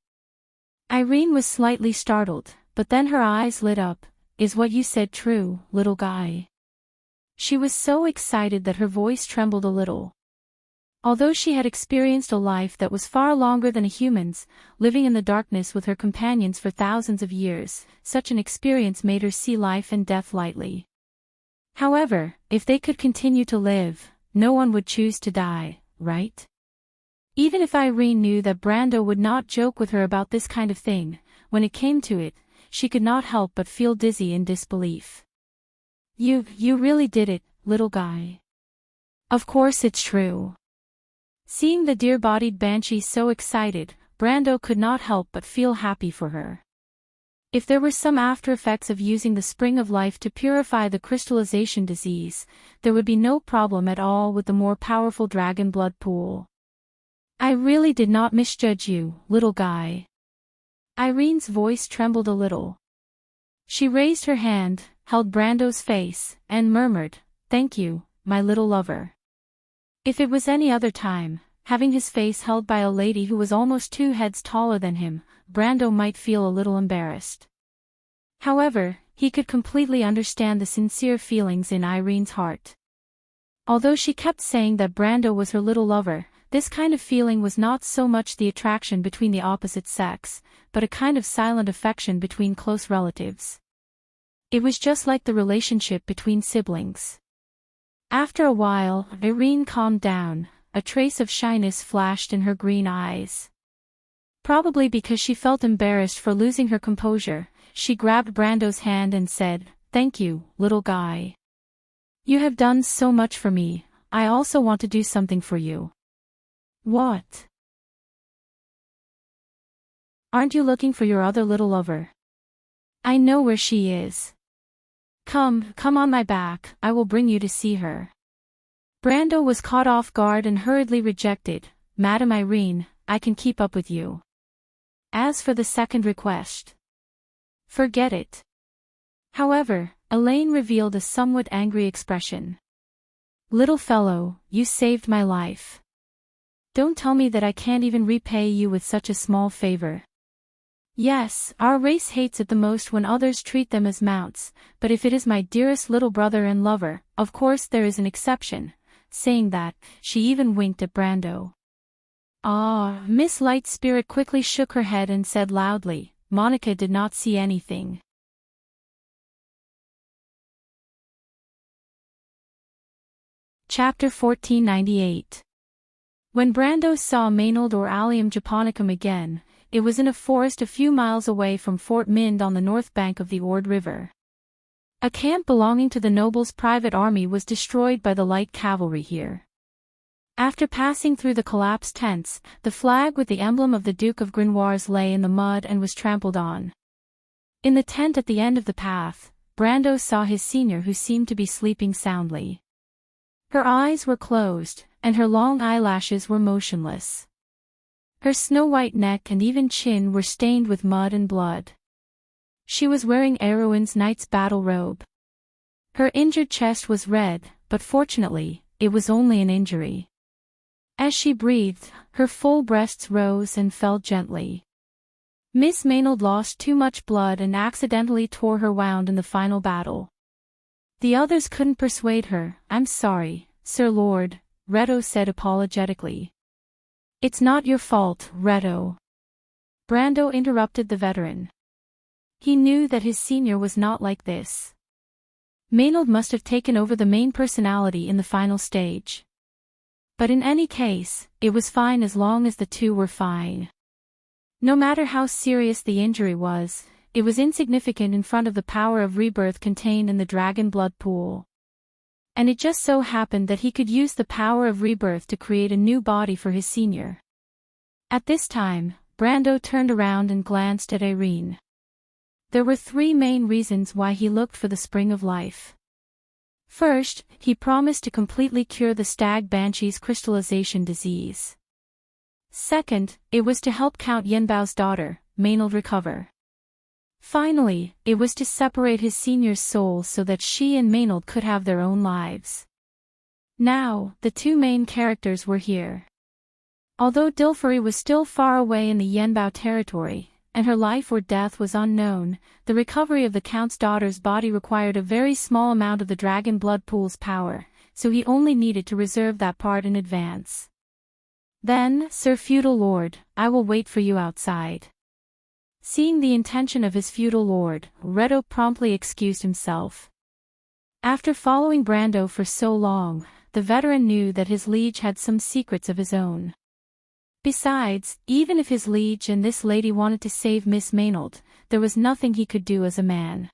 Irene was slightly startled, but then her eyes lit up. "Is what you said true, little guy?" She was so excited that her voice trembled a little. Although she had experienced a life that was far longer than a human's, living in the darkness with her companions for thousands of years, such an experience made her see life and death lightly. However, if they could continue to live, no one would choose to die, right? Even if Irene knew that Brando would not joke with her about this kind of thing, when it came to it, she could not help but feel dizzy in disbelief. You really did it, little guy." "Of course it's true." Seeing the dear-bodied banshee so excited, Brando could not help but feel happy for her. If there were some after effects of using the spring of life to purify the crystallization disease, there would be no problem at all with the more powerful dragon blood pool. I really did not misjudge you, little guy. Irene's voice trembled a little. She raised her hand, held Brando's face, and murmured, "Thank you, my little lover." If it was any other time, having his face held by a lady who was almost 2 heads taller than him, Brando might feel a little embarrassed. However, he could completely understand the sincere feelings in Irene's heart. Although she kept saying that Brando was her little lover, this kind of feeling was not so much the attraction between the opposite sex, but a kind of silent affection between close relatives. It was just like the relationship between siblings. After a while, Irene calmed down, a trace of shyness flashed in her green eyes. Probably because she felt embarrassed for losing her composure, she grabbed Brando's hand and said, "Thank you, little guy. You have done so much for me, I also want to do something for you." "What? Aren't you looking for your other little lover? I know where she is. Come on my back, I will bring you to see her." Brando was caught off guard and hurriedly rejected, "Madam Irene, I can keep up with you. As for the second request, forget it." However, Elaine revealed a somewhat angry expression. "Little fellow, you saved my life. Don't tell me that I can't even repay you with such a small favor. Yes, our race hates it the most when others treat them as mounts, but if it is my dearest little brother and lover, of course there is an exception." Saying that, she even winked at Brando. "Ah!" Miss Light Spirit quickly shook her head and said loudly, "Monica did not see anything." Chapter 1498. When Brando saw Maynard or Allium japonicum again, it was in a forest a few miles away from Fort Mind on the north bank of the Ord River. A camp belonging to the noble's private army was destroyed by the light cavalry here. After passing through the collapsed tents, the flag with the emblem of the Duke of Grenoires lay in the mud and was trampled on. In the tent at the end of the path, Brando saw his senior, who seemed to be sleeping soundly. Her eyes were closed, and her long eyelashes were motionless. Her snow-white neck and even chin were stained with mud and blood. She was wearing Erwin's knight's battle robe. Her injured chest was red, but fortunately, it was only an injury. As she breathed, her full breasts rose and fell gently. Miss Maynard lost too much blood and accidentally tore her wound in the final battle. The others couldn't persuade her. "I'm sorry, Sir Lord," Reto said apologetically. "It's not your fault, Reto." Brando interrupted the veteran. He knew that his senior was not like this. Maynard must have taken over the main personality in the final stage. But in any case, it was fine as long as the two were fine. No matter how serious the injury was, it was insignificant in front of the power of rebirth contained in the dragon blood pool. And it just so happened that he could use the power of rebirth to create a new body for his senior. At this time, Brando turned around and glanced at Irene. There were 3 main reasons why he looked for the spring of life. First, he promised to completely cure the stag banshee's crystallization disease. Second, it was to help Count Yenbao's daughter, Maynard, recover. Finally, it was to separate his senior's soul so that she and Maynard could have their own lives. Now, the 2 main characters were here. Although Dilfari was still far away in the Yenbao territory, and her life or death was unknown, the recovery of the Count's daughter's body required a very small amount of the dragon blood pool's power, so he only needed to reserve that part in advance. "Then, Sir Feudal Lord, I will wait for you outside." Seeing the intention of his feudal lord, Reto promptly excused himself. After following Brando for so long, the veteran knew that his liege had some secrets of his own. Besides, even if his liege and this lady wanted to save Miss Maynard, there was nothing he could do as a man.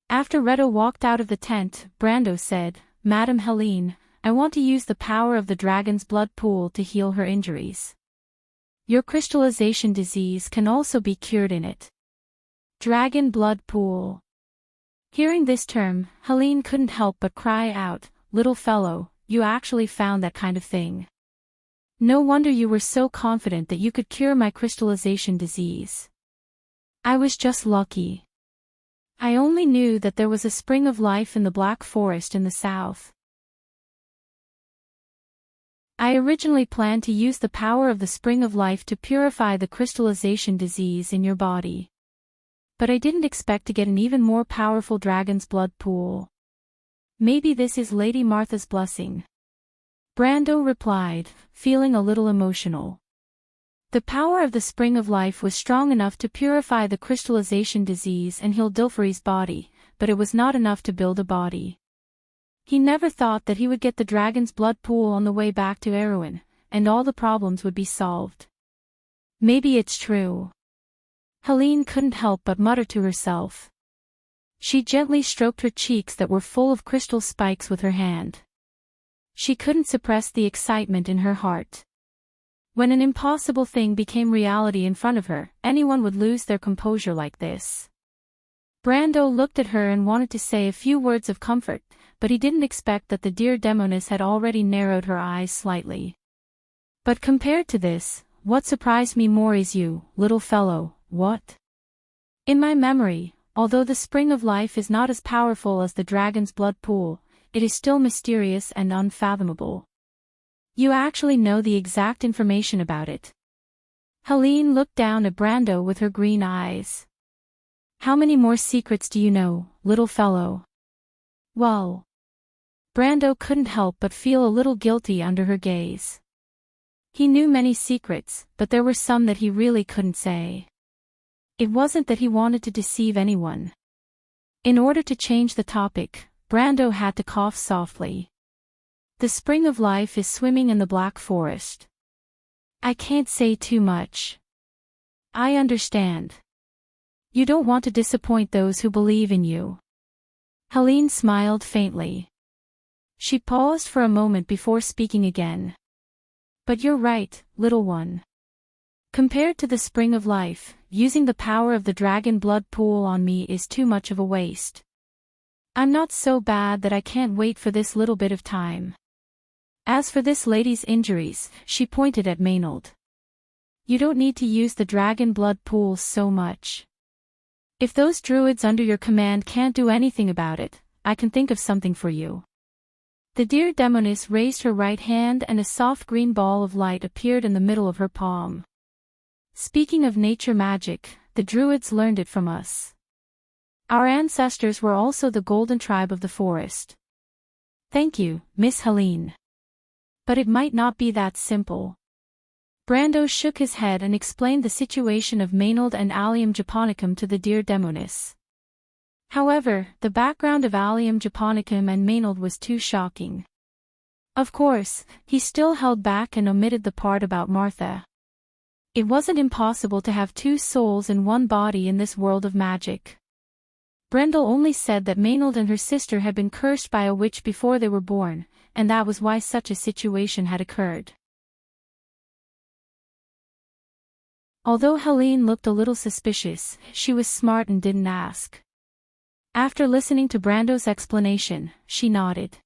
After Reto walked out of the tent, Brando said, "Madame Helene, I want to use the power of the dragon's blood pool to heal her injuries. Your crystallization disease can also be cured in it." Dragon blood pool. Hearing this term, Helene couldn't help but cry out, "Little fellow, you actually found that kind of thing. No wonder you were so confident that you could cure my crystallization disease." "I was just lucky. I only knew that there was a spring of life in the Black Forest in the south. I originally planned to use the power of the spring of life to purify the crystallization disease in your body. But I didn't expect to get an even more powerful dragon's blood pool. Maybe this is Lady Martha's blessing." Brando replied, feeling a little emotional. The power of the spring of life was strong enough to purify the crystallization disease and heal Dilfari's body, but it was not enough to build a body. He never thought that he would get the dragon's blood pool on the way back to Erewhon, and all the problems would be solved. Maybe it's true. Helene couldn't help but mutter to herself. She gently stroked her cheeks that were full of crystal spikes with her hand. She couldn't suppress the excitement in her heart. When an impossible thing became reality in front of her, anyone would lose their composure like this. Brando looked at her and wanted to say a few words of comfort, but he didn't expect that the dear demoness had already narrowed her eyes slightly. "But compared to this, what surprised me more is you, little fellow, what? In my memory, although the spring of life is not as powerful as the dragon's blood pool, it is still mysterious and unfathomable. You actually know the exact information about it." Helene looked down at Brando with her green eyes. "How many more secrets do you know, little fellow?" "Well." Brando couldn't help but feel a little guilty under her gaze. He knew many secrets, but there were some that he really couldn't say. It wasn't that he wanted to deceive anyone. In order to change the topic, Brando had to cough softly. "The spring of life is swimming in the Black Forest. I can't say too much. I understand. You don't want to disappoint those who believe in you." Helene smiled faintly. She paused for a moment before speaking again. "But you're right, little one. Compared to the spring of life, using the power of the dragon blood pool on me is too much of a waste. I'm not so bad that I can't wait for this little bit of time. As for this lady's injuries," she pointed at Maynard. "You don't need to use the dragon blood pool so much. If those druids under your command can't do anything about it, I can think of something for you." The dear demoness raised her right hand and a soft green ball of light appeared in the middle of her palm. "Speaking of nature magic, the druids learned it from us. Our ancestors were also the golden tribe of the forest." "Thank you, Miss Helene. But it might not be that simple." Brando shook his head and explained the situation of Maynard and Allium japonicum to the dear demoness. However, the background of Allium japonicum and Maynard was too shocking. Of course, he still held back and omitted the part about Martha. It wasn't impossible to have two souls in one body in this world of magic. Brendel only said that Maynard and her sister had been cursed by a witch before they were born, and that was why such a situation had occurred. Although Helene looked a little suspicious, she was smart and didn't ask. After listening to Brando's explanation, she nodded.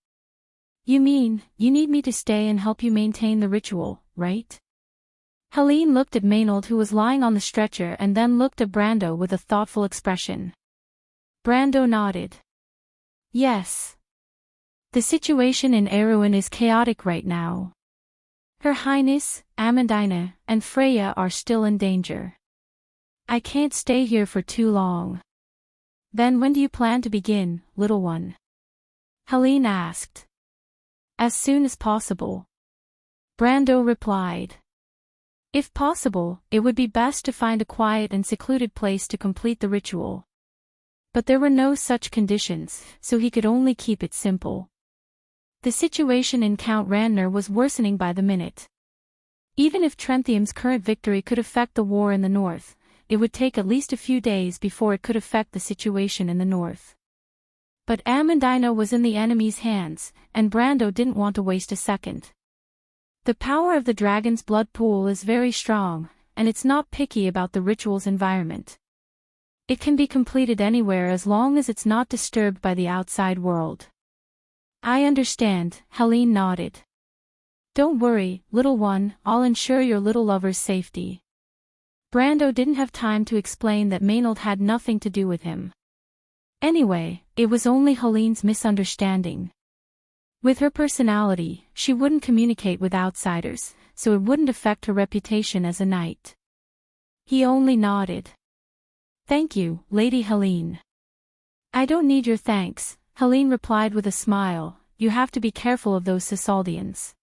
"You mean, you need me to stay and help you maintain the ritual, right?" Helene looked at Maynard who was lying on the stretcher and then looked at Brando with a thoughtful expression. Brando nodded. "Yes. The situation in Erewhon is chaotic right now. Her Highness, Amandina, and Freya are still in danger. I can't stay here for too long." "Then when do you plan to begin, little one?" Helene asked. "As soon as possible," Brando replied. If possible, it would be best to find a quiet and secluded place to complete the ritual. But there were no such conditions, so he could only keep it simple. The situation in Count Randner was worsening by the minute. Even if Trenthium's current victory could affect the war in the north, it would take at least a few days before it could affect the situation in the north. But Amandina was in the enemy's hands, and Brando didn't want to waste a second. The power of the dragon's blood pool is very strong, and it's not picky about the ritual's environment. It can be completed anywhere as long as it's not disturbed by the outside world. I understand, Helene nodded. Don't worry, little one, I'll ensure your little lover's safety. Brando didn't have time to explain that Maynard had nothing to do with him. Anyway, it was only Helene's misunderstanding. With her personality, she wouldn't communicate with outsiders, so it wouldn't affect her reputation as a knight. He only nodded. Thank you, Lady Helene. I don't need your thanks, Helene replied with a smile. You have to be careful of those Cisaldians.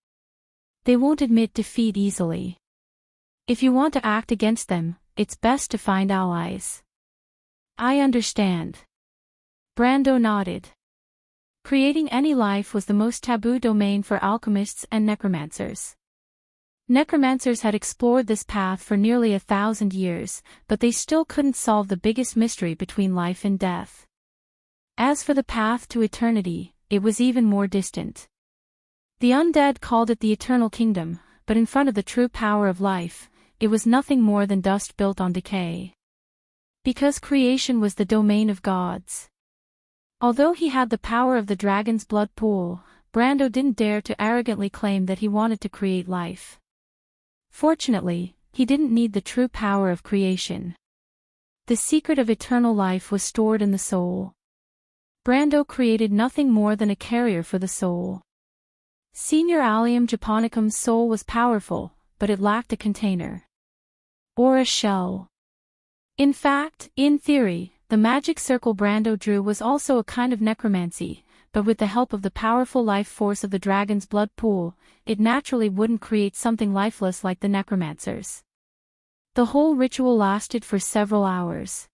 They won't admit defeat easily. If you want to act against them, it's best to find allies. I understand. Brando nodded. Creating any life was the most taboo domain for alchemists and necromancers. Necromancers had explored this path for nearly 1,000 years, but they still couldn't solve the biggest mystery between life and death. As for the path to eternity, it was even more distant. The undead called it the Eternal Kingdom, but in front of the true power of life, it was nothing more than dust built on decay. Because creation was the domain of gods. Although he had the power of the dragon's blood pool, Brando didn't dare to arrogantly claim that he wanted to create life. Fortunately, he didn't need the true power of creation. The secret of eternal life was stored in the soul. Brando created nothing more than a carrier for the soul. Senior Allium Japonicum's soul was powerful, but it lacked a container. Or a shell. In fact, in theory, the magic circle Brando drew was also a kind of necromancy, but with the help of the powerful life force of the dragon's blood pool, it naturally wouldn't create something lifeless like the necromancers. The whole ritual lasted for several hours.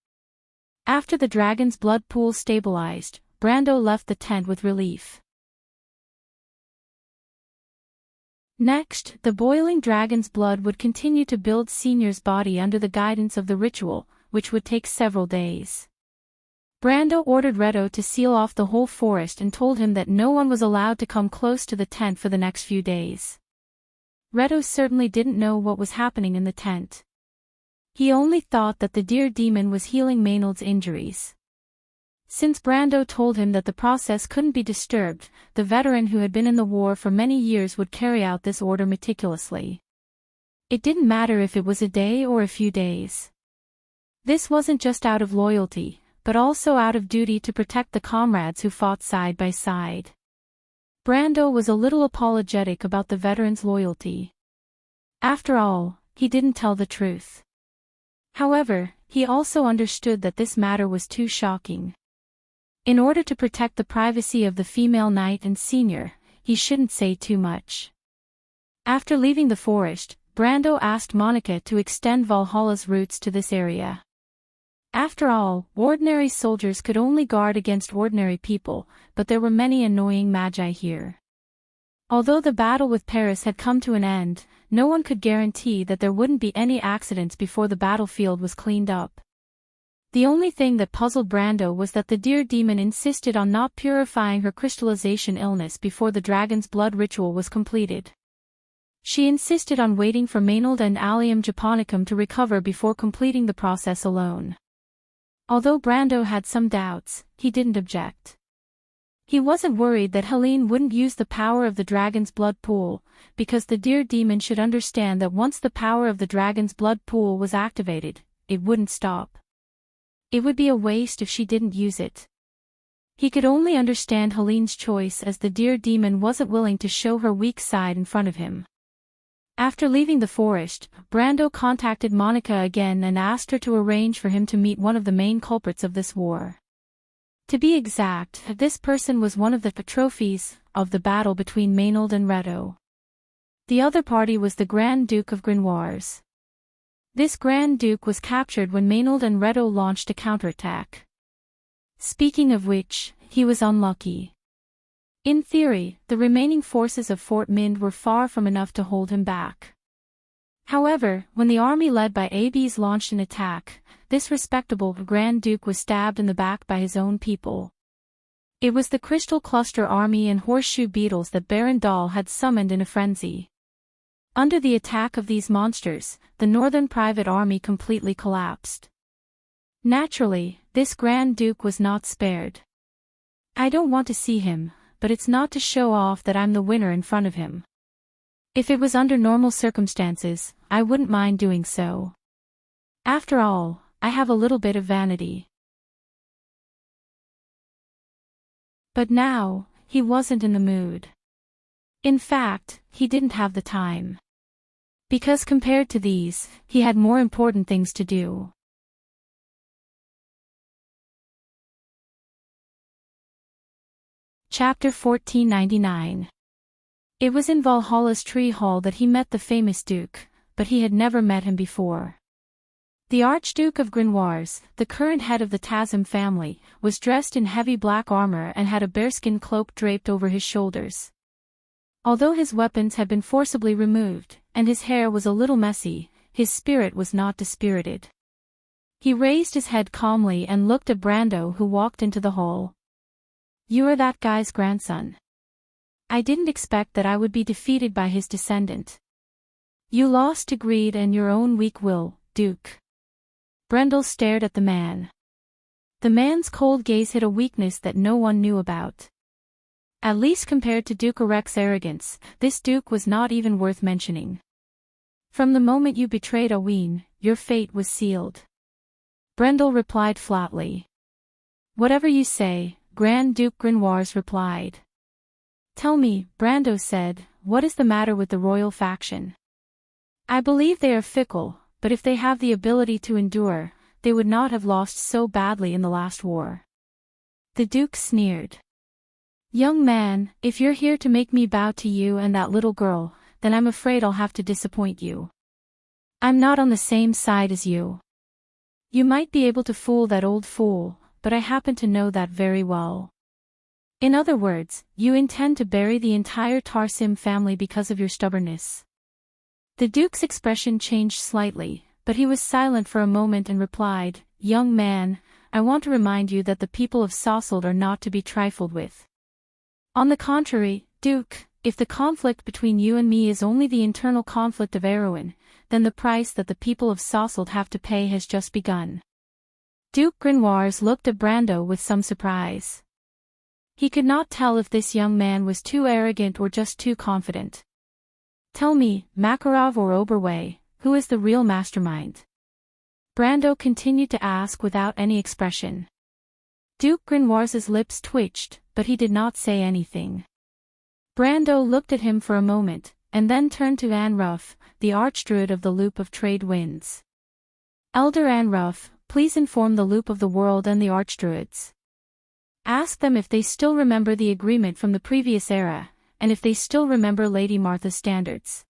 After the dragon's blood pool stabilized, Brando left the tent with relief. Next, the boiling dragon's blood would continue to build Senior's body under the guidance of the ritual, which would take several days. Brando ordered Redo to seal off the whole forest and told him that no one was allowed to come close to the tent for the next few days. Redo certainly didn't know what was happening in the tent. He only thought that the deer demon was healing Maynard's injuries. Since Brando told him that the process couldn't be disturbed, the veteran who had been in the war for many years would carry out this order meticulously. It didn't matter if it was a day or a few days. This wasn't just out of loyalty, but also out of duty to protect the comrades who fought side by side. Brando was a little apologetic about the veteran's loyalty. After all, he didn't tell the truth. However, he also understood that this matter was too shocking. In order to protect the privacy of the female knight and senior, he shouldn't say too much. After leaving the forest, Brando asked Monica to extend Valhalla's roots to this area. After all, ordinary soldiers could only guard against ordinary people, but there were many annoying magi here. Although the battle with Paris had come to an end, no one could guarantee that there wouldn't be any accidents before the battlefield was cleaned up. The only thing that puzzled Brando was that the deer demon insisted on not purifying her crystallization illness before the dragon's blood ritual was completed. She insisted on waiting for Maynard and Allium Japonicum to recover before completing the process alone. Although Brando had some doubts, he didn't object. He wasn't worried that Helene wouldn't use the power of the dragon's blood pool, because the deer demon should understand that once the power of the dragon's blood pool was activated, it wouldn't stop. It would be a waste if she didn't use it. He could only understand Helene's choice as the deer demon wasn't willing to show her weak side in front of him. After leaving the forest, Brando contacted Monica again and asked her to arrange for him to meet one of the main culprits of this war. To be exact, this person was one of the trophies of the battle between Maynard and Redo. The other party was the Grand Duke of Grenoires. This Grand Duke was captured when Maynard and Redo launched a counterattack. Speaking of which, he was unlucky. In theory, the remaining forces of Fort Mind were far from enough to hold him back. However, when the army led by Abes launched an attack, this respectable Grand Duke was stabbed in the back by his own people. It was the Crystal Cluster army and horseshoe beetles that Baron Dahl had summoned in a frenzy. Under the attack of these monsters, the Northern Private Army completely collapsed. Naturally, this Grand Duke was not spared. I don't want to see him, but it's not to show off that I'm the winner in front of him. If it was under normal circumstances, I wouldn't mind doing so. After all, I have a little bit of vanity. But now, he wasn't in the mood. In fact, he didn't have the time. Because compared to these, he had more important things to do. Chapter 1499. It was in Valhalla's Tree Hall that he met the famous Duke, but he had never met him before. The Archduke of Grenoires, the current head of the Tasm family, was dressed in heavy black armor and had a bearskin cloak draped over his shoulders. Although his weapons had been forcibly removed, and his hair was a little messy, his spirit was not dispirited. He raised his head calmly and looked at Brando, who walked into the hall. "You are that guy's grandson. I didn't expect that I would be defeated by his descendant. You lost to greed and your own weak will, Duke." Brendel stared at the man. The man's cold gaze hid a weakness that no one knew about. At least compared to Duke Orek's arrogance, this Duke was not even worth mentioning. "From the moment you betrayed Owain, your fate was sealed." Brendel replied flatly. "Whatever you say," Grand Duke Grenoires replied. "Tell me," Brando said, "what is the matter with the royal faction? I believe they are fickle, but if they have the ability to endure, they would not have lost so badly in the last war." The Duke sneered. "Young man, if you're here to make me bow to you and that little girl, then I'm afraid I'll have to disappoint you. I'm not on the same side as you. You might be able to fool that old fool, but I happen to know that very well. In other words, you intend to bury the entire Tarsim family because of your stubbornness." The Duke's expression changed slightly, but he was silent for a moment and replied, "Young man, I want to remind you that the people of Sosselt are not to be trifled with. On the contrary, Duke, if the conflict between you and me is only the internal conflict of Erwin, then the price that the people of Sosselt have to pay has just begun." Duke Grenoires looked at Brando with some surprise. He could not tell if this young man was too arrogant or just too confident. "Tell me, Makarov or Oberway, who is the real mastermind?" Brando continued to ask without any expression. Duke Grenoires' lips twitched, but he did not say anything. Brando looked at him for a moment, and then turned to Anruff, the Archdruid of the Loop of Trade Winds. "Elder Anruff, please inform the Loop of the World and the Archdruids. Ask them if they still remember the agreement from the previous era, and if they still remember Lady Martha's standards.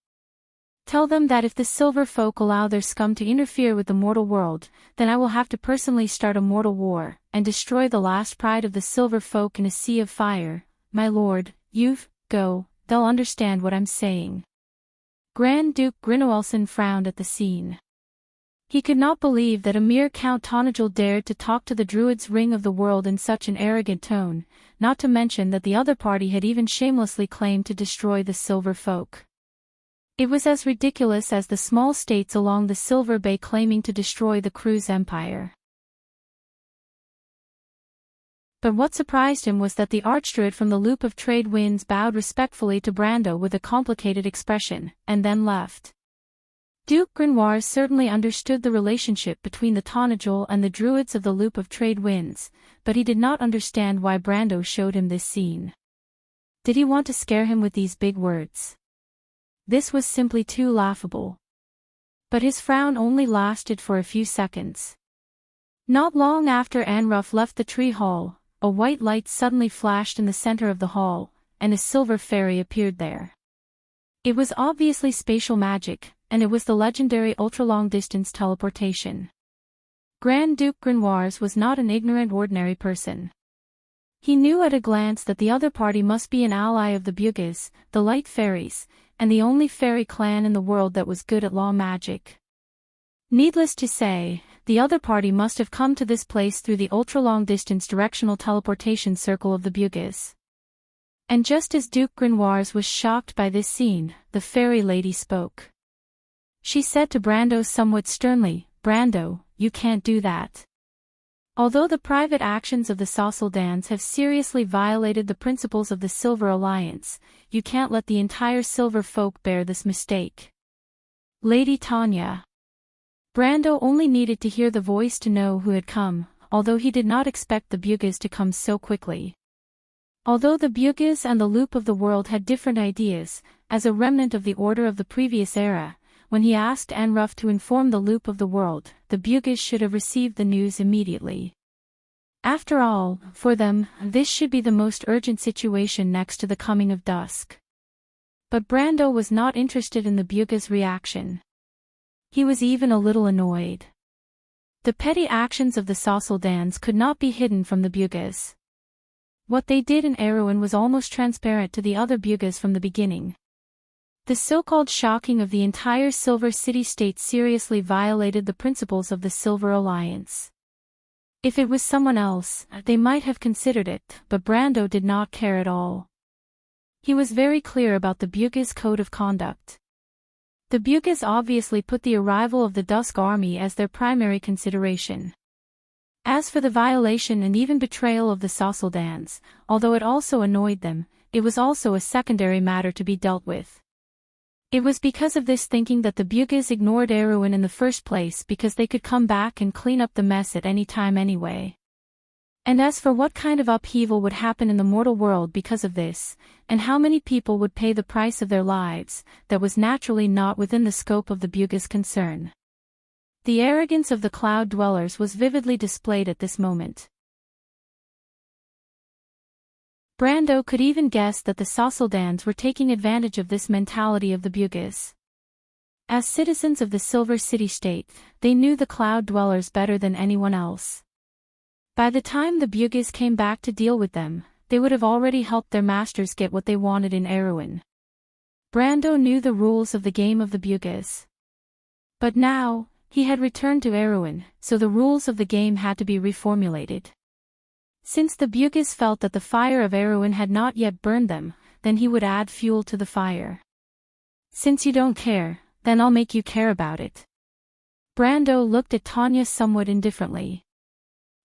Tell them that if the Silver Folk allow their scum to interfere with the mortal world, then I will have to personally start a mortal war, and destroy the last pride of the Silver Folk in a sea of fire. My lord, go, they'll understand what I'm saying." Grand Duke Grinoelson frowned at the scene. He could not believe that a mere Count Tonagel dared to talk to the Druid's Ring of the World in such an arrogant tone, not to mention that the other party had even shamelessly claimed to destroy the Silver Folk. It was as ridiculous as the small states along the Silver Bay claiming to destroy the Cruz Empire. But what surprised him was that the Archdruid from the Loop of Trade Winds bowed respectfully to Brando with a complicated expression, and then left. Duke Grenoires certainly understood the relationship between the Tonagel and the Druids of the Loop of Trade Winds, but he did not understand why Brando showed him this scene. Did he want to scare him with these big words? This was simply too laughable. But his frown only lasted for a few seconds. Not long after Anruff left the tree hall, a white light suddenly flashed in the center of the hall, and a silver fairy appeared there. It was obviously spatial magic, and it was the legendary ultra-long-distance teleportation. Grand Duke Grenoires was not an ignorant ordinary person. He knew at a glance that the other party must be an ally of the Bugis, the Light Fairies, and the only fairy clan in the world that was good at law magic. Needless to say, the other party must have come to this place through the ultra-long-distance directional teleportation circle of the Bugis. And just as Duke Grenoires was shocked by this scene, the fairy lady spoke. She said to Brando somewhat sternly, "Brando, you can't do that. Although the private actions of the Sasaldans have seriously violated the principles of the Silver Alliance, you can't let the entire Silver folk bear this mistake. Lady Tanya. Brando only needed to hear the voice to know who had come, although he did not expect the Bugas to come so quickly. Although the Bugas and the Loop of the World had different ideas, as a remnant of the order of the previous era, when he asked Enrich to inform the Loop of the World, the Bugas should have received the news immediately. After all, for them, this should be the most urgent situation next to the coming of dusk. But Brando was not interested in the Bugas' reaction. He was even a little annoyed. The petty actions of the Sasaldans could not be hidden from the Bugas. What they did in Erewhon was almost transparent to the other Bugas from the beginning. The so-called shocking of the entire Silver City-state seriously violated the principles of the Silver Alliance. If it was someone else, they might have considered it, but Brando did not care at all. He was very clear about the Bugas' code of conduct. The Bugas obviously put the arrival of the Dusk Army as their primary consideration. As for the violation and even betrayal of the Sasaldans, although it also annoyed them, it was also a secondary matter to be dealt with. It was because of this thinking that the Bugas ignored Erewhon in the first place, because they could come back and clean up the mess at any time anyway. And as for what kind of upheaval would happen in the mortal world because of this, and how many people would pay the price of their lives, that was naturally not within the scope of the Bugas' concern. The arrogance of the Cloud Dwellers was vividly displayed at this moment. Brando could even guess that the Sasaldans were taking advantage of this mentality of the Bugas. As citizens of the Silver City-state, they knew the Cloud Dwellers better than anyone else. By the time the Bugas came back to deal with them, they would have already helped their masters get what they wanted in Erewhon. Brando knew the rules of the game of the Bugas. But now, he had returned to Erewhon, so the rules of the game had to be reformulated. Since the Bugas felt that the fire of Erewhon had not yet burned them, then he would add fuel to the fire. Since you don't care, then I'll make you care about it. Brando looked at Tanya somewhat indifferently.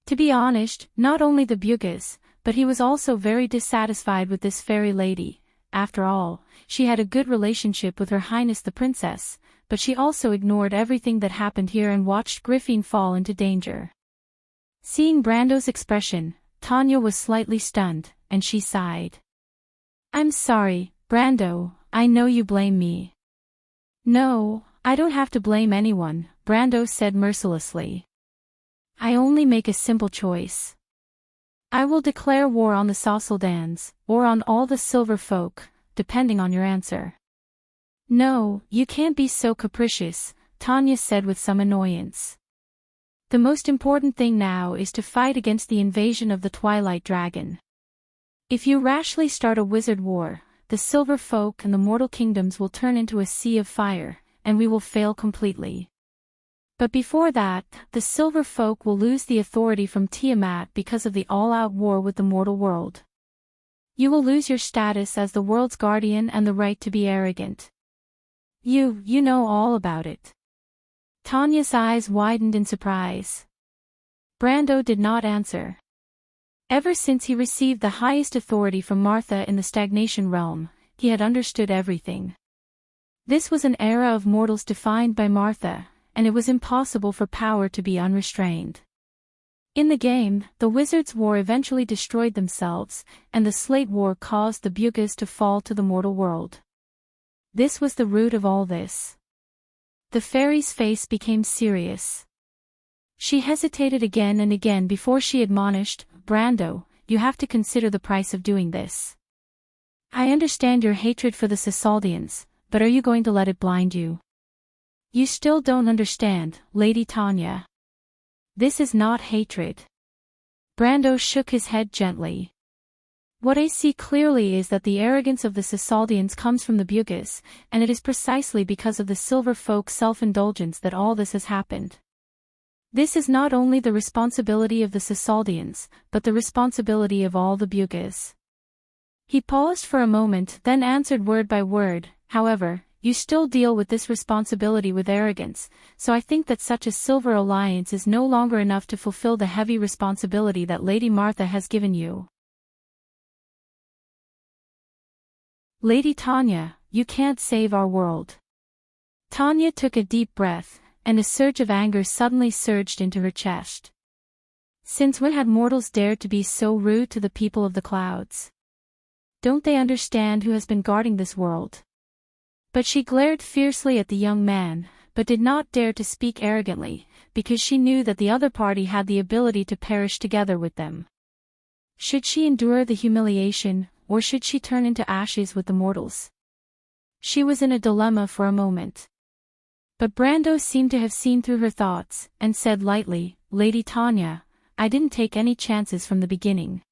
To be honest, not only the Bugas, but he was also very dissatisfied with this fairy lady. After all, she had a good relationship with Her Highness the Princess, but she also ignored everything that happened here and watched Griffin fall into danger. Seeing Brando's expression, Tanya was slightly stunned, and she sighed. "I'm sorry, Brando, I know you blame me." "No, I don't have to blame anyone," Brando said mercilessly. "I only make a simple choice. I will declare war on the Sasaldans, or on all the Silver folk, depending on your answer." "No, you can't be so capricious," Tanya said with some annoyance. "The most important thing now is to fight against the invasion of the Twilight Dragon. If you rashly start a wizard war, the Silver folk and the mortal kingdoms will turn into a sea of fire, and we will fail completely. But before that, the Silver folk will lose the authority from Tiamat because of the all-out war with the mortal world. You will lose your status as the world's guardian and the right to be arrogant. You know all about it." Tanya's eyes widened in surprise. Brando did not answer. Ever since he received the highest authority from Martha in the Stagnation Realm, he had understood everything. This was an era of mortals defined by Martha, and it was impossible for power to be unrestrained. In the game, the Wizards' War eventually destroyed themselves, and the Slate War caused the Bugas to fall to the mortal world. This was the root of all this. The fairy's face became serious. She hesitated again and again before she admonished, "Brando, you have to consider the price of doing this. I understand your hatred for the Sasaldans, but are you going to let it blind you? You still don't understand, Lady Tanya. This is not hatred." Brando shook his head gently. "What I see clearly is that the arrogance of the Sasaldans comes from the Bugas, and it is precisely because of the Silver folk's self-indulgence that all this has happened. This is not only the responsibility of the Sasaldans, but the responsibility of all the Bugas." He paused for a moment, then answered word by word. "However, you still deal with this responsibility with arrogance, so I think that such a silver alliance is no longer enough to fulfill the heavy responsibility that Lady Martha has given you. Lady Tanya, you can't save our world. Tanya took a deep breath, and a surge of anger suddenly surged into her chest. Since when had mortals dared to be so rude to the people of the clouds? Don't they understand who has been guarding this world? But she glared fiercely at the young man, but did not dare to speak arrogantly, because she knew that the other party had the ability to perish together with them. Should she endure the humiliation, or should she turn into ashes with the mortals? She was in a dilemma for a moment. But Brando seemed to have seen through her thoughts, and said lightly, Lady Tanya, I didn't take any chances from the beginning.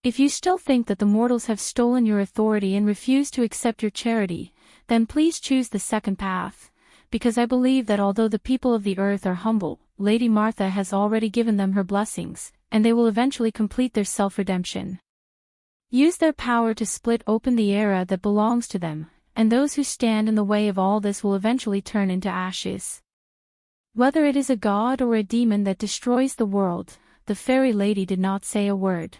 If you still think that the mortals have stolen your authority and refuse to accept your charity, then please choose the second path, because I believe that although the people of the earth are humble, Lady Martha has already given them her blessings, and they will eventually complete their self-redemption. Use their power to split open the era that belongs to them, and those who stand in the way of all this will eventually turn into ashes. Whether it is a god or a demon that destroys the world, the fairy lady did not say a word.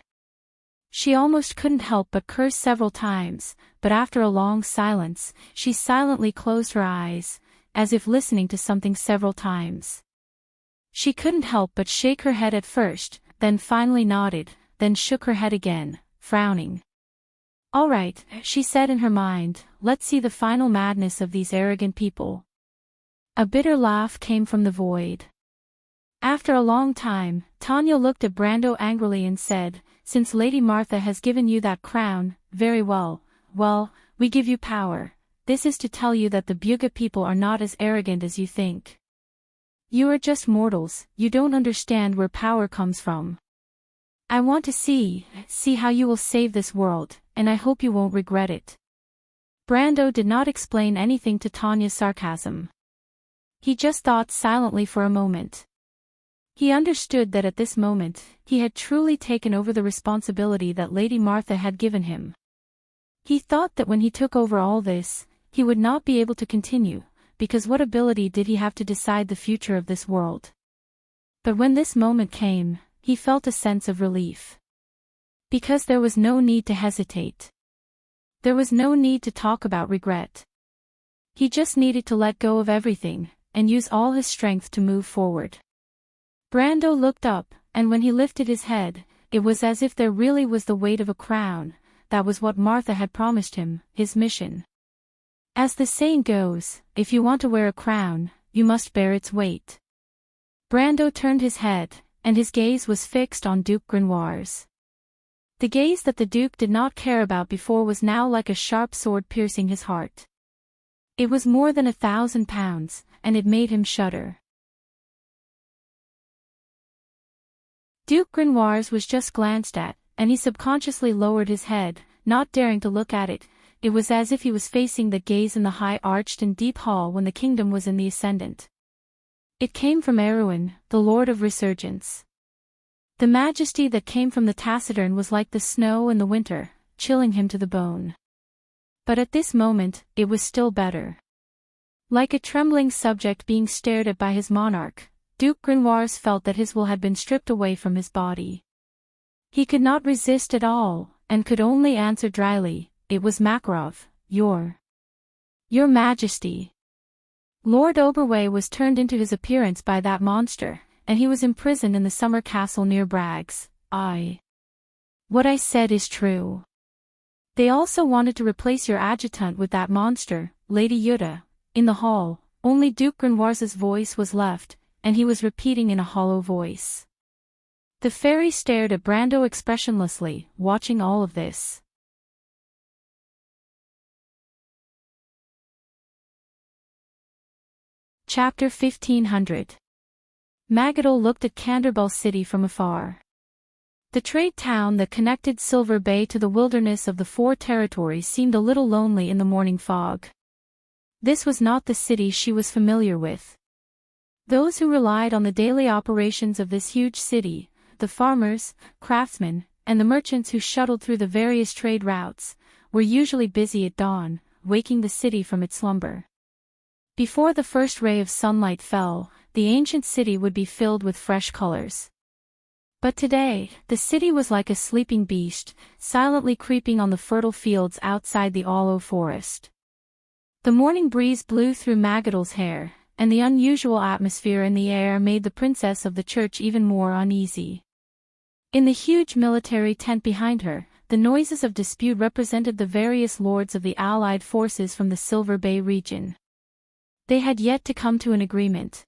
She almost couldn't help but curse several times, but after a long silence, she silently closed her eyes, as if listening to something several times. She couldn't help but shake her head at first, then finally nodded, then shook her head again, frowning. All right, she said in her mind, let's see the final madness of these arrogant people. A bitter laugh came from the void. After a long time, Tanya looked at Brando angrily and said, since Lady Martha has given you that crown, very well, we give you power. This is to tell you that the Buga people are not as arrogant as you think. You are just mortals, you don't understand where power comes from. I want to see how you will save this world, and I hope you won't regret it. Brando did not explain anything to Tanya's sarcasm. He just thought silently for a moment. He understood that at this moment, he had truly taken over the responsibility that Lady Martha had given him. He thought that when he took over all this, he would not be able to continue, because what ability did he have to decide the future of this world? But when this moment came, he felt a sense of relief. Because there was no need to hesitate. There was no need to talk about regret. He just needed to let go of everything, and use all his strength to move forward. Brando looked up, and when he lifted his head, it was as if there really was the weight of a crown. That was what Martha had promised him, his mission. As the saying goes, if you want to wear a crown, you must bear its weight. Brando turned his head, and his gaze was fixed on Duke Grenoir's. The gaze that the Duke did not care about before was now like a sharp sword piercing his heart. It was more than 1,000 pounds, and it made him shudder. Duke Grenoir's was just glanced at, and he subconsciously lowered his head, not daring to look at it. It was as if he was facing the gaze in the high-arched and deep hall when the kingdom was in the ascendant. It came from Erewhon, the Lord of Resurgence. The majesty that came from the taciturn was like the snow in the winter, chilling him to the bone. But at this moment, it was still better. Like a trembling subject being stared at by his monarch, Duke Grenoir's felt that his will had been stripped away from his body. He could not resist at all, and could only answer dryly, "It was Makarov, your Majesty." Lord Oberway was turned into his appearance by that monster, and he was imprisoned in the summer castle near Bragg's. What I said is true. They also wanted to replace your adjutant with that monster, Lady Yuta. In the hall, only Duke Grenoir's voice was left, and he was repeating in a hollow voice. The fairy stared at Brando expressionlessly, watching all of this. Chapter 1500. Magadol looked at Canterbell City from afar. The trade town that connected Silver Bay to the wilderness of the Four Territories seemed a little lonely in the morning fog. This was not the city she was familiar with. Those who relied on the daily operations of this huge city, the farmers, craftsmen, and the merchants who shuttled through the various trade routes, were usually busy at dawn, waking the city from its slumber. Before the first ray of sunlight fell, the ancient city would be filled with fresh colors. But today, the city was like a sleeping beast, silently creeping on the fertile fields outside the aloe forest. The morning breeze blew through Magadal's hair, and the unusual atmosphere in the air made the princess of the church even more uneasy. In the huge military tent behind her, the noises of dispute represented the various lords of the allied forces from the Silver Bay region. They had yet to come to an agreement.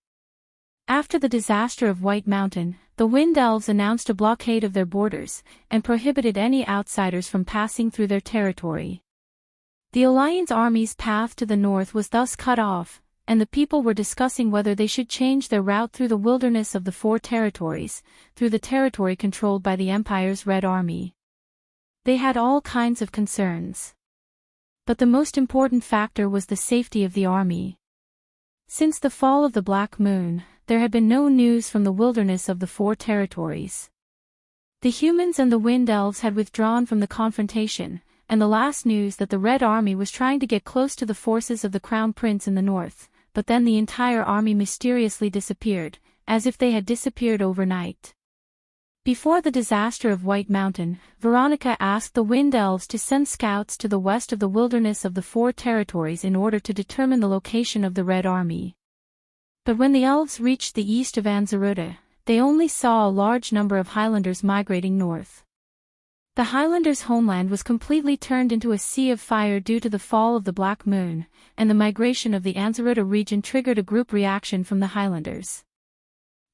After the disaster of White Mountain, the Wind Elves announced a blockade of their borders, and prohibited any outsiders from passing through their territory. The Alliance army's path to the north was thus cut off, and the people were discussing whether they should change their route through the wilderness of the Four Territories, through the territory controlled by the Empire's Red Army. They had all kinds of concerns. But the most important factor was the safety of the army. Since the fall of the Black Moon, there had been no news from the wilderness of the Four Territories. The humans and the Wind Elves had withdrawn from the confrontation, and the last news that the Red Army was trying to get close to the forces of the Crown Prince in the north, but then the entire army mysteriously disappeared, as if they had disappeared overnight. Before the disaster of White Mountain, Veronica asked the Wind Elves to send scouts to the west of the wilderness of the Four Territories in order to determine the location of the Red Army. But when the elves reached the east of Anzaruta, they only saw a large number of Highlanders migrating north. The Highlanders' homeland was completely turned into a sea of fire due to the fall of the Black Moon, and the migration of the Anzaruta region triggered a group reaction from the Highlanders.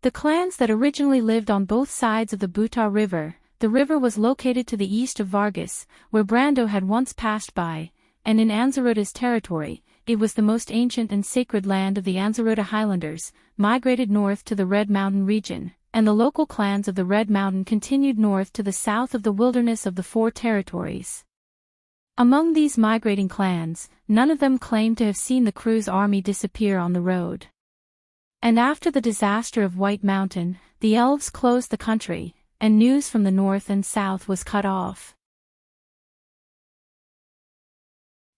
The clans that originally lived on both sides of the Buta River, the river was located to the east of Vargas, where Brando had once passed by, and in Anzaruta's territory, it was the most ancient and sacred land of the Anzaruta Highlanders, migrated north to the Red Mountain region, and the local clans of the Red Mountain continued north to the south of the wilderness of the Four Territories. Among these migrating clans, none of them claimed to have seen the Crew's army disappear on the road. And after the disaster of White Mountain, the elves closed the country, and news from the north and south was cut off.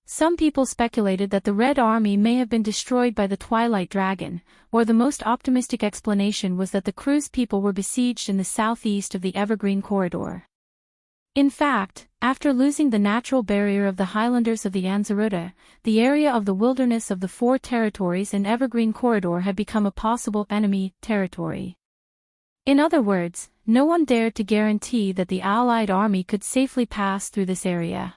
Some people speculated that the Red Army may have been destroyed by the Twilight Dragon, or the most optimistic explanation was that the Crew's people were besieged in the southeast of the Evergreen Corridor. In fact, after losing the natural barrier of the Highlanders of the Anzaruta, the area of the wilderness of the Four Territories and Evergreen Corridor had become a possible enemy territory. In other words, no one dared to guarantee that the Allied army could safely pass through this area.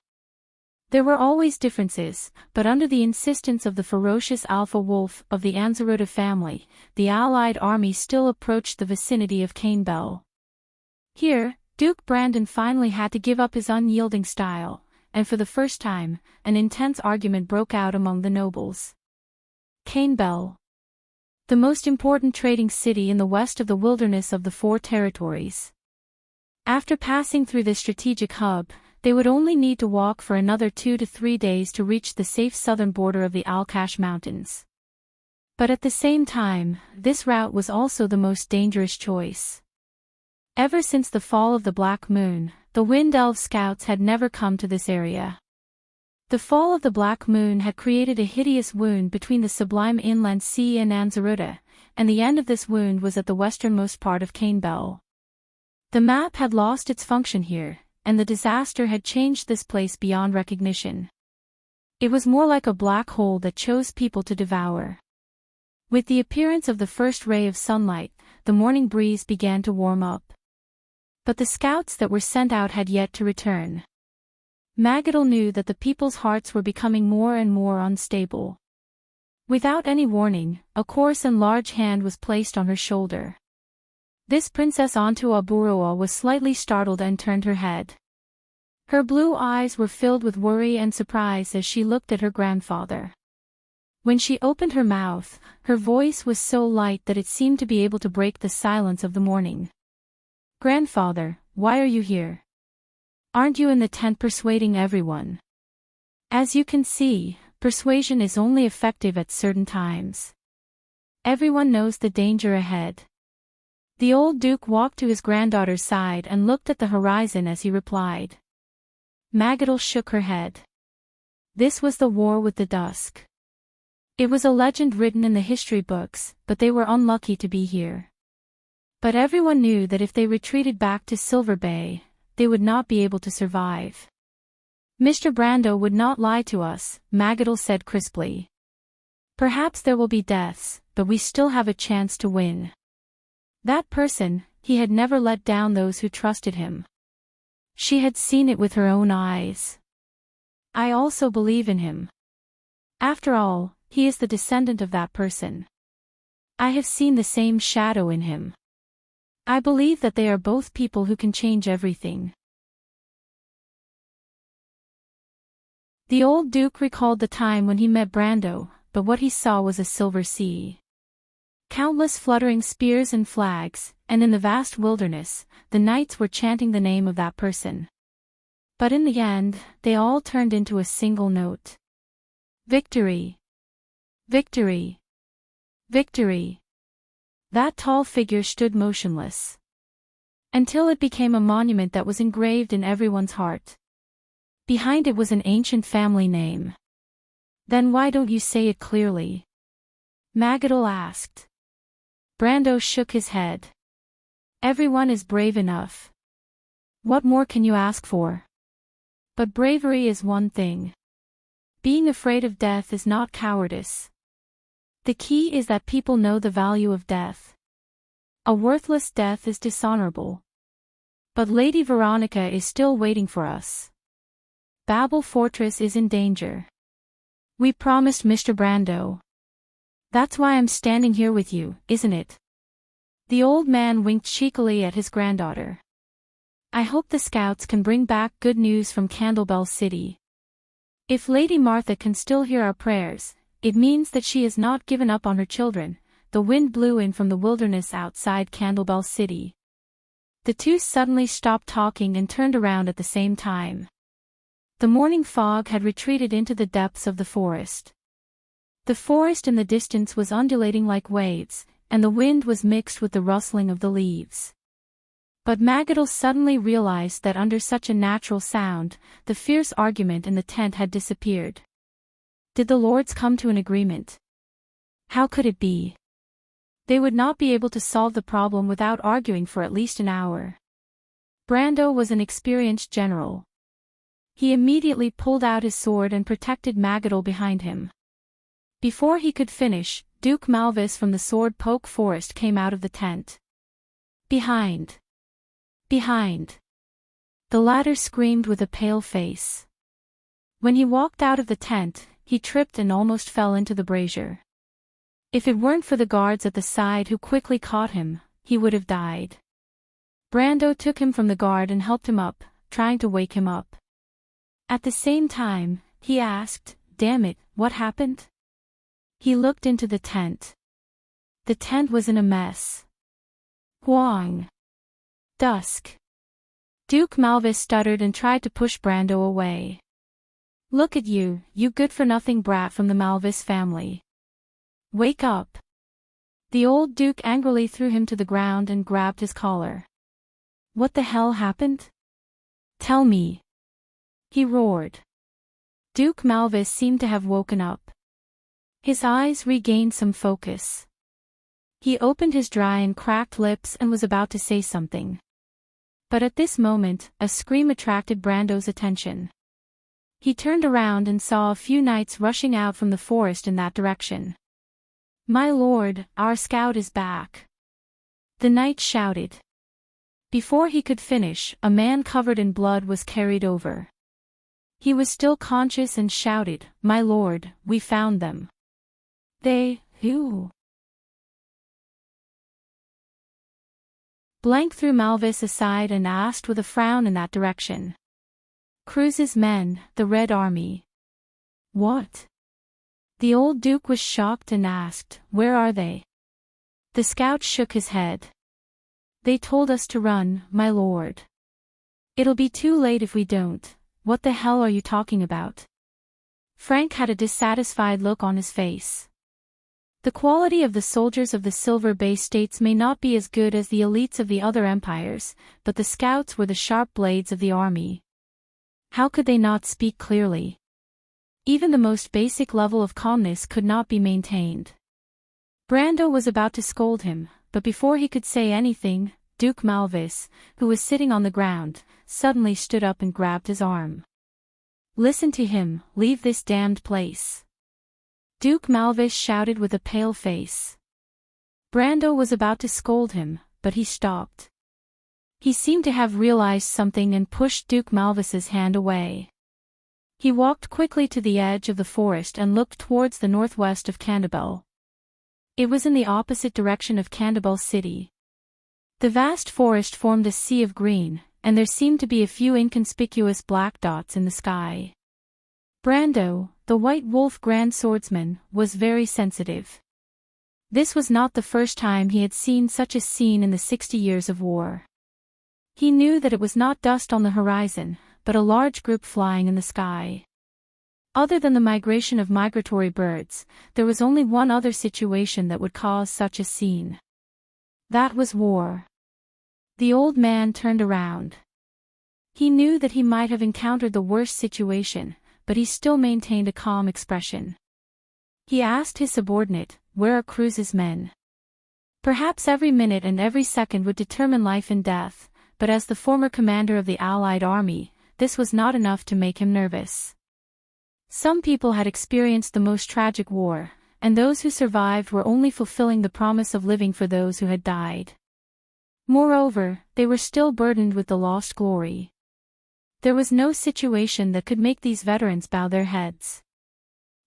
There were always differences, but under the insistence of the ferocious Alpha Wolf of the Anzaruta family, the Allied army still approached the vicinity of Canebell. Here, Duke Brandon finally had to give up his unyielding style, and for the first time, an intense argument broke out among the nobles. Canebell, the most important trading city in the west of the wilderness of the Four Territories. After passing through this strategic hub, they would only need to walk for another 2 to 3 days to reach the safe southern border of the Alkash Mountains. But at the same time, this route was also the most dangerous choice. Ever since the fall of the Black Moon, the Wind Elf scouts had never come to this area. The fall of the Black Moon had created a hideous wound between the sublime inland sea and Anzaruta, and the end of this wound was at the westernmost part of Canebell. The map had lost its function here, and the disaster had changed this place beyond recognition. It was more like a black hole that chose people to devour. With the appearance of the first ray of sunlight, the morning breeze began to warm up. But the scouts that were sent out had yet to return. Magadal knew that the people's hearts were becoming more and more unstable. Without any warning, a coarse and large hand was placed on her shoulder. This Princess Antua Buroa was slightly startled and turned her head. Her blue eyes were filled with worry and surprise as she looked at her grandfather. When she opened her mouth, her voice was so light that it seemed to be able to break the silence of the morning. "Grandfather, why are you here? Aren't you in the tent persuading everyone?" "As you can see, persuasion is only effective at certain times. Everyone knows the danger ahead." The old Duke walked to his granddaughter's side and looked at the horizon as he replied. Magadal shook her head. This was the war with the dusk. It was a legend written in the history books, but they were unlucky to be here. But everyone knew that if they retreated back to Silver Bay, they would not be able to survive. Mr. Brando would not lie to us, Magadal said crisply. Perhaps there will be deaths, but we still have a chance to win. That person, he had never let down those who trusted him. She had seen it with her own eyes. I also believe in him. After all, he is the descendant of that person. I have seen the same shadow in him. I believe that they are both people who can change everything. The old Duke recalled the time when he met Brando, but what he saw was a silver sea. Countless fluttering spears and flags, and in the vast wilderness, the knights were chanting the name of that person. But in the end, they all turned into a single note. Victory! Victory! Victory! That tall figure stood motionless. Until it became a monument that was engraved in everyone's heart. Behind it was an ancient family name. Then why don't you say it clearly? Magadal asked. Brando shook his head. Everyone is brave enough. What more can you ask for? But bravery is one thing. Being afraid of death is not cowardice. The key is that people know the value of death. A worthless death is dishonorable. But Lady Veronica is still waiting for us. Babel Fortress is in danger. We promised Mr. Brando. That's why I'm standing here with you, isn't it? The old man winked cheekily at his granddaughter. I hope the scouts can bring back good news from Candlebell City. If Lady Martha can still hear our prayers, it means that she has not given up on her children. The wind blew in from the wilderness outside Candlebell City. The two suddenly stopped talking and turned around at the same time. The morning fog had retreated into the depths of the forest. The forest in the distance was undulating like waves, and the wind was mixed with the rustling of the leaves. But Magadal suddenly realized that under such a natural sound, the fierce argument in the tent had disappeared. Did the lords come to an agreement? How could it be? They would not be able to solve the problem without arguing for at least an hour. Brando was an experienced general. He immediately pulled out his sword and protected Magadal behind him. Before he could finish, Duke Malvis from the Sword Poke Forest came out of the tent. Behind! Behind! The latter screamed with a pale face. When he walked out of the tent, he tripped and almost fell into the brazier. If it weren't for the guards at the side who quickly caught him, he would have died. Brando took him from the guard and helped him up, trying to wake him up. At the same time, he asked, "Damn it, what happened?" He looked into the tent. The tent was in a mess. Huang! Dusk! Duke Malvis stuttered and tried to push Brando away. Look at you, you good-for-nothing brat from the Malvis family. Wake up! The old Duke angrily threw him to the ground and grabbed his collar. What the hell happened? Tell me! He roared. Duke Malvis seemed to have woken up. His eyes regained some focus. He opened his dry and cracked lips and was about to say something. But at this moment, a scream attracted Brando's attention. He turned around and saw a few knights rushing out from the forest in that direction. My lord, our scout is back! The knight shouted. Before he could finish, a man covered in blood was carried over. He was still conscious and shouted, My lord, we found them. They, who? Blank threw Malvis aside and asked with a frown in that direction. Cruz's men, the Red Army. What? The old Duke was shocked and asked, Where are they? The scout shook his head. They told us to run, my lord. It'll be too late if we don't. What the hell are you talking about? Frank had a dissatisfied look on his face. The quality of the soldiers of the Silver Bay States may not be as good as the elites of the other empires, but the scouts were the sharp blades of the army. How could they not speak clearly? Even the most basic level of calmness could not be maintained. Brando was about to scold him, but before he could say anything, Duke Malvis, who was sitting on the ground, suddenly stood up and grabbed his arm. "Listen to him, leave this damned place," Duke Malvis shouted with a pale face. Brando was about to scold him, but he stopped. He seemed to have realized something and pushed Duke Malvis's hand away. He walked quickly to the edge of the forest and looked towards the northwest of Candabel. It was in the opposite direction of Candabel City. The vast forest formed a sea of green, and there seemed to be a few inconspicuous black dots in the sky. Brando, the White Wolf Grand Swordsman, was very sensitive. This was not the first time he had seen such a scene in the 60 years of war. He knew that it was not dust on the horizon, but a large group flying in the sky. Other than the migration of migratory birds, there was only one other situation that would cause such a scene. That was war. The old man turned around. He knew that he might have encountered the worst situation, but he still maintained a calm expression. He asked his subordinate, "Where are Cruz's men?" Perhaps every minute and every second would determine life and death, but as the former commander of the Allied army, this was not enough to make him nervous. Some people had experienced the most tragic war, and those who survived were only fulfilling the promise of living for those who had died. Moreover, they were still burdened with the lost glory. There was no situation that could make these veterans bow their heads.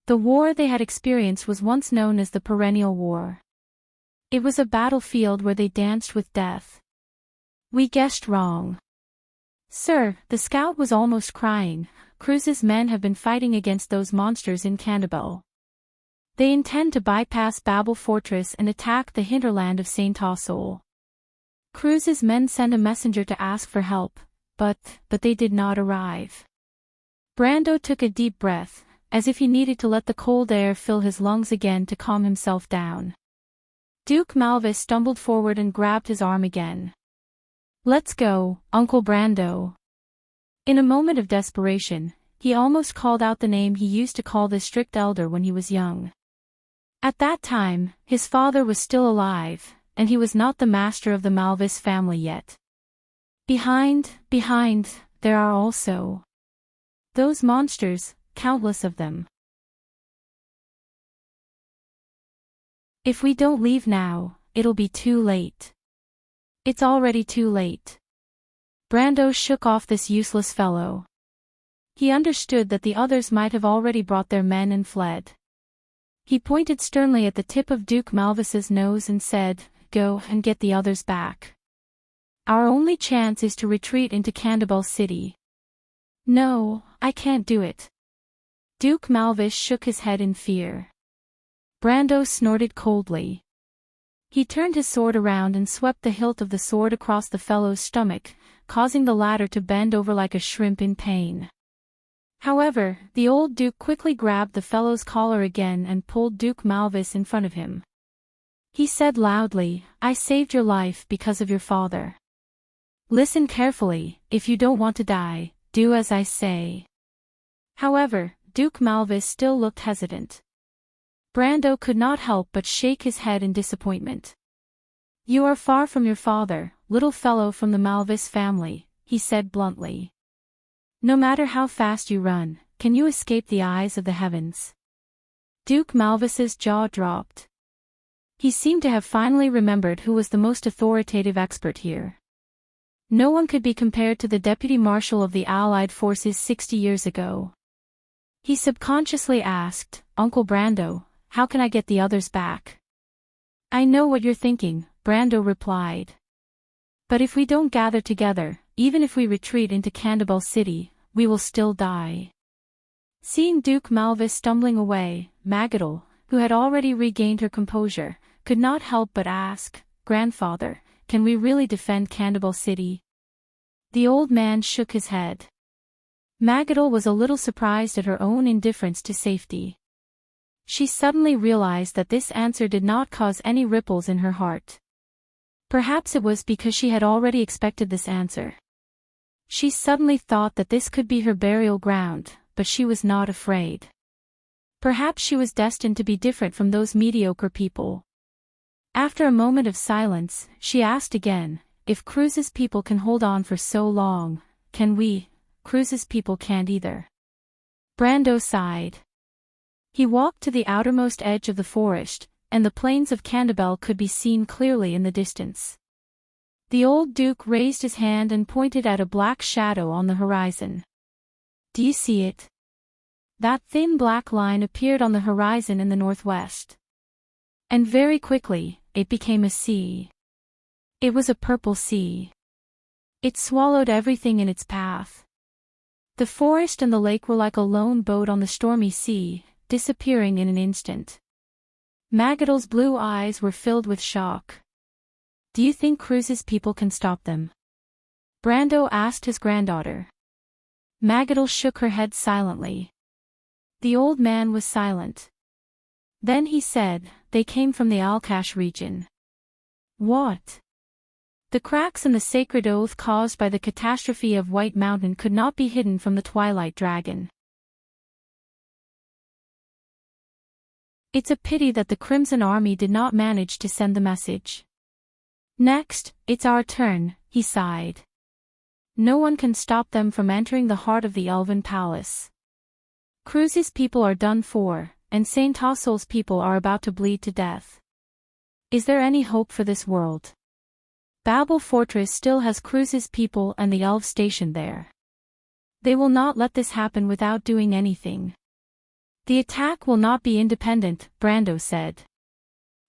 The war they had experienced was once known as the Perennial War. It was a battlefield where they danced with death. "We guessed wrong. Sir," the scout was almost crying, "Cruz's men have been fighting against those monsters in Candabel. They intend to bypass Babel Fortress and attack the hinterland of Saint Tassol. Cruz's men sent a messenger to ask for help, but they did not arrive." Brando took a deep breath, as if he needed to let the cold air fill his lungs again to calm himself down. Duke Malvis stumbled forward and grabbed his arm again. "Let's go, Uncle Brando." In a moment of desperation, he almost called out the name he used to call the strict elder when he was young. At that time, his father was still alive, and he was not the master of the Malvis family yet. Behind, there are also those monsters, countless of them. If we don't leave now, it'll be too late. It's already too late. Brando shook off this useless fellow. He understood that the others might have already brought their men and fled. He pointed sternly at the tip of Duke Malvis's nose and said, "Go and get the others back. Our only chance is to retreat into Candabel City." "No, I can't do it." Duke Malvis shook his head in fear. Brando snorted coldly. He turned his sword around and swept the hilt of the sword across the fellow's stomach, causing the latter to bend over like a shrimp in pain. However, the old duke quickly grabbed the fellow's collar again and pulled Duke Malvis in front of him. He said loudly, "I saved your life because of your father. Listen carefully, if you don't want to die, do as I say." However, Duke Malvis still looked hesitant. Brando could not help but shake his head in disappointment. "You are far from your father, little fellow from the Malvis family," he said bluntly. "No matter how fast you run, can you escape the eyes of the heavens?" Duke Malvis's jaw dropped. He seemed to have finally remembered who was the most authoritative expert here. No one could be compared to the Deputy Marshal of the Allied forces 60 years ago. He subconsciously asked, "Uncle Brando, how can I get the others back?" "I know what you're thinking," Brando replied. "But if we don't gather together, even if we retreat into Candabel City, we will still die." Seeing Duke Malvis stumbling away, Magadal, who had already regained her composure, could not help but ask, "Grandfather, can we really defend Candabel City?" The old man shook his head. Magadal was a little surprised at her own indifference to safety. She suddenly realized that this answer did not cause any ripples in her heart. Perhaps it was because she had already expected this answer. She suddenly thought that this could be her burial ground, but she was not afraid. Perhaps she was destined to be different from those mediocre people. After a moment of silence, she asked again, if Cruz's people can hold on for so long, can we? Cruz's people can't either. Brando sighed. He walked to the outermost edge of the forest, and the plains of Candabel could be seen clearly in the distance. The old Duke raised his hand and pointed at a black shadow on the horizon. Do you see it? That thin black line appeared on the horizon in the northwest. And very quickly, it became a sea. It was a purple sea. It swallowed everything in its path. The forest and the lake were like a lone boat on the stormy sea, disappearing in an instant. Magadal's blue eyes were filled with shock. Do you think Cruz's people can stop them? Brando asked his granddaughter. Magadal shook her head silently. The old man was silent. Then he said, they came from the Alcash region. What? The cracks in the sacred oath caused by the catastrophe of White Mountain could not be hidden from the Twilight Dragon. It's a pity that the Crimson Army did not manage to send the message. Next, it's our turn, he sighed. No one can stop them from entering the heart of the Elven Palace. Cruz's people are done for, and Saint Tossol's people are about to bleed to death. Is there any hope for this world? Babel Fortress still has Cruz's people and the elves stationed there. They will not let this happen without doing anything. The attack will not be independent, Brando said.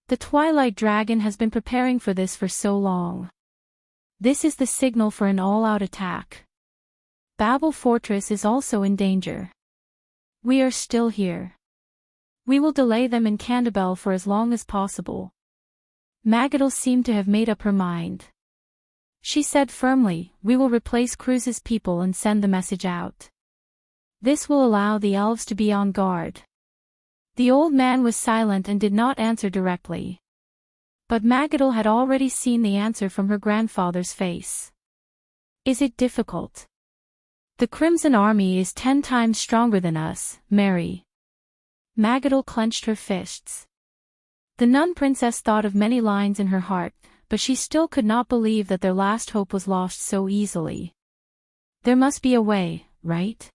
The Twilight Dragon has been preparing for this for so long. This is the signal for an all-out attack. Babel Fortress is also in danger. We are still here. We will delay them in Candabel for as long as possible. Magadal seemed to have made up her mind. She said firmly, we will replace Cruz's people and send the message out. This will allow the elves to be on guard. The old man was silent and did not answer directly. But Magadal had already seen the answer from her grandfather's face. Is it difficult? The Crimson Army is 10 times stronger than us, Mary. Magadal clenched her fists. The nun princess thought of many lines in her heart, but she still could not believe that their last hope was lost so easily. There must be a way, right?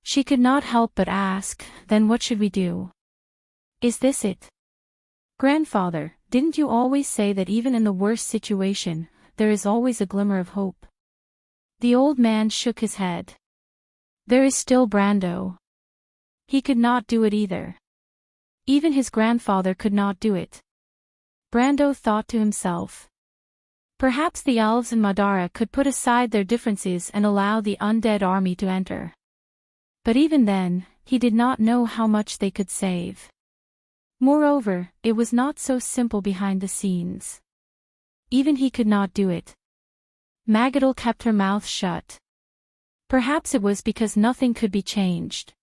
She could not help but ask, then what should we do? Is this it? Grandfather, didn't you always say that even in the worst situation, there is always a glimmer of hope? The old man shook his head. There is still Brando. He could not do it either. Even his grandfather could not do it. Brando thought to himself. Perhaps the elves in Madara could put aside their differences and allow the undead army to enter. But even then, he did not know how much they could save. Moreover, it was not so simple behind the scenes. Even he could not do it. Magadal kept her mouth shut. Perhaps it was because nothing could be changed.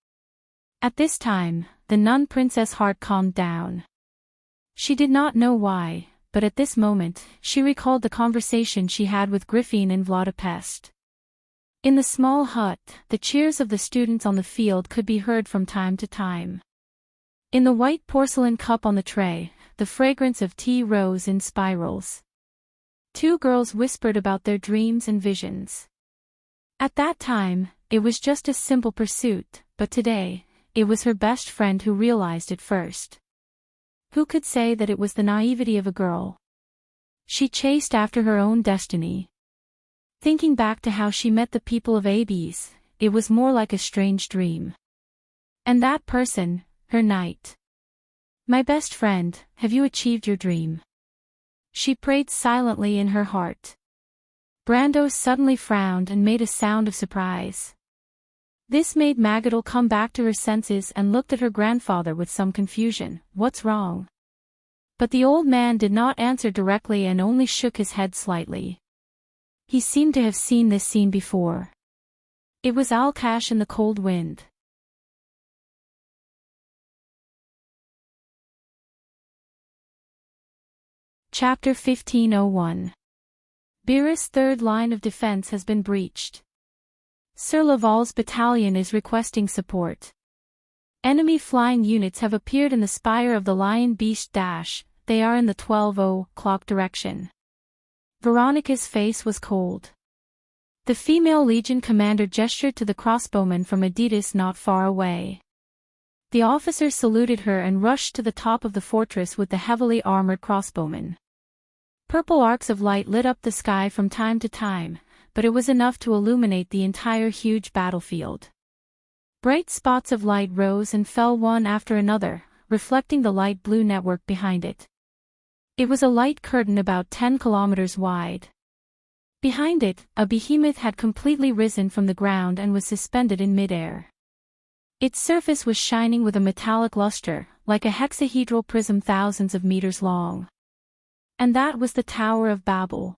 At this time, the nun princess' heart calmed down. She did not know why, but at this moment, she recalled the conversation she had with Griffin in Vladipest. In the small hut, the cheers of the students on the field could be heard from time to time. In the white porcelain cup on the tray, the fragrance of tea rose in spirals. 2 girls whispered about their dreams and visions. At that time, it was just a simple pursuit, but today, it was her best friend who realized it first. Who could say that it was the naivety of a girl? She chased after her own destiny. Thinking back to how she met the people of Abes, it was more like a strange dream. And that person, her knight. My best friend, have you achieved your dream? She prayed silently in her heart. Brando suddenly frowned and made a sound of surprise. This made Magadal come back to her senses and looked at her grandfather with some confusion. What's wrong? But the old man did not answer directly and only shook his head slightly. He seemed to have seen this scene before. It was Alcash in the cold wind. Chapter 1501. Beerus' third line of defense has been breached. Sir Laval's battalion is requesting support. Enemy flying units have appeared in the spire of the Lion Beast Dash, they are in the 12:00 direction. Veronica's face was cold. The female Legion commander gestured to the crossbowmen from Adidas not far away. The officer saluted her and rushed to the top of the fortress with the heavily armored crossbowmen. Purple arcs of light lit up the sky from time to time, but it was enough to illuminate the entire huge battlefield. Bright spots of light rose and fell one after another, reflecting the light blue network behind it. It was a light curtain about 10 kilometers wide. Behind it, a behemoth had completely risen from the ground and was suspended in midair. Its surface was shining with a metallic luster, like a hexahedral prism thousands of meters long. And that was the Tower of Babel.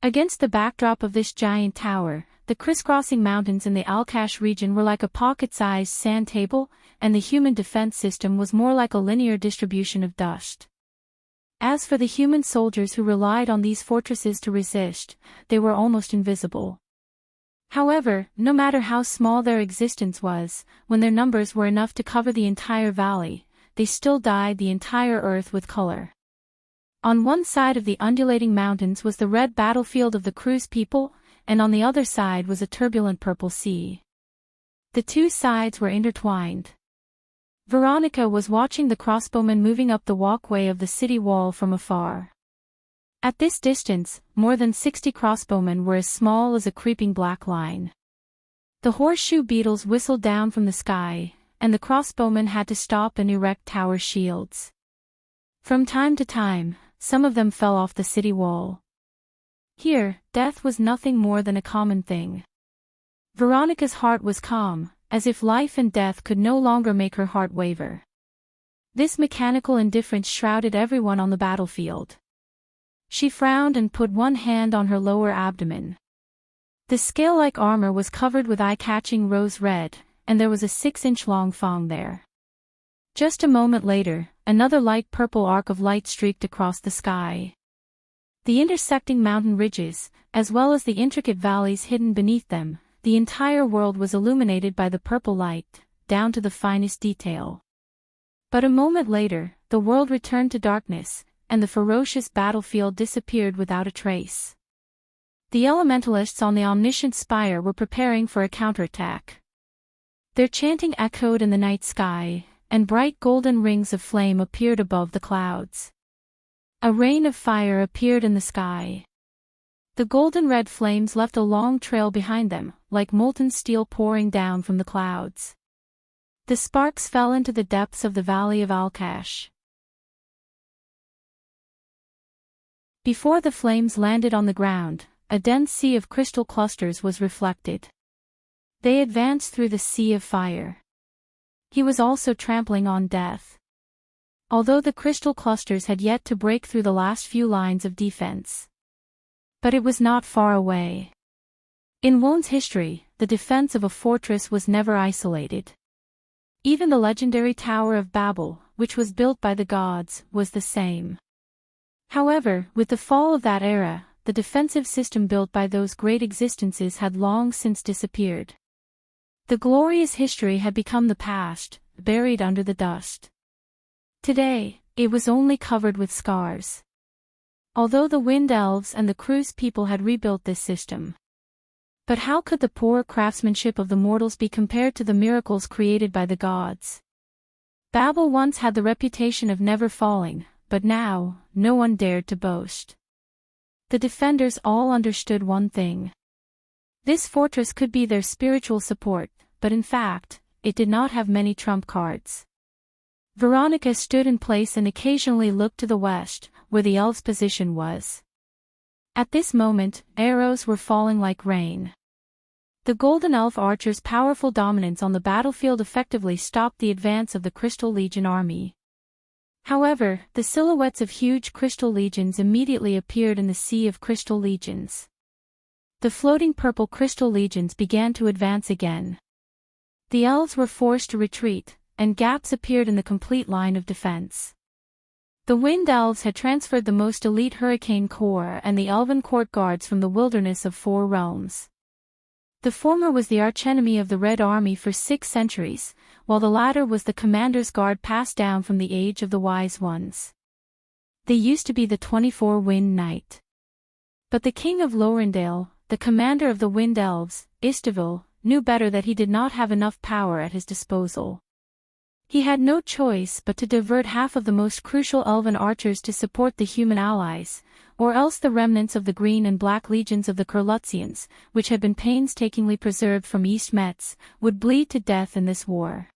Against the backdrop of this giant tower, the crisscrossing mountains in the Alkash region were like a pocket-sized sand table, and the human defense system was more like a linear distribution of dust. As for the human soldiers who relied on these fortresses to resist, they were almost invisible. However, no matter how small their existence was, when their numbers were enough to cover the entire valley, they still dyed the entire earth with color. On one side of the undulating mountains was the red battlefield of the Cruz people, and on the other side was a turbulent purple sea. The two sides were intertwined. Veronica was watching the crossbowmen moving up the walkway of the city wall from afar. At this distance, more than 60 crossbowmen were as small as a creeping black line. The horseshoe beetles whistled down from the sky, and the crossbowmen had to stop and erect tower shields. From time to time, some of them fell off the city wall. Here, death was nothing more than a common thing. Veronica's heart was calm, as if life and death could no longer make her heart waver. This mechanical indifference shrouded everyone on the battlefield. She frowned and put one hand on her lower abdomen. The scale-like armor was covered with eye-catching rose red, and there was a 6-inch-long thong there. Just a moment later, another light purple arc of light streaked across the sky. The intersecting mountain ridges, as well as the intricate valleys hidden beneath them, the entire world was illuminated by the purple light, down to the finest detail. But a moment later, the world returned to darkness, and the ferocious battlefield disappeared without a trace. The elementalists on the omniscient spire were preparing for a counterattack. Their chanting echoed in the night sky, and bright golden rings of flame appeared above the clouds. A rain of fire appeared in the sky. The golden-red flames left a long trail behind them, like molten steel pouring down from the clouds. The sparks fell into the depths of the valley of Alkash. Before the flames landed on the ground, a dense sea of crystal clusters was reflected. They advanced through the sea of fire. He was also trampling on death. Although the crystal clusters had yet to break through the last few lines of defense. But it was not far away. In Won's history, the defense of a fortress was never isolated. Even the legendary Tower of Babel, which was built by the gods, was the same. However, with the fall of that era, the defensive system built by those great existences had long since disappeared. The glorious history had become the past, buried under the dust. Today, it was only covered with scars. Although the Wind Elves and the Cruz people had rebuilt this system. But how could the poor craftsmanship of the mortals be compared to the miracles created by the gods? Babel once had the reputation of never falling, but now, no one dared to boast. The defenders all understood one thing. This fortress could be their spiritual support, but in fact, it did not have many trump cards. Veronica stood in place and occasionally looked to the west, where the elves' position was. At this moment, arrows were falling like rain. The Golden Elf archers' powerful dominance on the battlefield effectively stopped the advance of the Crystal Legion army. However, the silhouettes of huge Crystal Legions immediately appeared in the sea of Crystal Legions. The floating purple Crystal Legions began to advance again. The elves were forced to retreat, and gaps appeared in the complete line of defense. The Wind Elves had transferred the most elite Hurricane Corps and the Elven Court Guards from the wilderness of Four Realms. The former was the archenemy of the Red Army for 6 centuries, while the latter was the commander's guard passed down from the age of the Wise Ones. They used to be the 24-Wind Knight. But the king of Lorendale, the commander of the Wind Elves, Istavil, knew better that he did not have enough power at his disposal. He had no choice but to divert half of the most crucial elven archers to support the human allies, or else the remnants of the Green and Black legions of the Kurlutzians, which had been painstakingly preserved from East Metz, would bleed to death in this war.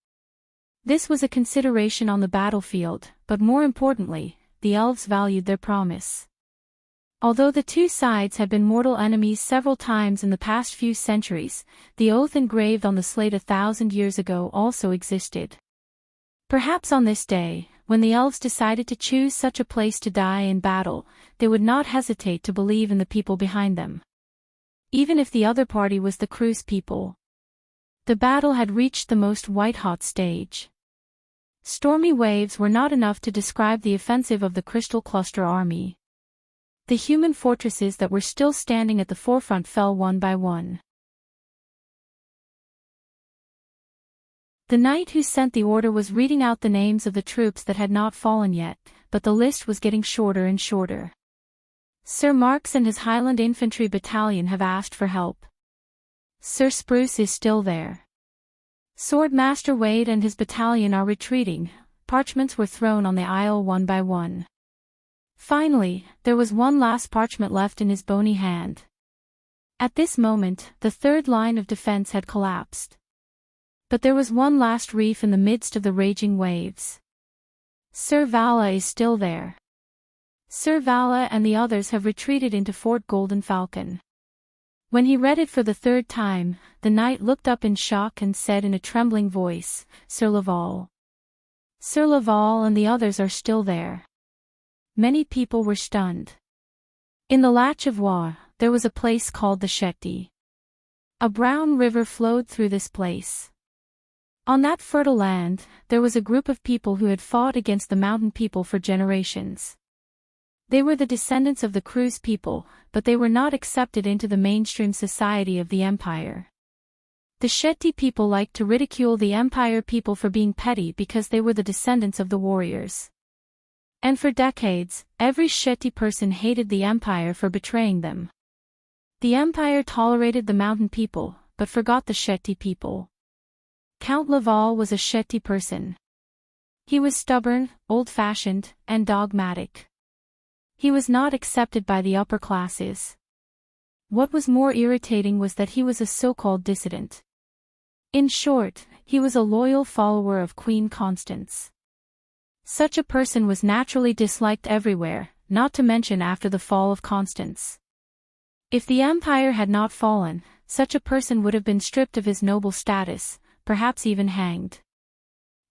This was a consideration on the battlefield, but more importantly, the elves valued their promise. Although the two sides had been mortal enemies several times in the past few centuries, the oath engraved on the slate 1,000 years ago also existed. Perhaps on this day, when the elves decided to choose such a place to die in battle, they would not hesitate to believe in the people behind them. Even if the other party was the Cruse people. The battle had reached the most white-hot stage. Stormy waves were not enough to describe the offensive of the Crystal Cluster army. The human fortresses that were still standing at the forefront fell one by one. The knight who sent the order was reading out the names of the troops that had not fallen yet, but the list was getting shorter and shorter. Sir Marks and his Highland Infantry Battalion have asked for help. Sir Spruce is still there. Sword Master Wade and his battalion are retreating. Parchments were thrown on the aisle one by one. Finally, there was one last parchment left in his bony hand. At this moment, the third line of defense had collapsed. But there was one last reef in the midst of the raging waves. Sir Vala is still there. Sir Vala and the others have retreated into Fort Golden Falcon. When he read it for the third time, the knight looked up in shock and said in a trembling voice, "Sir Laval." Sir Laval and the others are still there. Many people were stunned. In the Lac of War, there was a place called the Shetty. A brown river flowed through this place. On that fertile land, there was a group of people who had fought against the mountain people for generations. They were the descendants of the Cruse people, but they were not accepted into the mainstream society of the Empire. The Shetty people liked to ridicule the Empire people for being petty because they were the descendants of the warriors. And for decades, every Shetty person hated the Empire for betraying them. The Empire tolerated the mountain people, but forgot the Shetty people. Count Laval was a Shetty person. He was stubborn, old-fashioned, and dogmatic. He was not accepted by the upper classes. What was more irritating was that he was a so-called dissident. In short, he was a loyal follower of Queen Constance. Such a person was naturally disliked everywhere, not to mention after the fall of Constance. If the Empire had not fallen, such a person would have been stripped of his noble status, perhaps even hanged.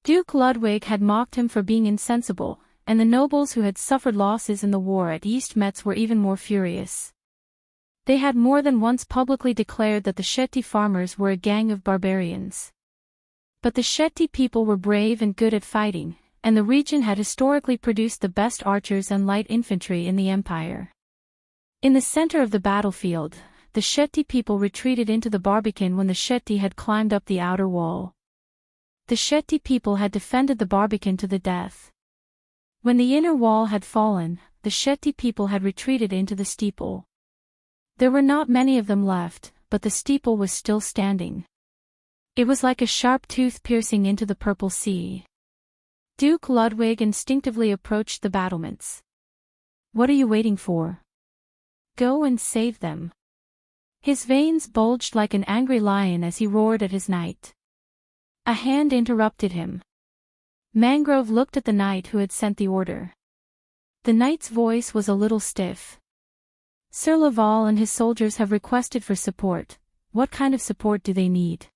Duke Ludwig had mocked him for being insensible, and the nobles who had suffered losses in the war at East Metz were even more furious. They had more than once publicly declared that the Shetty farmers were a gang of barbarians. But the Shetty people were brave and good at fighting, and the region had historically produced the best archers and light infantry in the Empire. In the center of the battlefield, the Shetty people retreated into the Barbican when the Shetty had climbed up the outer wall. The Shetty people had defended the Barbican to the death. When the inner wall had fallen, the Shetty people had retreated into the steeple. There were not many of them left, but the steeple was still standing. It was like a sharp tooth piercing into the purple sea. Duke Ludwig instinctively approached the battlements. "What are you waiting for? Go and save them." His veins bulged like an angry lion as he roared at his knight. A hand interrupted him. Mangrove looked at the knight who had sent the order. The knight's voice was a little stiff. "Sir Laval and his soldiers have requested for support. What kind of support do they need?"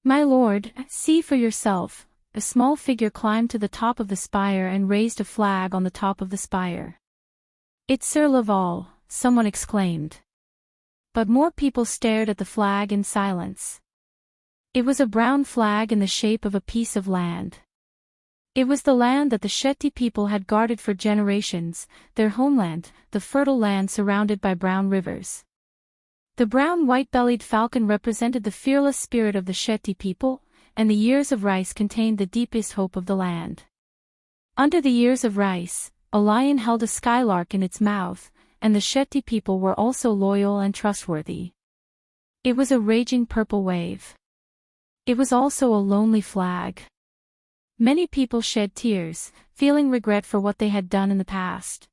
"My lord, see for yourself." A small figure climbed to the top of the spire and raised a flag on the top of the spire. "It's Sir Laval," someone exclaimed. But more people stared at the flag in silence. It was a brown flag in the shape of a piece of land. It was the land that the Shetty people had guarded for generations, their homeland, the fertile land surrounded by brown rivers. The brown white-bellied falcon represented the fearless spirit of the Shetty people, and the ears of rice contained the deepest hope of the land. Under the ears of rice, a lion held a skylark in its mouth, and the Shetty people were also loyal and trustworthy. It was a raging purple wave. It was also a lonely flag. Many people shed tears, feeling regret for what they had done in the past.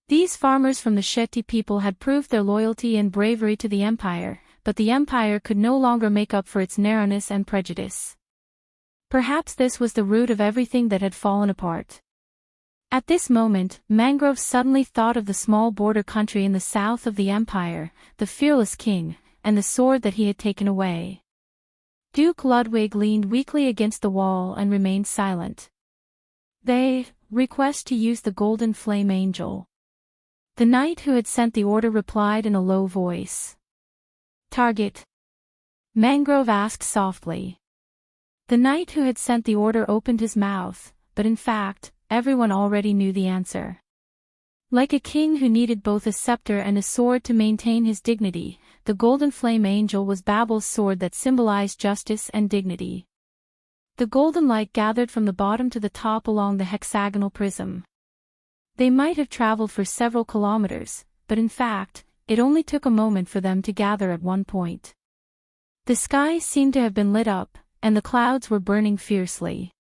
These farmers from the Shetty people had proved their loyalty and bravery to the Empire, but the Empire could no longer make up for its narrowness and prejudice. Perhaps this was the root of everything that had fallen apart. At this moment, Mangrove suddenly thought of the small border country in the south of the Empire, the fearless king, and the sword that he had taken away. Duke Ludwig leaned weakly against the wall and remained silent. They request to use the golden flame angel. The knight who had sent the order replied in a low voice. Target? Mangrove asked softly. The knight who had sent the order opened his mouth, but in fact, everyone already knew the answer. Like a king who needed both a scepter and a sword to maintain his dignity, the golden flame angel was Babel's sword that symbolized justice and dignity. The golden light gathered from the bottom to the top along the hexagonal prism. They might have traveled for several kilometers, but in fact, it only took a moment for them to gather at one point. The sky seemed to have been lit up, and the clouds were burning fiercely.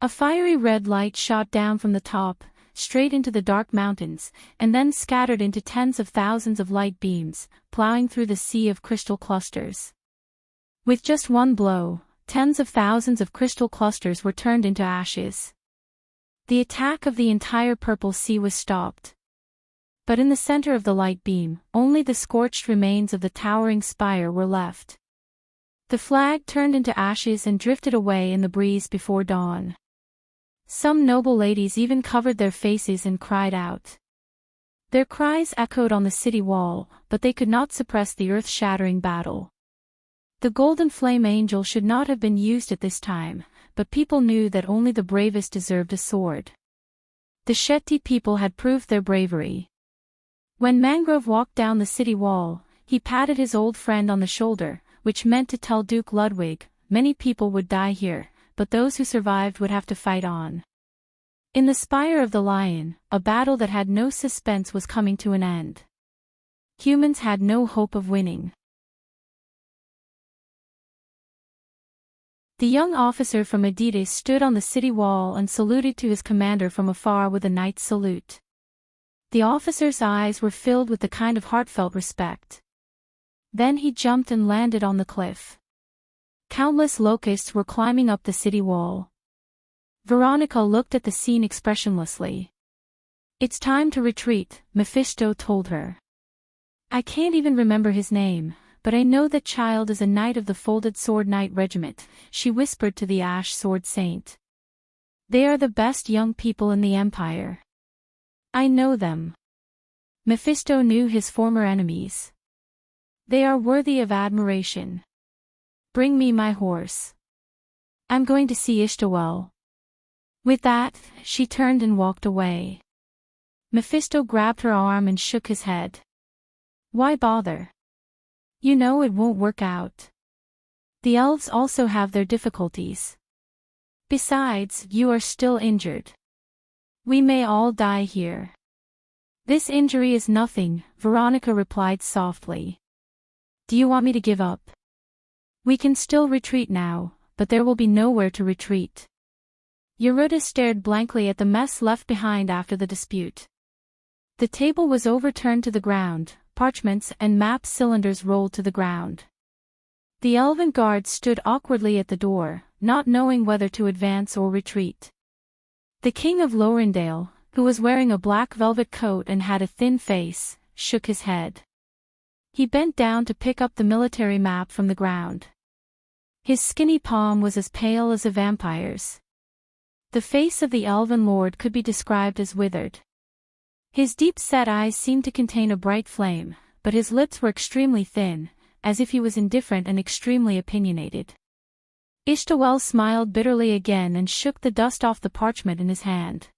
A fiery red light shot down from the top, straight into the dark mountains, and then scattered into tens of thousands of light beams, plowing through the sea of crystal clusters. With just one blow, tens of thousands of crystal clusters were turned into ashes. The attack of the entire purple sea was stopped. But in the center of the light beam, only the scorched remains of the towering spire were left. The flag turned into ashes and drifted away in the breeze before dawn. Some noble ladies even covered their faces and cried out. Their cries echoed on the city wall, but they could not suppress the earth-shattering battle. The golden flame angel should not have been used at this time, but people knew that only the bravest deserved a sword. The Shetty people had proved their bravery. When Mangrove walked down the city wall, he patted his old friend on the shoulder, which meant to tell Duke Ludwig, many people would die here, but those who survived would have to fight on. In the Spire of the Lion, a battle that had no suspense was coming to an end. Humans had no hope of winning. The young officer from Adidas stood on the city wall and saluted to his commander from afar with a knight's salute. The officer's eyes were filled with the kind of heartfelt respect. Then he jumped and landed on the cliff. Countless locusts were climbing up the city wall. Veronica looked at the scene expressionlessly. It's time to retreat, Mephisto told her. I can't even remember his name, but I know that child is a knight of the Folded Sword Knight Regiment, she whispered to the Ash Sword Saint. They are the best young people in the Empire. I know them. Mephisto knew his former enemies. They are worthy of admiration. Bring me my horse. I'm going to see Ishtawel. With that, she turned and walked away. Mephisto grabbed her arm and shook his head. Why bother? You know it won't work out. The elves also have their difficulties. Besides, you are still injured. We may all die here. This injury is nothing, Veronica replied softly. Do you want me to give up? We can still retreat now, but there will be nowhere to retreat. Yehuda stared blankly at the mess left behind after the dispute. The table was overturned to the ground, parchments and map cylinders rolled to the ground. The elven guard stood awkwardly at the door, not knowing whether to advance or retreat. The king of Lorendale, who was wearing a black velvet coat and had a thin face, shook his head. He bent down to pick up the military map from the ground. His skinny palm was as pale as a vampire's. The face of the elven lord could be described as withered. His deep-set eyes seemed to contain a bright flame, but his lips were extremely thin, as if he was indifferent and extremely opinionated. Ishtawel smiled bitterly again and shook the dust off the parchment in his hand.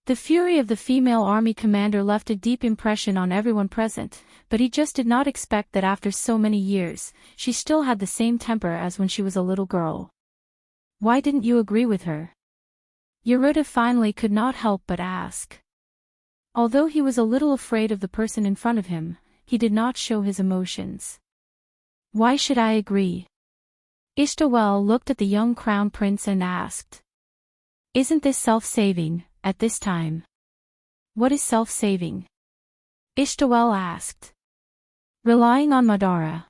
The fury of the female army commander left a deep impression on everyone present, but he just did not expect that after so many years, she still had the same temper as when she was a little girl. Why didn't you agree with her? Yeruda finally could not help but ask. Although he was a little afraid of the person in front of him, he did not show his emotions. Why should I agree? Ishtawel looked at the young crown prince and asked. Isn't this self-saving, at this time? What is self-saving? Ishtawel asked. Relying on Madara.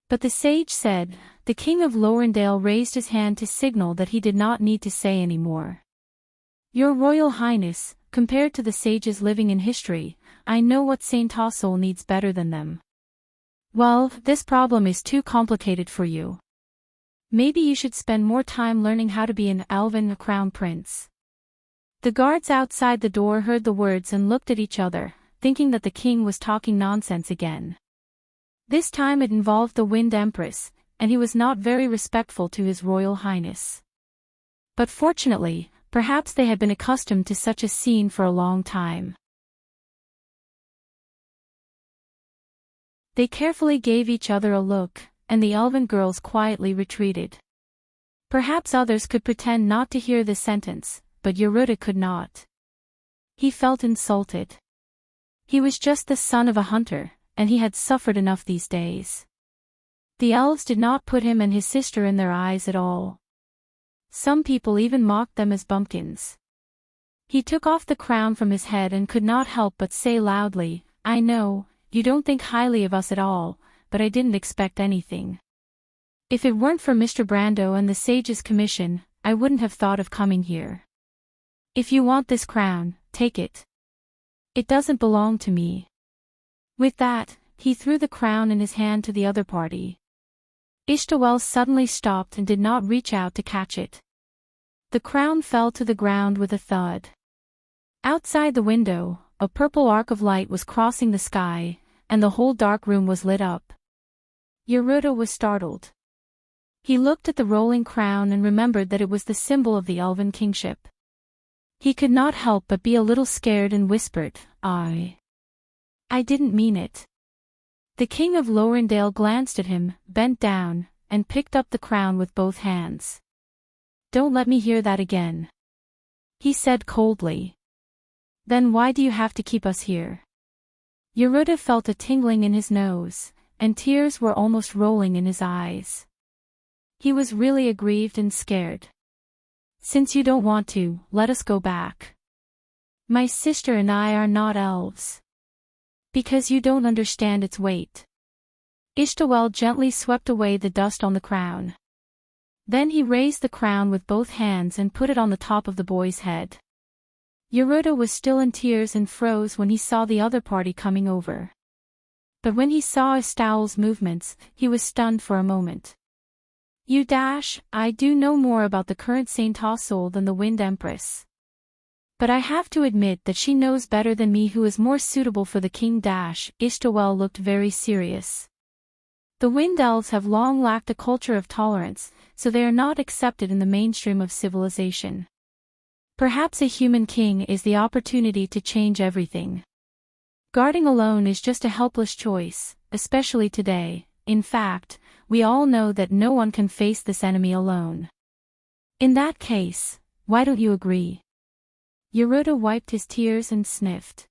But the sage said. The king of Lorendale raised his hand to signal that he did not need to say any more. Your Royal Highness, compared to the sages living in history, I know what Saint Tossel needs better than them. Well, this problem is too complicated for you. Maybe you should spend more time learning how to be an elven crown prince. The guards outside the door heard the words and looked at each other, thinking that the king was talking nonsense again. This time it involved the Wind Empress, and he was not very respectful to his Royal Highness. But fortunately, perhaps they had been accustomed to such a scene for a long time. They carefully gave each other a look, and the elven girls quietly retreated. Perhaps others could pretend not to hear this sentence, but Yeruda could not. He felt insulted. He was just the son of a hunter, and he had suffered enough these days. The elves did not put him and his sister in their eyes at all. Some people even mocked them as bumpkins. He took off the crown from his head and could not help but say loudly, I know, you don't think highly of us at all, but I didn't expect anything. If it weren't for Mr. Brando and the sage's commission, I wouldn't have thought of coming here. If you want this crown, take it. It doesn't belong to me. With that, he threw the crown in his hand to the other party. Ishtawel suddenly stopped and did not reach out to catch it. The crown fell to the ground with a thud. Outside the window, a purple arc of light was crossing the sky, and the whole dark room was lit up. Yeruda was startled. He looked at the rolling crown and remembered that it was the symbol of the elven kingship. He could not help but be a little scared and whispered, I didn't mean it. The king of Lorendale glanced at him, bent down, and picked up the crown with both hands. Don't let me hear that again. He said coldly. Then why do you have to keep us here? Yeruda felt a tingling in his nose, and tears were almost rolling in his eyes. He was really aggrieved and scared. Since you don't want to, let us go back. My sister and I are not elves. Because you don't understand its weight. Ishtawel gently swept away the dust on the crown. Then he raised the crown with both hands and put it on the top of the boy's head. Yeruda was still in tears and froze when he saw the other party coming over. But when he saw Ishtawel's movements, he was stunned for a moment. I do know more about the current Saint Tossel than the Wind Empress. But I have to admit that she knows better than me who is more suitable for the king. Ishtawel looked very serious. The Wind Elves have long lacked a culture of tolerance, so they are not accepted in the mainstream of civilization. Perhaps a human king is the opportunity to change everything. Guarding alone is just a helpless choice, especially today. In fact, we all know that no one can face this enemy alone. In that case, why don't you agree? Yeruda wiped his tears and sniffed.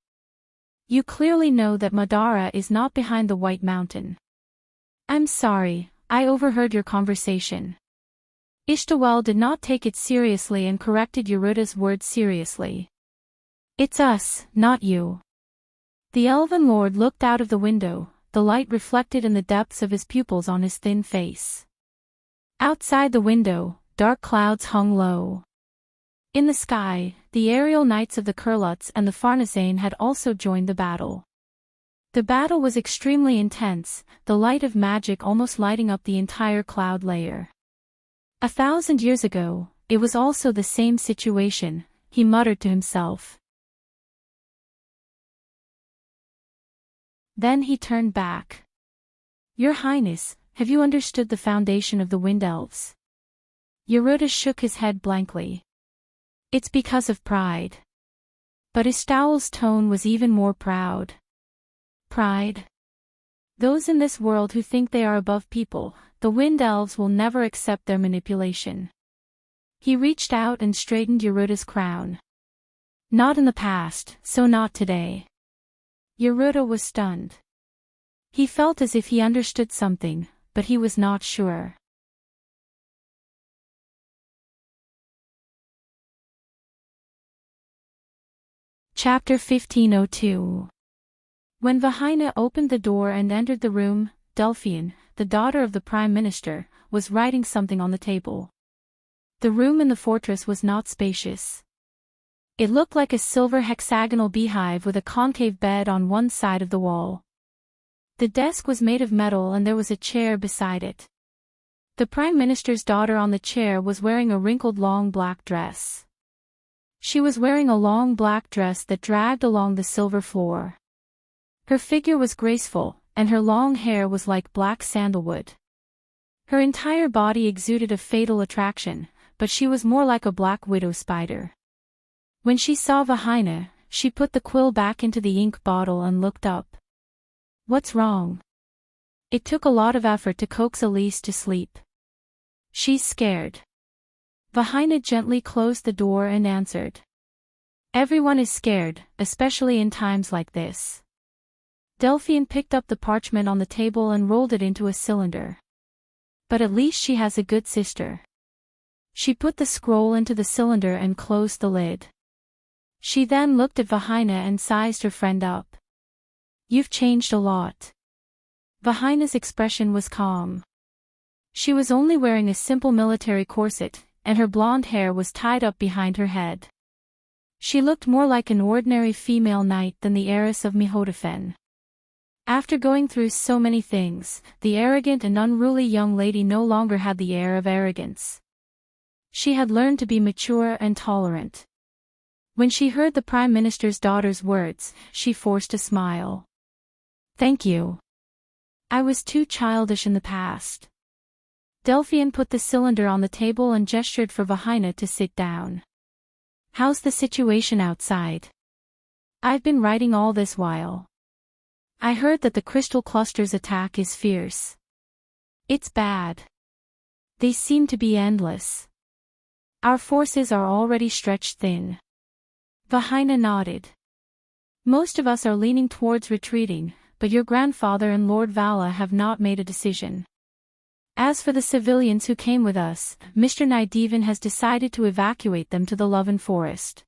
You clearly know that Madara is not behind the White Mountain. I'm sorry, I overheard your conversation. Ishtawel did not take it seriously and corrected Yeruda's words seriously. It's us, not you. The elven lord looked out of the window, the light reflected in the depths of his pupils on his thin face. Outside the window, dark clouds hung low. In the sky, the aerial knights of the Kurlutz and the Farnesane had also joined the battle. The battle was extremely intense, the light of magic almost lighting up the entire cloud layer. 1,000 years ago, it was also the same situation, he muttered to himself. Then he turned back. Your Highness, have you understood the foundation of the Wind Elves? Yeruda shook his head blankly. It's because of pride. But Istowel's tone was even more proud. Pride? Those in this world who think they are above people, the wind elves will never accept their manipulation. He reached out and straightened Yeruda's crown. Not in the past, so not today. Yeruda was stunned. He felt as if he understood something, but he was not sure. Chapter 1502. When Vahina opened the door and entered the room, Delphian, the daughter of the Prime Minister, was writing something on the table. The room in the fortress was not spacious. It looked like a silver hexagonal beehive with a concave bed on one side of the wall. The desk was made of metal and there was a chair beside it. The Prime Minister's daughter on the chair was wearing a wrinkled long black dress. She was wearing a long black dress that dragged along the silver floor. Her figure was graceful, and her long hair was like black sandalwood. Her entire body exuded a fatal attraction, but she was more like a black widow spider. When she saw Vahina, she put the quill back into the ink bottle and looked up. What's wrong? It took a lot of effort to coax Elise to sleep. She's scared. Vahina gently closed the door and answered. Everyone is scared, especially in times like this. Delphian picked up the parchment on the table and rolled it into a cylinder. But at least she has a good sister. She put the scroll into the cylinder and closed the lid. She then looked at Vahina and sized her friend up. You've changed a lot. Vahina's expression was calm. She was only wearing a simple military corset, and her blonde hair was tied up behind her head. She looked more like an ordinary female knight than the heiress of Mihodafen. After going through so many things, the arrogant and unruly young lady no longer had the air of arrogance. She had learned to be mature and tolerant. When she heard the Prime Minister's daughter's words, she forced a smile. Thank you. I was too childish in the past. Delphian put the cylinder on the table and gestured for Vahina to sit down. How's the situation outside? I've been writing all this while. I heard that the crystal cluster's attack is fierce. It's bad. They seem to be endless. Our forces are already stretched thin. Vahina nodded. Most of us are leaning towards retreating, but your grandfather and Lord Vala have not made a decision. As for the civilians who came with us, Mr. Nydevan has decided to evacuate them to the Loven Forest.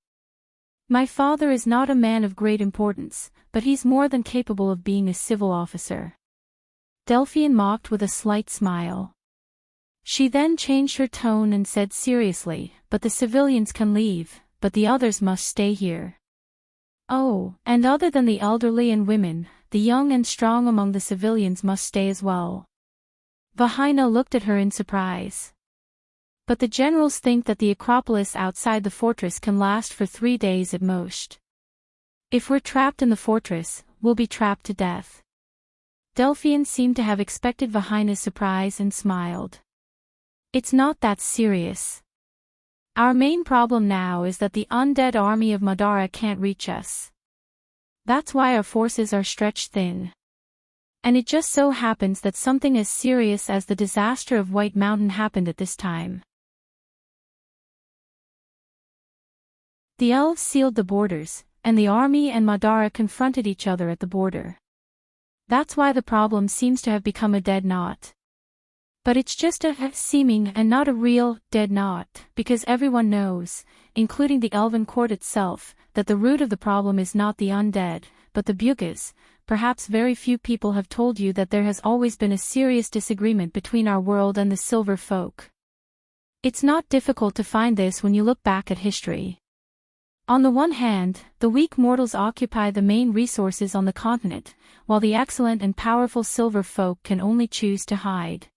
My father is not a man of great importance, but he's more than capable of being a civil officer. Delphian mocked with a slight smile. She then changed her tone and said seriously, but the civilians can leave, but the others must stay here. Oh, and other than the elderly and women, the young and strong among the civilians must stay as well. Vahina looked at her in surprise. But the generals think that the Acropolis outside the fortress can last for 3 days at most. If we're trapped in the fortress, we'll be trapped to death. Delphian seemed to have expected Vahina's surprise and smiled. It's not that serious. Our main problem now is that the undead army of Madara can't reach us. That's why our forces are stretched thin. And it just so happens that something as serious as the disaster of White Mountain happened at this time. The elves sealed the borders, and the army and Madara confronted each other at the border. That's why the problem seems to have become a dead knot. But it's just a seeming and not a real dead knot, because everyone knows, including the Elven court itself, that the root of the problem is not the undead, but the Bugas. Perhaps very few people have told you that there has always been a serious disagreement between our world and the Silver Folk. It's not difficult to find this when you look back at history. On the one hand, the weak mortals occupy the main resources on the continent, while the excellent and powerful Silver Folk can only choose to hide.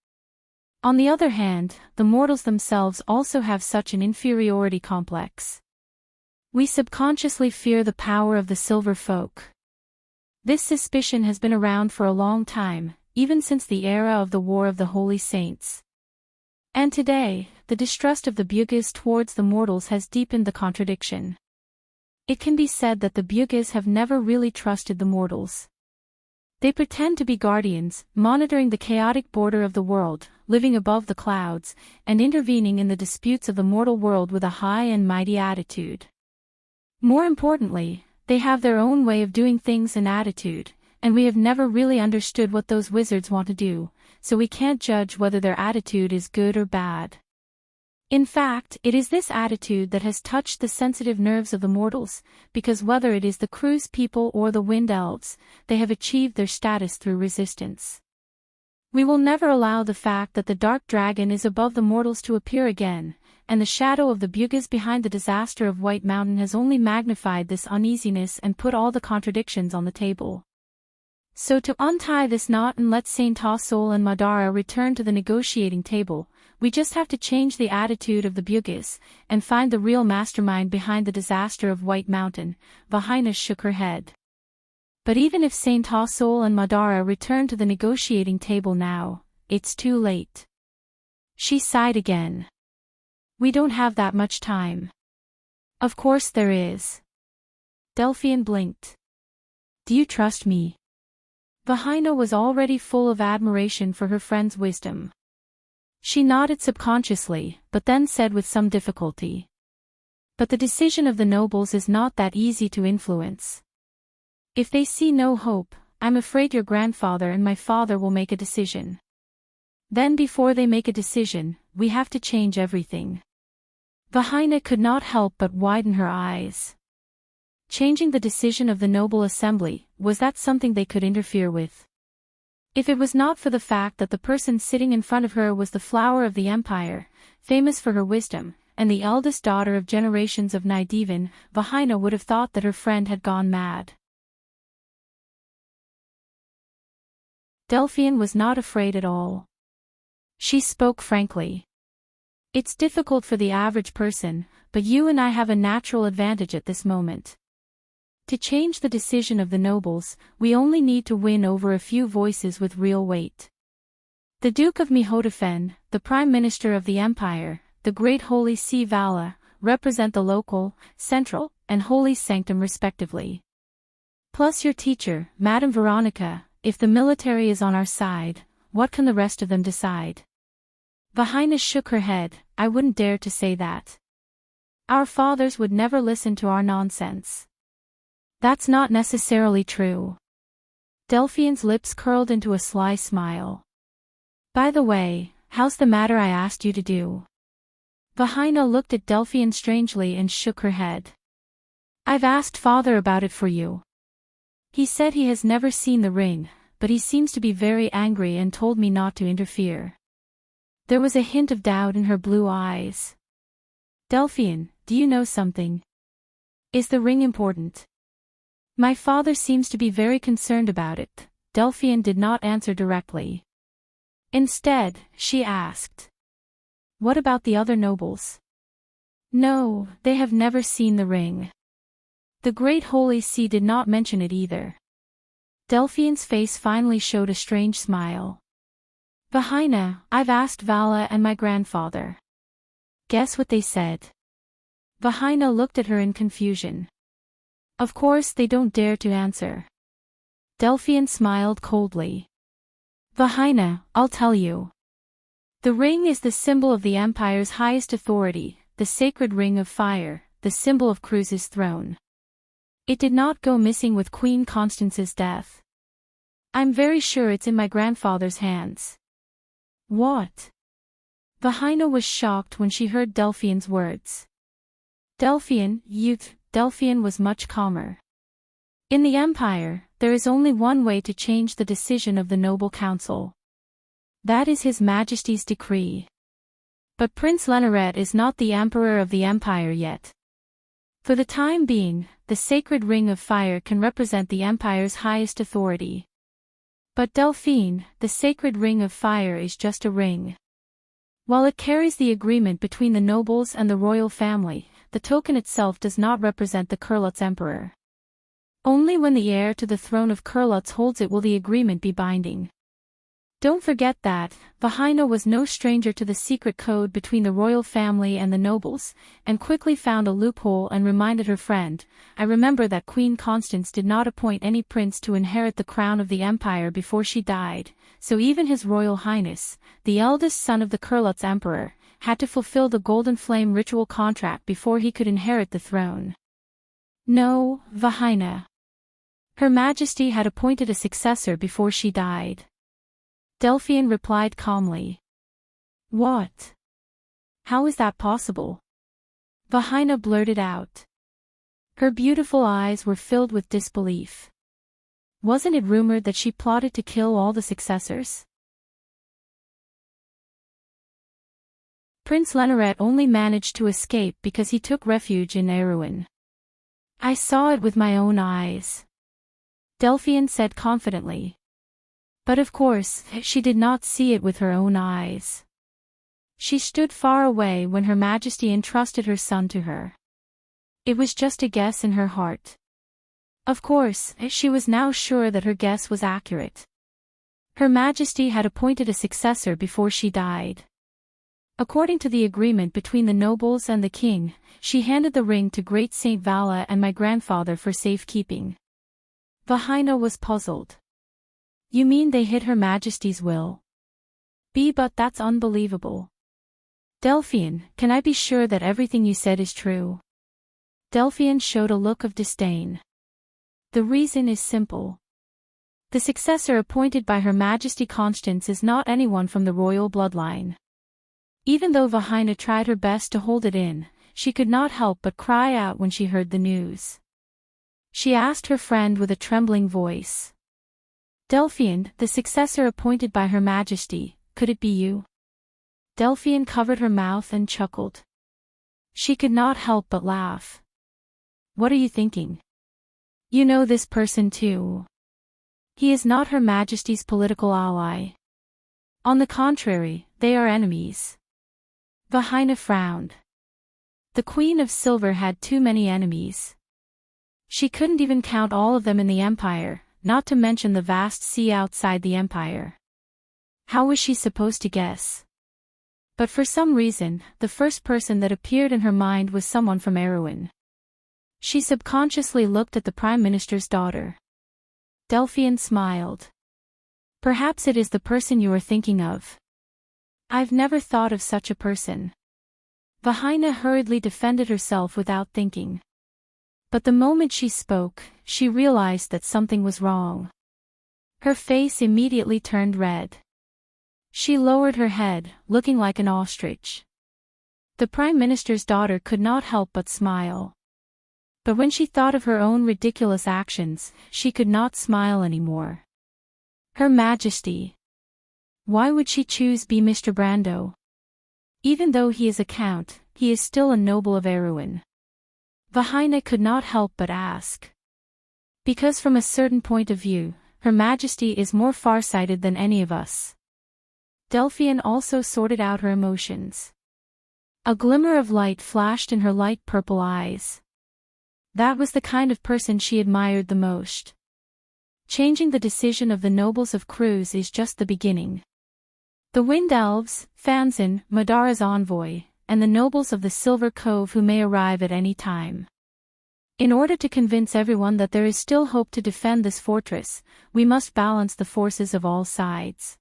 On the other hand, the mortals themselves also have such an inferiority complex. We subconsciously fear the power of the Silver Folk. This suspicion has been around for a long time, even since the era of the War of the Holy Saints. And today, the distrust of the Bugis towards the mortals has deepened the contradiction. It can be said that the Bugis have never really trusted the mortals. They pretend to be guardians, monitoring the chaotic border of the world, living above the clouds, and intervening in the disputes of the mortal world with a high and mighty attitude. More importantly, they have their own way of doing things and attitude, and we have never really understood what those wizards want to do, so we can't judge whether their attitude is good or bad. In fact, it is this attitude that has touched the sensitive nerves of the mortals, because whether it is the cruise people or the wind elves, they have achieved their status through resistance. We will never allow the fact that the dark dragon is above the mortals to appear again, and the shadow of the Bugis behind the disaster of White Mountain has only magnified this uneasiness and put all the contradictions on the table. So to untie this knot and let Saint Tassol and Madara return to the negotiating table, we just have to change the attitude of the Bugis, and find the real mastermind behind the disaster of White Mountain. Vahina shook her head. But even if Saint Tassol and Madara return to the negotiating table now, it's too late. She sighed again. We don't have that much time. Of course there is. Delphian blinked. Do you trust me? Vahina was already full of admiration for her friend's wisdom. She nodded subconsciously, but then said with some difficulty. But the decision of the nobles is not that easy to influence. If they see no hope, I'm afraid your grandfather and my father will make a decision. Then before they make a decision, we have to change everything. Vahina could not help but widen her eyes. Changing the decision of the noble assembly, was that something they could interfere with? If it was not for the fact that the person sitting in front of her was the flower of the empire, famous for her wisdom, and the eldest daughter of generations of Nidevan, Vahina would have thought that her friend had gone mad. Delphian was not afraid at all. She spoke frankly. It's difficult for the average person, but you and I have a natural advantage at this moment. To change the decision of the nobles, we only need to win over a few voices with real weight. The Duke of Mihodafen, the Prime Minister of the Empire, the Great Holy See Vala, represent the local, central, and holy sanctum respectively. Plus your teacher, Madame Veronica. If the military is on our side, what can the rest of them decide? Vahina shook her head. I wouldn't dare to say that. Our fathers would never listen to our nonsense. That's not necessarily true. Delphian's lips curled into a sly smile. By the way, how's the matter I asked you to do? Vahina looked at Delphian strangely and shook her head. I've asked father about it for you. He said he has never seen the ring, but he seems to be very angry and told me not to interfere. There was a hint of doubt in her blue eyes. Delphian, do you know something? Is the ring important? My father seems to be very concerned about it. Delphian did not answer directly. Instead, she asked. What about the other nobles? No, they have never seen the ring. The Great Holy See did not mention it either. Delphian's face finally showed a strange smile. Vahina, I've asked Vala and my grandfather. Guess what they said? Vahina looked at her in confusion. Of course they don't dare to answer. Delphian smiled coldly. Vahina, I'll tell you. The ring is the symbol of the Empire's highest authority, the sacred ring of fire, the symbol of Cruz's throne. It did not go missing with Queen Constance's death. I'm very sure it's in my grandfather's hands. What? Vahina was shocked when she heard Delphian's words. Delphian, youth. Delphian was much calmer. In the Empire, there is only one way to change the decision of the Noble Council. That is His Majesty's decree. But Prince Leneret is not the Emperor of the Empire yet. For the time being, the sacred ring of fire can represent the Empire's highest authority. But Delphine, the sacred ring of fire is just a ring. While it carries the agreement between the nobles and the royal family, the token itself does not represent the Kurlutz Emperor. Only when the heir to the throne of Kurlutz holds it will the agreement be binding. Don't forget that, Vahina was no stranger to the secret code between the royal family and the nobles, and quickly found a loophole and reminded her friend, I remember that Queen Constance did not appoint any prince to inherit the crown of the empire before she died, so even His Royal Highness, the eldest son of the Kurlutz Emperor, had to fulfill the Golden Flame ritual contract before he could inherit the throne. No, Vahina. Her Majesty had appointed a successor before she died. Delphian replied calmly. What? How is that possible? Vahina blurted out. Her beautiful eyes were filled with disbelief. Wasn't it rumored that she plotted to kill all the successors? Prince Leneret only managed to escape because he took refuge in Erewhon. I saw it with my own eyes. Delphian said confidently. But of course, she did not see it with her own eyes. She stood far away when Her Majesty entrusted her son to her. It was just a guess in her heart. Of course, she was now sure that her guess was accurate. Her Majesty had appointed a successor before she died. According to the agreement between the nobles and the king, she handed the ring to Great Saint Vala and my grandfather for safekeeping. Vahina was puzzled. You mean they hid Her Majesty's will? But that's unbelievable. Delphian, can I be sure that everything you said is true? Delphian showed a look of disdain. The reason is simple. The successor appointed by Her Majesty Constance is not anyone from the royal bloodline. Even though Vahina tried her best to hold it in, she could not help but cry out when she heard the news. She asked her friend with a trembling voice. Delphian, the successor appointed by Her Majesty, could it be you? Delphian covered her mouth and chuckled. She could not help but laugh. What are you thinking? You know this person too. He is not Her Majesty's political ally. On the contrary, they are enemies. Vahina frowned. The Queen of Silver had too many enemies. She couldn't even count all of them in the Empire, not to mention the vast sea outside the Empire. How was she supposed to guess? But for some reason, the first person that appeared in her mind was someone from Erewhon. She subconsciously looked at the Prime Minister's daughter. Delphian smiled. Perhaps it is the person you are thinking of. I've never thought of such a person. Vahina hurriedly defended herself without thinking. But the moment she spoke, she realized that something was wrong. Her face immediately turned red. She lowered her head, looking like an ostrich. The Prime Minister's daughter could not help but smile. But when she thought of her own ridiculous actions, she could not smile anymore. Her Majesty. Why would she choose Mr. Brando? Even though he is a count, he is still a noble of Erewhon. Vahina could not help but ask. Because from a certain point of view, Her Majesty is more farsighted than any of us. Delphian also sorted out her emotions. A glimmer of light flashed in her light purple eyes. That was the kind of person she admired the most. Changing the decision of the nobles of Cruz is just the beginning. The Wind Elves, Fanzin, Madara's envoy, and the nobles of the Silver Cove who may arrive at any time. In order to convince everyone that there is still hope to defend this fortress, we must balance the forces of all sides.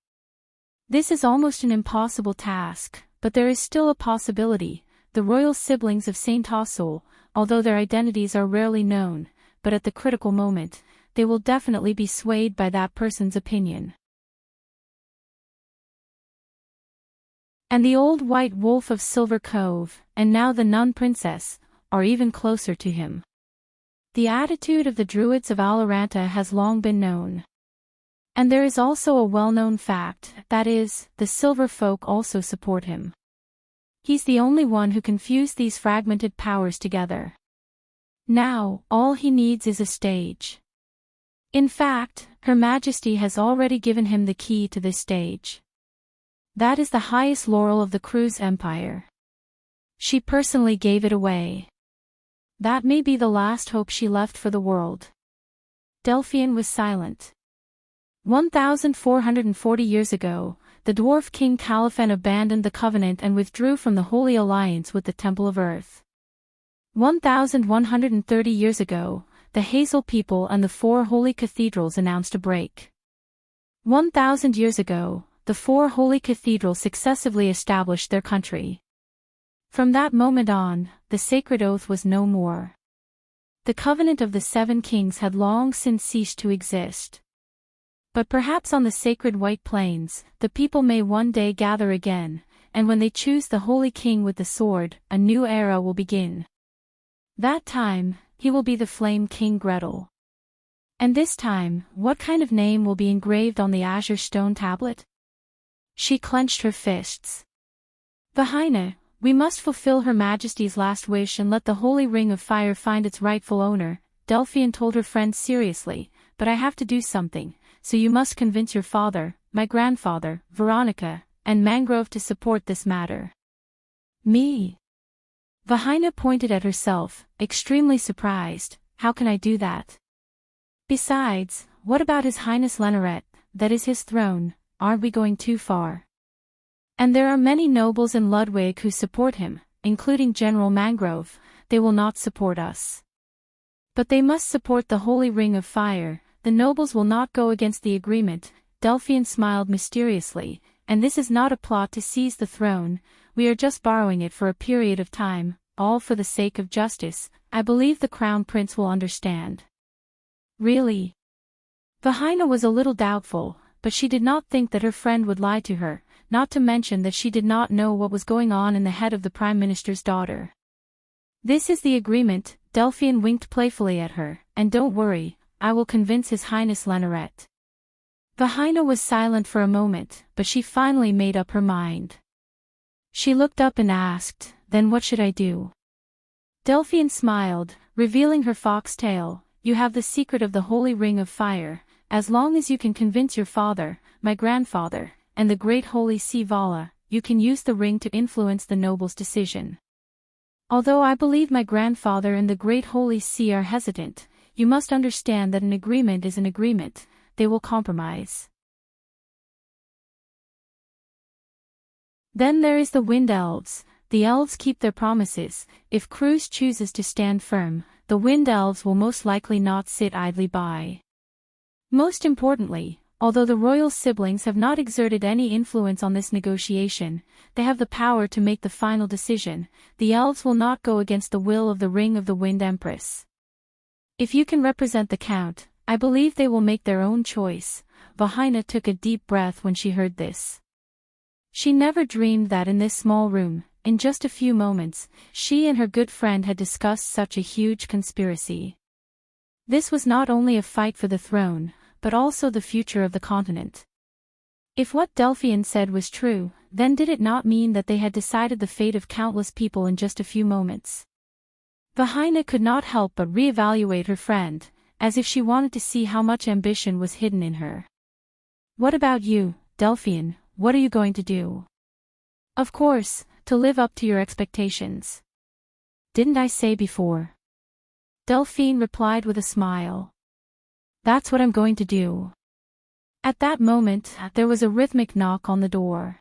This is almost an impossible task, but there is still a possibility. The royal siblings of Saint Hassel, although their identities are rarely known, but at the critical moment, they will definitely be swayed by that person's opinion. And the old white wolf of Silver Cove, and now the nun princess, are even closer to him. The attitude of the druids of Alaranta has long been known. And there is also a well-known fact, that is, the silver folk also support him. He's the only one who can fuse these fragmented powers together. Now, all he needs is a stage. In fact, Her Majesty has already given him the key to this stage. That is the highest laurel of the Cruz Empire. She personally gave it away. That may be the last hope she left for the world. Delphian was silent. 1,440 years ago, the dwarf king Caliphate abandoned the covenant and withdrew from the Holy Alliance with the Temple of Earth. 1,130 years ago, the Hazel people and the 4 holy cathedrals announced a break. 1,000 years ago, the 4 holy cathedrals successively established their country. From that moment on, the sacred oath was no more. The covenant of the 7 kings had long since ceased to exist. But perhaps on the sacred White Plains, the people may one day gather again, and when they choose the holy king with the sword, a new era will begin. That time, he will be the Flame King Gretel. And this time, what kind of name will be engraved on the azure stone tablet? She clenched her fists. Vahina, we must fulfill Her Majesty's last wish and let the holy ring of fire find its rightful owner, Delphian told her friend seriously, but I have to do something, so you must convince your father, my grandfather, Veronica, and Mangrove to support this matter. Me? Vahina pointed at herself, extremely surprised. How can I do that? Besides, what about His Highness Leneret, that is his throne, aren't we going too far? And there are many nobles in Ludwig who support him, including General Mangrove. They will not support us. But they must support the Holy Ring of Fire. The nobles will not go against the agreement. Delphian smiled mysteriously, and this is not a plot to seize the throne, we are just borrowing it for a period of time, all for the sake of justice. I believe the Crown Prince will understand. Really? Vahina was a little doubtful, but she did not think that her friend would lie to her, not to mention that she did not know what was going on in the head of the Prime Minister's daughter. This is the agreement, Delphian winked playfully at her, and don't worry, I will convince His Highness Leneret. Vahina was silent for a moment, but she finally made up her mind. She looked up and asked, then what should I do? Delphian smiled, revealing her foxtail. You have the secret of the Holy Ring of Fire. As long as you can convince your father, my grandfather, and the great holy Sivala, you can use the ring to influence the noble's decision. Although I believe my grandfather and the great holy sea are hesitant, you must understand that an agreement is an agreement. They will compromise. Then there is the Wind Elves. The elves keep their promises. If Cruz chooses to stand firm, the Wind Elves will most likely not sit idly by. Most importantly, although the royal siblings have not exerted any influence on this negotiation, they have the power to make the final decision. The elves will not go against the will of the Ring of the Wind Empress. If you can represent the Count, I believe they will make their own choice. Vahina took a deep breath when she heard this. She never dreamed that in this small room, in just a few moments, she and her good friend had discussed such a huge conspiracy. This was not only a fight for the throne, but also the future of the continent. If what Delphian said was true, then did it not mean that they had decided the fate of countless people in just a few moments? Vahina could not help but reevaluate her friend, as if she wanted to see how much ambition was hidden in her. What about you, Delphian, what are you going to do? Of course, to live up to your expectations. Didn't I say before? Delphine replied with a smile. That's what I'm going to do. At that moment, there was a rhythmic knock on the door.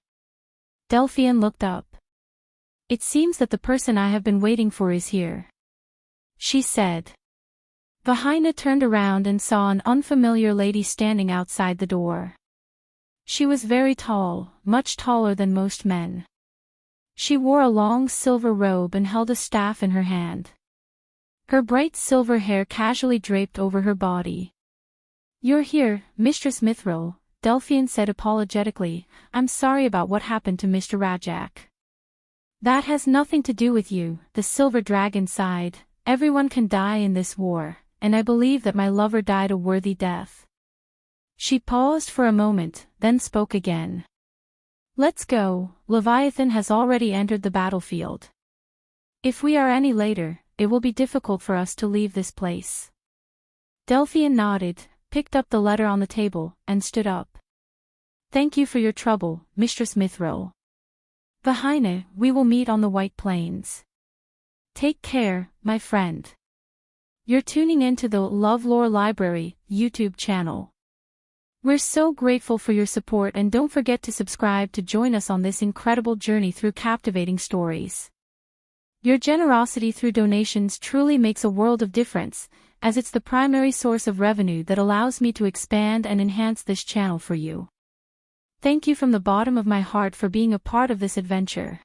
Delphian looked up. It seems that the person I have been waiting for is here, she said. Vahina turned around and saw an unfamiliar lady standing outside the door. She was very tall, much taller than most men. She wore a long silver robe and held a staff in her hand. Her bright silver hair casually draped over her body. You're here, Mistress Mithril, Delphian said apologetically. I'm sorry about what happened to Mr. Rajak. That has nothing to do with you, the silver dragon sighed. Everyone can die in this war, and I believe that my lover died a worthy death. She paused for a moment, then spoke again. Let's go, Leviathan has already entered the battlefield. If we are any later, it will be difficult for us to leave this place. Delphian nodded, picked up the letter on the table, and stood up. Thank you for your trouble, Mistress Mithril. Vahina, we will meet on the White Plains. Take care, my friend. You're tuning in to the LoveLore Library YouTube channel. We're so grateful for your support, and don't forget to subscribe to join us on this incredible journey through captivating stories. Your generosity through donations truly makes a world of difference, as it's the primary source of revenue that allows me to expand and enhance this channel for you. Thank you from the bottom of my heart for being a part of this adventure.